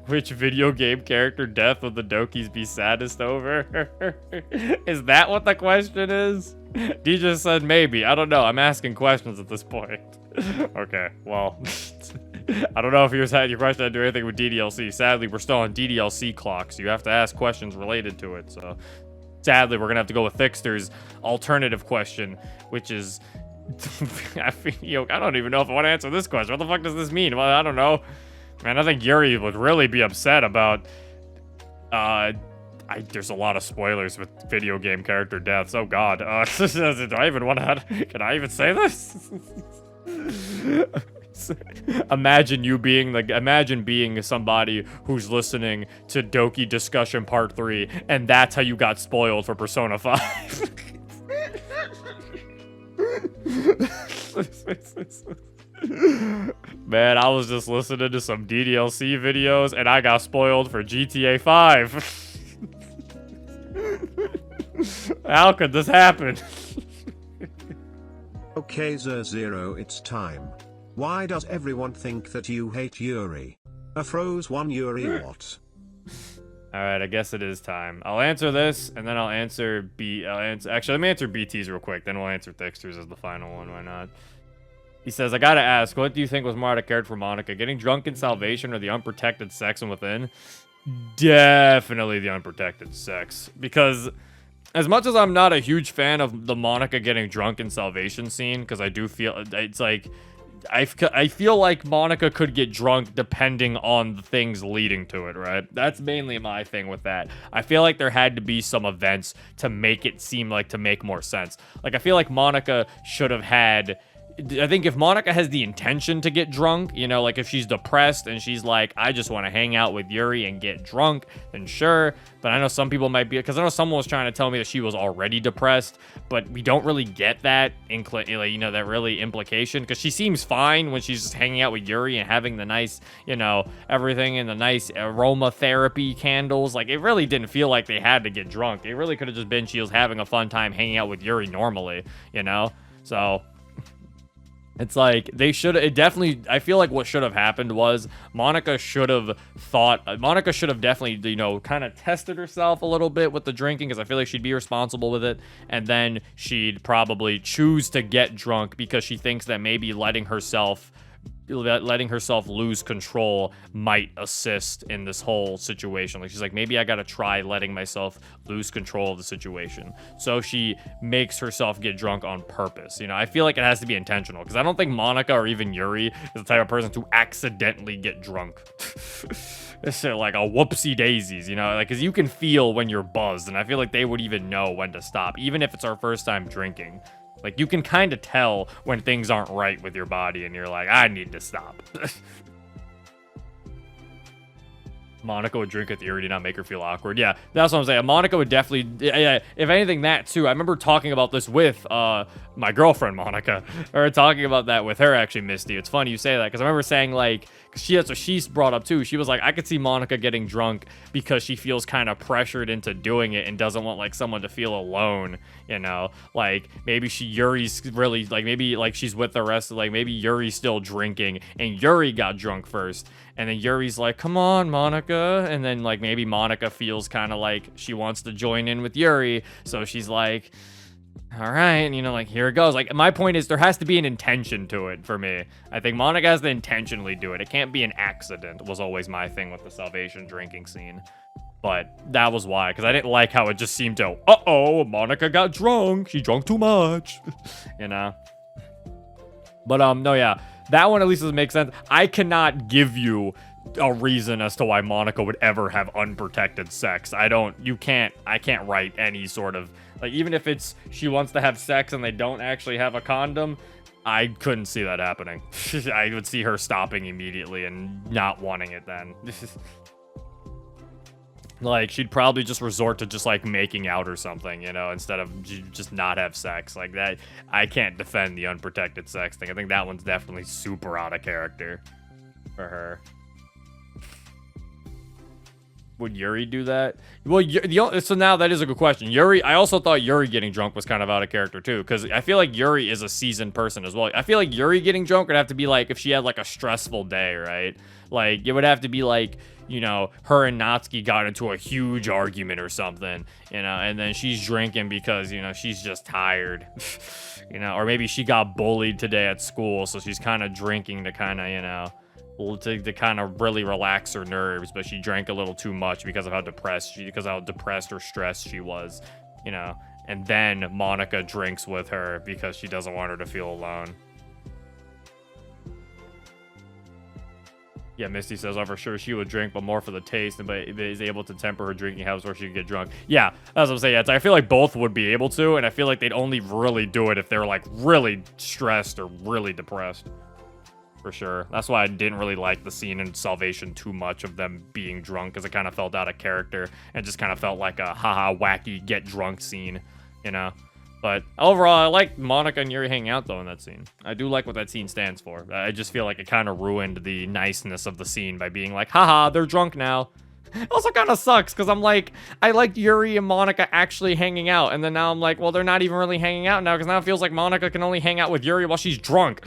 Which video game character death would the Dokis be saddest over? Is that what the question is? D just said maybe. I don't know. I'm asking questions at this point. Okay, well... I don't know if your question had to do anything with DDLC. Sadly, we're still on DDLC clock, so you have to ask questions related to it. So, sadly, we're going to have to go with Thixter's alternative question, which is... I don't even know if I want to answer this question. What the fuck does this mean? Well, I don't know. Man, I think Yuri would really be upset about... there's a lot of spoilers with video game character deaths. Oh, God. Do I even want to... Can I even say this? Imagine being somebody who's listening to Doki Discussion Part 3, and that's how you got spoiled for Persona 5. Man, I was just listening to some DDLC videos, and I got spoiled for GTA 5. How could this happen? Okay, Zero, it's time. Why does everyone think that you hate Yuri? Froze one Yuri what? Alright, I guess it is time. I'll answer this, and then I'll answer actually, let me answer BT's real quick, then we'll answer Thixter's as the final one, why not? He says, I gotta ask, what do you think was more out of character for Monika? Getting drunk in Salvation or the unprotected sex from within? Definitely the unprotected sex. Because as much as I'm not a huge fan of the Monika getting drunk in Salvation scene, because I do feel, it's like, I feel like Monika could get drunk depending on the things leading to it, right? That's mainly my thing with that. I feel like there had to be some events to make it seem like to make more sense. Like, I feel like Monika should have had... I think if Monika has the intention to get drunk, you know, like if she's depressed and she's like, I just want to hang out with Yuri and get drunk, then sure. But I know some people might be, because I know someone was trying to tell me that she was already depressed, but we don't really get that, that really implication, because she seems fine when she's just hanging out with Yuri and having the nice, everything in the nice aromatherapy candles. Like, it really didn't feel like they had to get drunk. It really could have just been she was having a fun time hanging out with Yuri normally, So... It's like, I feel like what should have happened was Monika should have definitely, kind of tested herself a little bit with the drinking, because I feel like she'd be responsible with it, and then she'd probably choose to get drunk because she thinks that maybe letting herself lose control might assist in this whole situation. Like, she's like, maybe I gotta try letting myself lose control of the situation. So she makes herself get drunk on purpose. I feel like it has to be intentional, because I don't think Monika or even Yuri is the type of person to accidentally get drunk. It's like a whoopsie daisies, like, because you can feel when you're buzzed, and I feel like they would even know when to stop, even if it's our first time drinking. Like, you can kind of tell when things aren't right with your body, and you're like, I need to stop. Monika would drink with Yuri to not make her feel awkward. Yeah, that's what I'm saying. Monika would definitely... Yeah, if anything, that too. I remember talking about this with my girlfriend, Monika. Or talking about that with her, actually, Misty. It's funny you say that, because I remember saying, like... That's what she's brought up, too. She was like, I could see Monika getting drunk because she feels kind of pressured into doing it and doesn't want, like, someone to feel alone, Like, maybe Yuri's really... Like, maybe, like, she's with the rest of... Like, maybe Yuri's still drinking, and Yuri got drunk first. And then Yuri's like, come on, Monika. And then, like, maybe Monika feels kind of like she wants to join in with Yuri. So she's like, all right, you know, like, here it goes. Like, my point is there has to be an intention to it for me. I think Monika has to intentionally do it. It can't be an accident, was always my thing with the Salvation drinking scene. But that was why, because I didn't like how it just seemed to, uh-oh, Monika got drunk. She drunk too much, you know? But, no, yeah, that one at least doesn't make sense. I cannot give you a reason as to why Monika would ever have unprotected sex. I can't write any sort of, like, even if it's she wants to have sex and they don't actually have a condom, I couldn't see that happening. I would see her stopping immediately and not wanting it then. Like, she'd probably just resort to just, like, making out or something, you know, instead of just not have sex. Like, that, I can't defend the unprotected sex thing. I think that one's definitely super out of character for her. Would Yuri do that? Well, so now that is a good question. Yuri, I also thought Yuri getting drunk was kind of out of character too, because I feel like Yuri is a seasoned person as well. I feel like Yuri getting drunk would have to be like if she had like a stressful day, right? Like it would have to be like, you know, her and Natsuki got into a huge argument or something, you know, and then she's drinking because, you know, she's just tired, you know, or maybe she got bullied today at school, so she's kind of drinking to kind of, you know, to kind of really relax her nerves, but she drank a little too much because of how depressed or stressed she was, you know. And then Monika drinks with her because she doesn't want her to feel alone. Yeah, Misty says, oh, for sure she would drink, but more for the taste, but is able to temper her drinking habits where she could get drunk. Yeah, that's what I'm saying. Yeah, I feel like both would be able to, and I feel like they'd only really do it if they're like really stressed or really depressed. For sure. That's why I didn't really like the scene in Salvation too much of them being drunk, because it kind of felt out of character and just kind of felt like a haha wacky get drunk scene, you know. But overall, I like Monika and Yuri hanging out though in that scene. I do like what that scene stands for. I just feel like it kind of ruined the niceness of the scene by being like, haha, they're drunk now. It also kind of sucks because I'm like, I liked Yuri and Monika actually hanging out, and then now I'm like, well, they're not even really hanging out now because now it feels like Monika can only hang out with Yuri while she's drunk.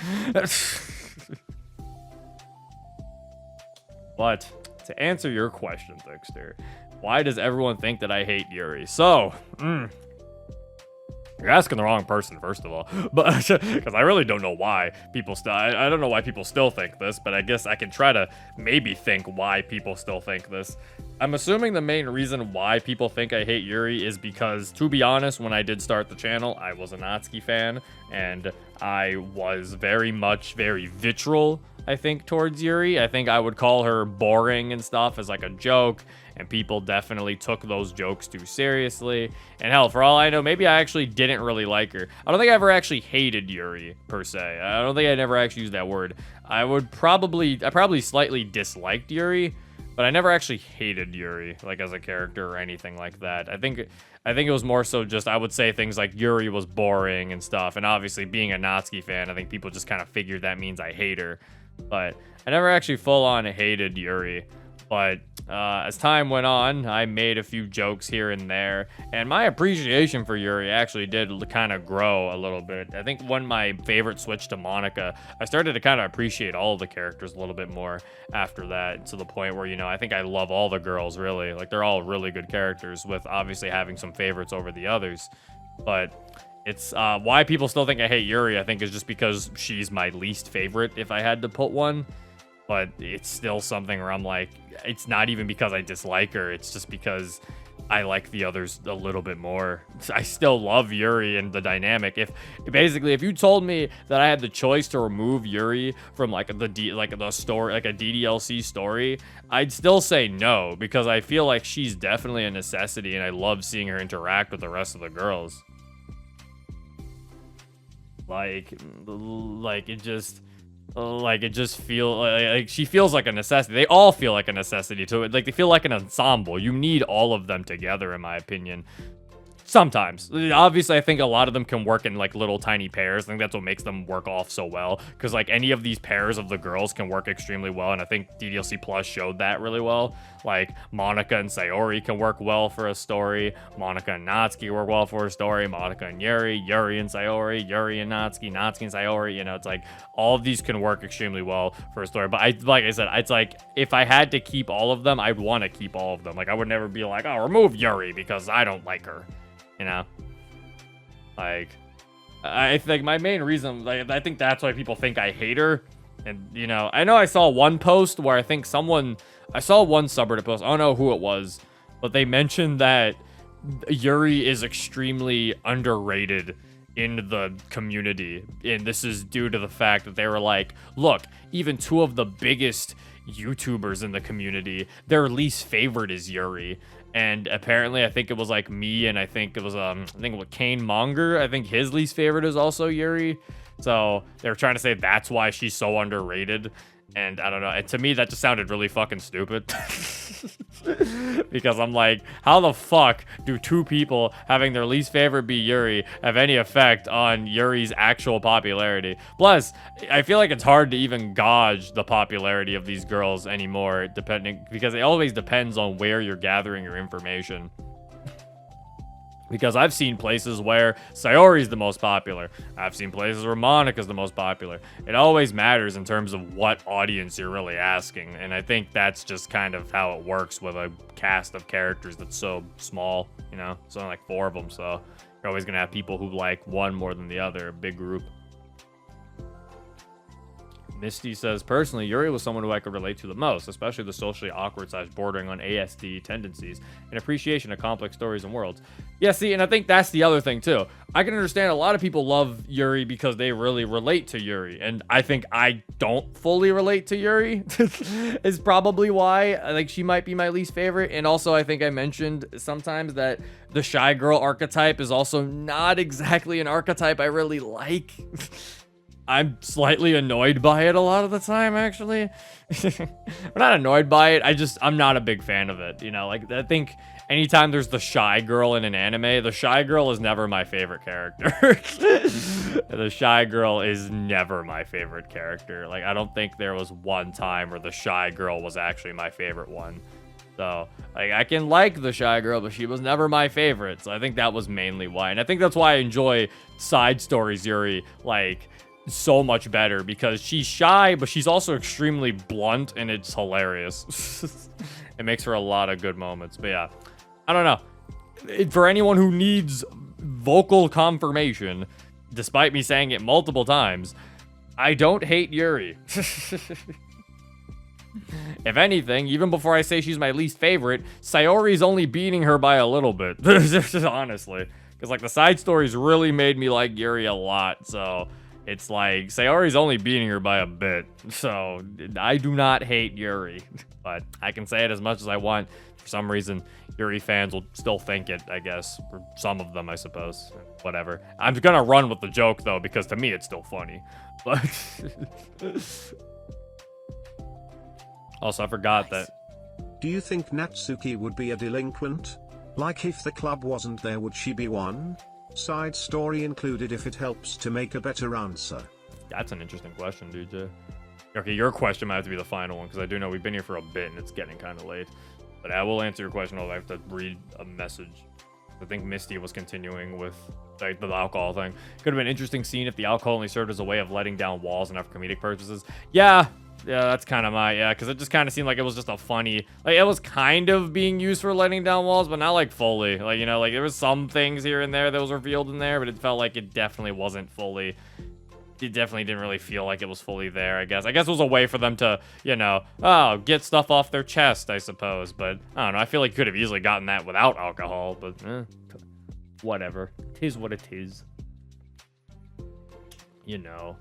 But to answer your question, Thickster, why does everyone think that I hate Yuri? So, you're asking the wrong person, first of all, but because I really don't know why people still, I don't know why people still think this, but I guess I can try to maybe think why people still think this. I'm assuming the main reason why people think I hate Yuri is because, to be honest, when I did start the channel, I was a Natsuki fan, and I was very vitriol, I think, towards Yuri. I think I would call her boring and stuff as like a joke, and people definitely took those jokes too seriously. And hell, for all I know, maybe I actually didn't really like her. I don't think I ever actually hated Yuri, per se. I don't think I never actually used that word. I probably slightly disliked Yuri, but I never actually hated Yuri, like as a character or anything like that. I think it was more so just, I would say things like Yuri was boring and stuff. And obviously being a Natsuki fan, I think people just kind of figured that means I hate her. But I never actually full on hated Yuri. But as time went on, I made a few jokes here and there, and my appreciation for Yuri actually did kind of grow a little bit. I think when my favorite switched to Monika, I started to kind of appreciate all of the characters a little bit more after that, to the point where, you know, I think I love all the girls, really. Like, they're all really good characters, with obviously having some favorites over the others. But it's why people still think I hate Yuri, I think, is just because she's my least favorite, if I had to put one. But it's still something where I'm like, it's not even because I dislike her, it's just because I like the others a little bit more. I still love Yuri and the dynamic. If you told me that I had the choice to remove Yuri from like the story, like a DDLC story, I'd still say no, because I feel like she's definitely a necessity, and I love seeing her interact with the rest of the girls. Like it just feels like she feels like a necessity. They all feel like a necessity to it. Like, they feel like an ensemble. You need all of them together, in my opinion. Sometimes. Obviously, I think a lot of them can work in, like, little tiny pairs. I think that's what makes them work off so well. Because, like, any of these pairs of the girls can work extremely well. And I think DDLC Plus showed that really well. Like, Monika and Sayori can work well for a story. Monika and Natsuki work well for a story. Monika and Yuri. Yuri and Sayori. Yuri and Natsuki. Natsuki and Sayori. You know, it's like, all of these can work extremely well for a story. But like I said, it's like, if I had to keep all of them, I'd want to keep all of them. Like, I would never be like, oh, remove Yuri because I don't like her. You know? Like, I think my main reason, like, I think that's why people think I hate her. And, you know I saw one post where I saw one subreddit post, I don't know who it was, but they mentioned that Yuri is extremely underrated in the community, and this is due to the fact that they were like, look, even two of the biggest YouTubers in the community, their least favorite is Yuri. And apparently I think it was like me, and I think it was Kane Monger, I think his least favorite is also Yuri. So they're trying to say that's why she's so underrated. And I don't know. And to me, that just sounded really fucking stupid. Because I'm like, how the fuck do two people having their least favorite be Yuri have any effect on Yuri's actual popularity? Plus, I feel like it's hard to even gauge the popularity of these girls anymore, because it always depends on where you're gathering your information. Because I've seen places where Sayori's the most popular. I've seen places where Monika's the most popular. It always matters in terms of what audience you're really asking. And I think that's just kind of how it works with a cast of characters that's so small, you know? It's only like 4 of them, so you're always going to have people who like one more than the other, a big group. Misty says, personally, Yuri was someone who I could relate to the most, especially the socially awkward / bordering on ASD tendencies and appreciation of complex stories and worlds. Yeah, see, and I think that's the other thing, too. I can understand a lot of people love Yuri because they really relate to Yuri, and I think I don't fully relate to Yuri, is probably why. Like, she might be my least favorite, and also I think I mentioned sometimes that the shy girl archetype is also not exactly an archetype I really like. I'm slightly annoyed by it a lot of the time, actually. I'm not annoyed by it. I'm not a big fan of it. You know, like, I think anytime there's the shy girl in an anime, the shy girl is never my favorite character. The shy girl is never my favorite character. Like, I don't think there was one time where the shy girl was actually my favorite one. So, like, I can like the shy girl, but she was never my favorite. So I think that was mainly why. And I think that's why I enjoy side stories Yuri, like, so much better, because she's shy, but she's also extremely blunt, and it's hilarious. It makes for a lot of good moments. But yeah, I don't know. For anyone who needs vocal confirmation, despite me saying it multiple times, I don't hate Yuri. If anything, even before I say she's my least favorite, Sayori's only beating her by a little bit. Honestly. Because, like, the side stories really made me like Yuri a lot, so it's like, Sayori's only beating her by a bit. So, I do not hate Yuri. But I can say it as much as I want. For some reason, Yuri fans will still think it, I guess. For some of them, I suppose. Whatever. I'm gonna run with the joke, though, because to me, it's still funny. But also, I forgot that. Do you think Natsuki would be a delinquent? Like, if the club wasn't there, would she be one? Side story included if it helps to make a better answer. That's an interesting question, DJ. Okay, your question might have to be the final one, because I do know we've been here for a bit and it's getting kind of late. But I will answer your question, although I have to read a message. I think Misty was continuing with, like, the alcohol thing. Could have been an interesting scene if the alcohol only served as a way of letting down walls and for comedic purposes. Yeah, that's kind of because it just kind of seemed like it was just a funny, like, it was kind of being used for letting down walls, but not, like, fully. Like, you know, like, there was some things here and there that was revealed in there, but it felt like it definitely wasn't fully. It definitely didn't really feel like it was fully there, I guess. I guess it was a way for them to, you know, get stuff off their chest, I suppose. But, I don't know, I feel like you could have easily gotten that without alcohol, but, whatever. Tis what it is. You know.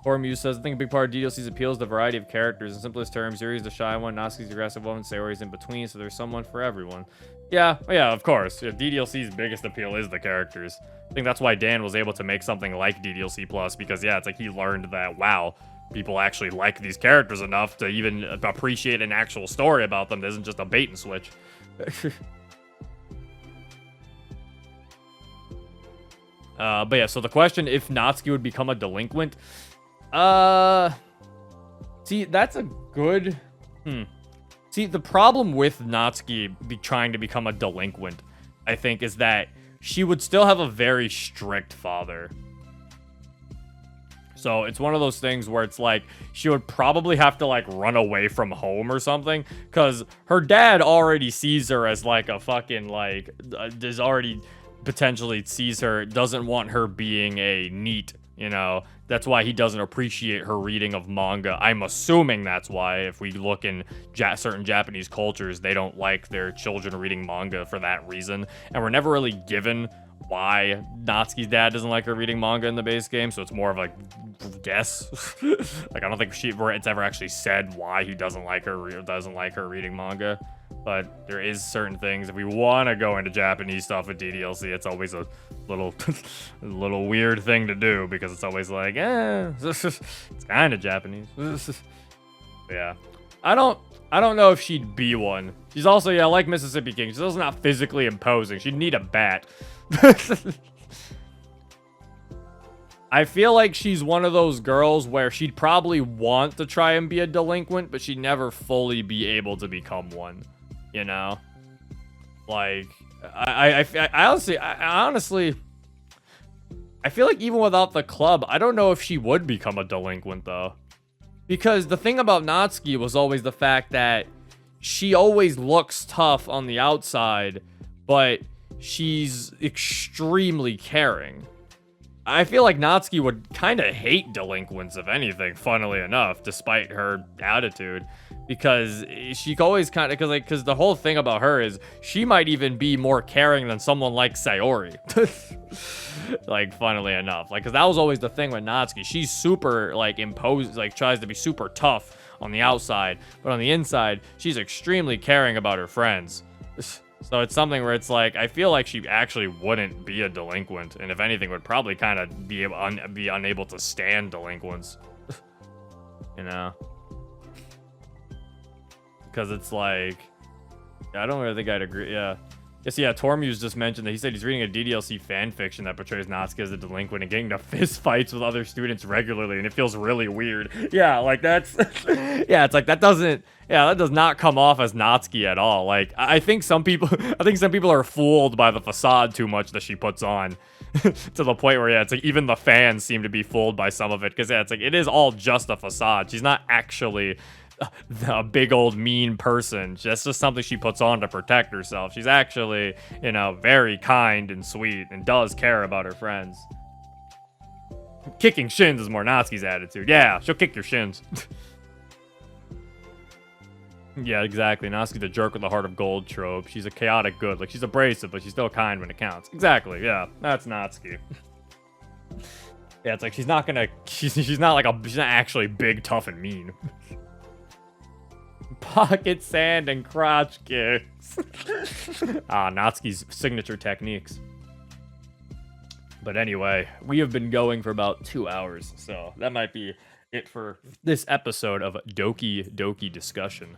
Muse says, I think a big part of DDLC's appeal is the variety of characters. In simplest terms, Yuri's the shy one, Natsuki's the aggressive one, Sayori's in between, so there's someone for everyone. Yeah, of course. Yeah, DDLC's biggest appeal is the characters. I think that's why Dan was able to make something like DDLC Plus, because, yeah, it's like he learned that, wow, people actually like these characters enough to even appreciate an actual story about them that isn't just a bait and switch. But yeah, so the question, if Natsuki would become a delinquent, see, that's a good, See, the problem with Natsuki trying to become a delinquent, I think, is that she would still have a very strict father. So it's one of those things where it's like, she would probably have to, like, run away from home or something, because her dad already sees her as, like, a fucking, like, is already potentially sees her, doesn't want her being a NEET, you know. That's why he doesn't appreciate her reading of manga. I'm assuming that's why, if we look in certain Japanese cultures, they don't like their children reading manga for that reason. And we're never really given why Natsuki's dad doesn't like her reading manga in the base game, so it's more of a guess. Like, I don't think it's ever actually said why he doesn't like her reading manga. But there is certain things, if we want to go into Japanese stuff with DDLC, it's always a little a little weird thing to do, because it's always like, it's kind of Japanese. Yeah, I don't know if she'd be one. She's also, yeah, like Mississippi King, she's also not physically imposing. She'd need a bat. I feel like she's one of those girls where she'd probably want to try and be a delinquent, but she'd never fully be able to become one, you know? Like, I honestly, I feel like even without the club, I don't know if she would become a delinquent, though. Because the thing about Natsuki was always the fact that she always looks tough on the outside, but she's extremely caring. I feel like Natsuki would kind of hate delinquents, if anything, funnily enough, despite her attitude. Because she always kind of, because the whole thing about her is she might even be more caring than someone like Sayori. Like, funnily enough. Like, because that was always the thing with Natsuki. She's super, like, imposed, like, tries to be super tough on the outside. But on the inside, she's extremely caring about her friends. So it's something where it's like, I feel like she actually wouldn't be a delinquent, and if anything, would probably kind of be unable to stand delinquents, you know? Because it's like, I don't really think I'd agree. Yeah. Yes, yeah, Tormuse just mentioned that he said he's reading a DDLC fan fiction that portrays Natsuki as a delinquent and getting into fist fights with other students regularly, and it feels really weird. Yeah, like that's, yeah, it's like that doesn't, yeah, that does not come off as Natsuki at all. Like, I think some people are fooled by the facade too much that she puts on. To the point where, yeah, it's like even the fans seem to be fooled by some of it, because, yeah, it's like it is all just a facade. She's not actually a big old mean person. That's just something she puts on to protect herself. She's actually, you know, very kind and sweet and does care about her friends. Kicking shins is more Natsuki's attitude. Yeah, she'll kick your shins. Yeah, exactly. Natsuki's the jerk with the heart of gold trope. She's a chaotic good. Like, she's abrasive, but she's still kind when it counts. Exactly, yeah. That's Natsuki. Yeah, it's like she's not actually big, tough, and mean. Pocket sand and crotch kicks. Natsuki's signature techniques. But anyway, we have been going for about 2 hours, so that might be it for this episode of Doki Doki Discussion.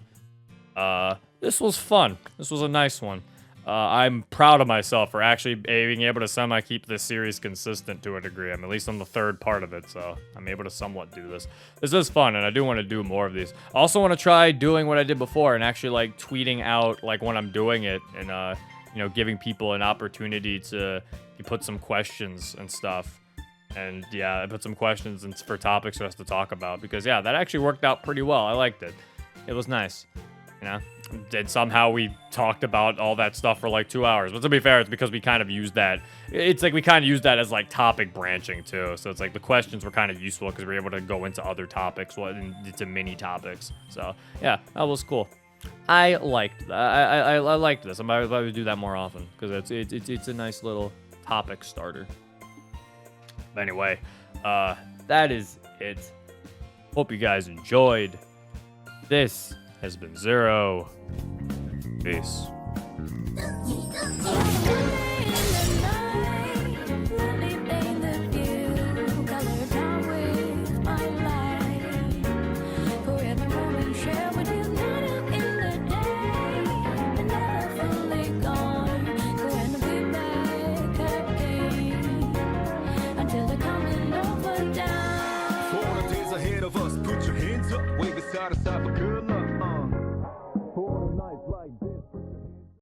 This was fun. This was a nice one. I'm proud of myself for actually being able to somehow keep this series consistent to a degree. I'm at least on the third part of it, so I'm able to somewhat do this. This is fun, and I do want to do more of these. I also want to try doing what I did before and actually, like, tweeting out, like, when I'm doing it and, you know, giving people an opportunity to put some questions and stuff. And, yeah, I put some questions for topics for us to talk about because, yeah, that actually worked out pretty well. I liked it. It was nice. You know, and somehow we talked about all that stuff for like 2 hours. But to be fair, it's because we kind of used that. It's like we kind of used that as like topic branching too. So it's like the questions were kind of useful because we were able to go into other topics, into mini topics. So yeah, that was cool. I liked that. I liked this. I'm about to do that more often because it's a nice little topic starter. But anyway, that is it. Hope you guys enjoyed. This has been Zero. Peace. Side to side.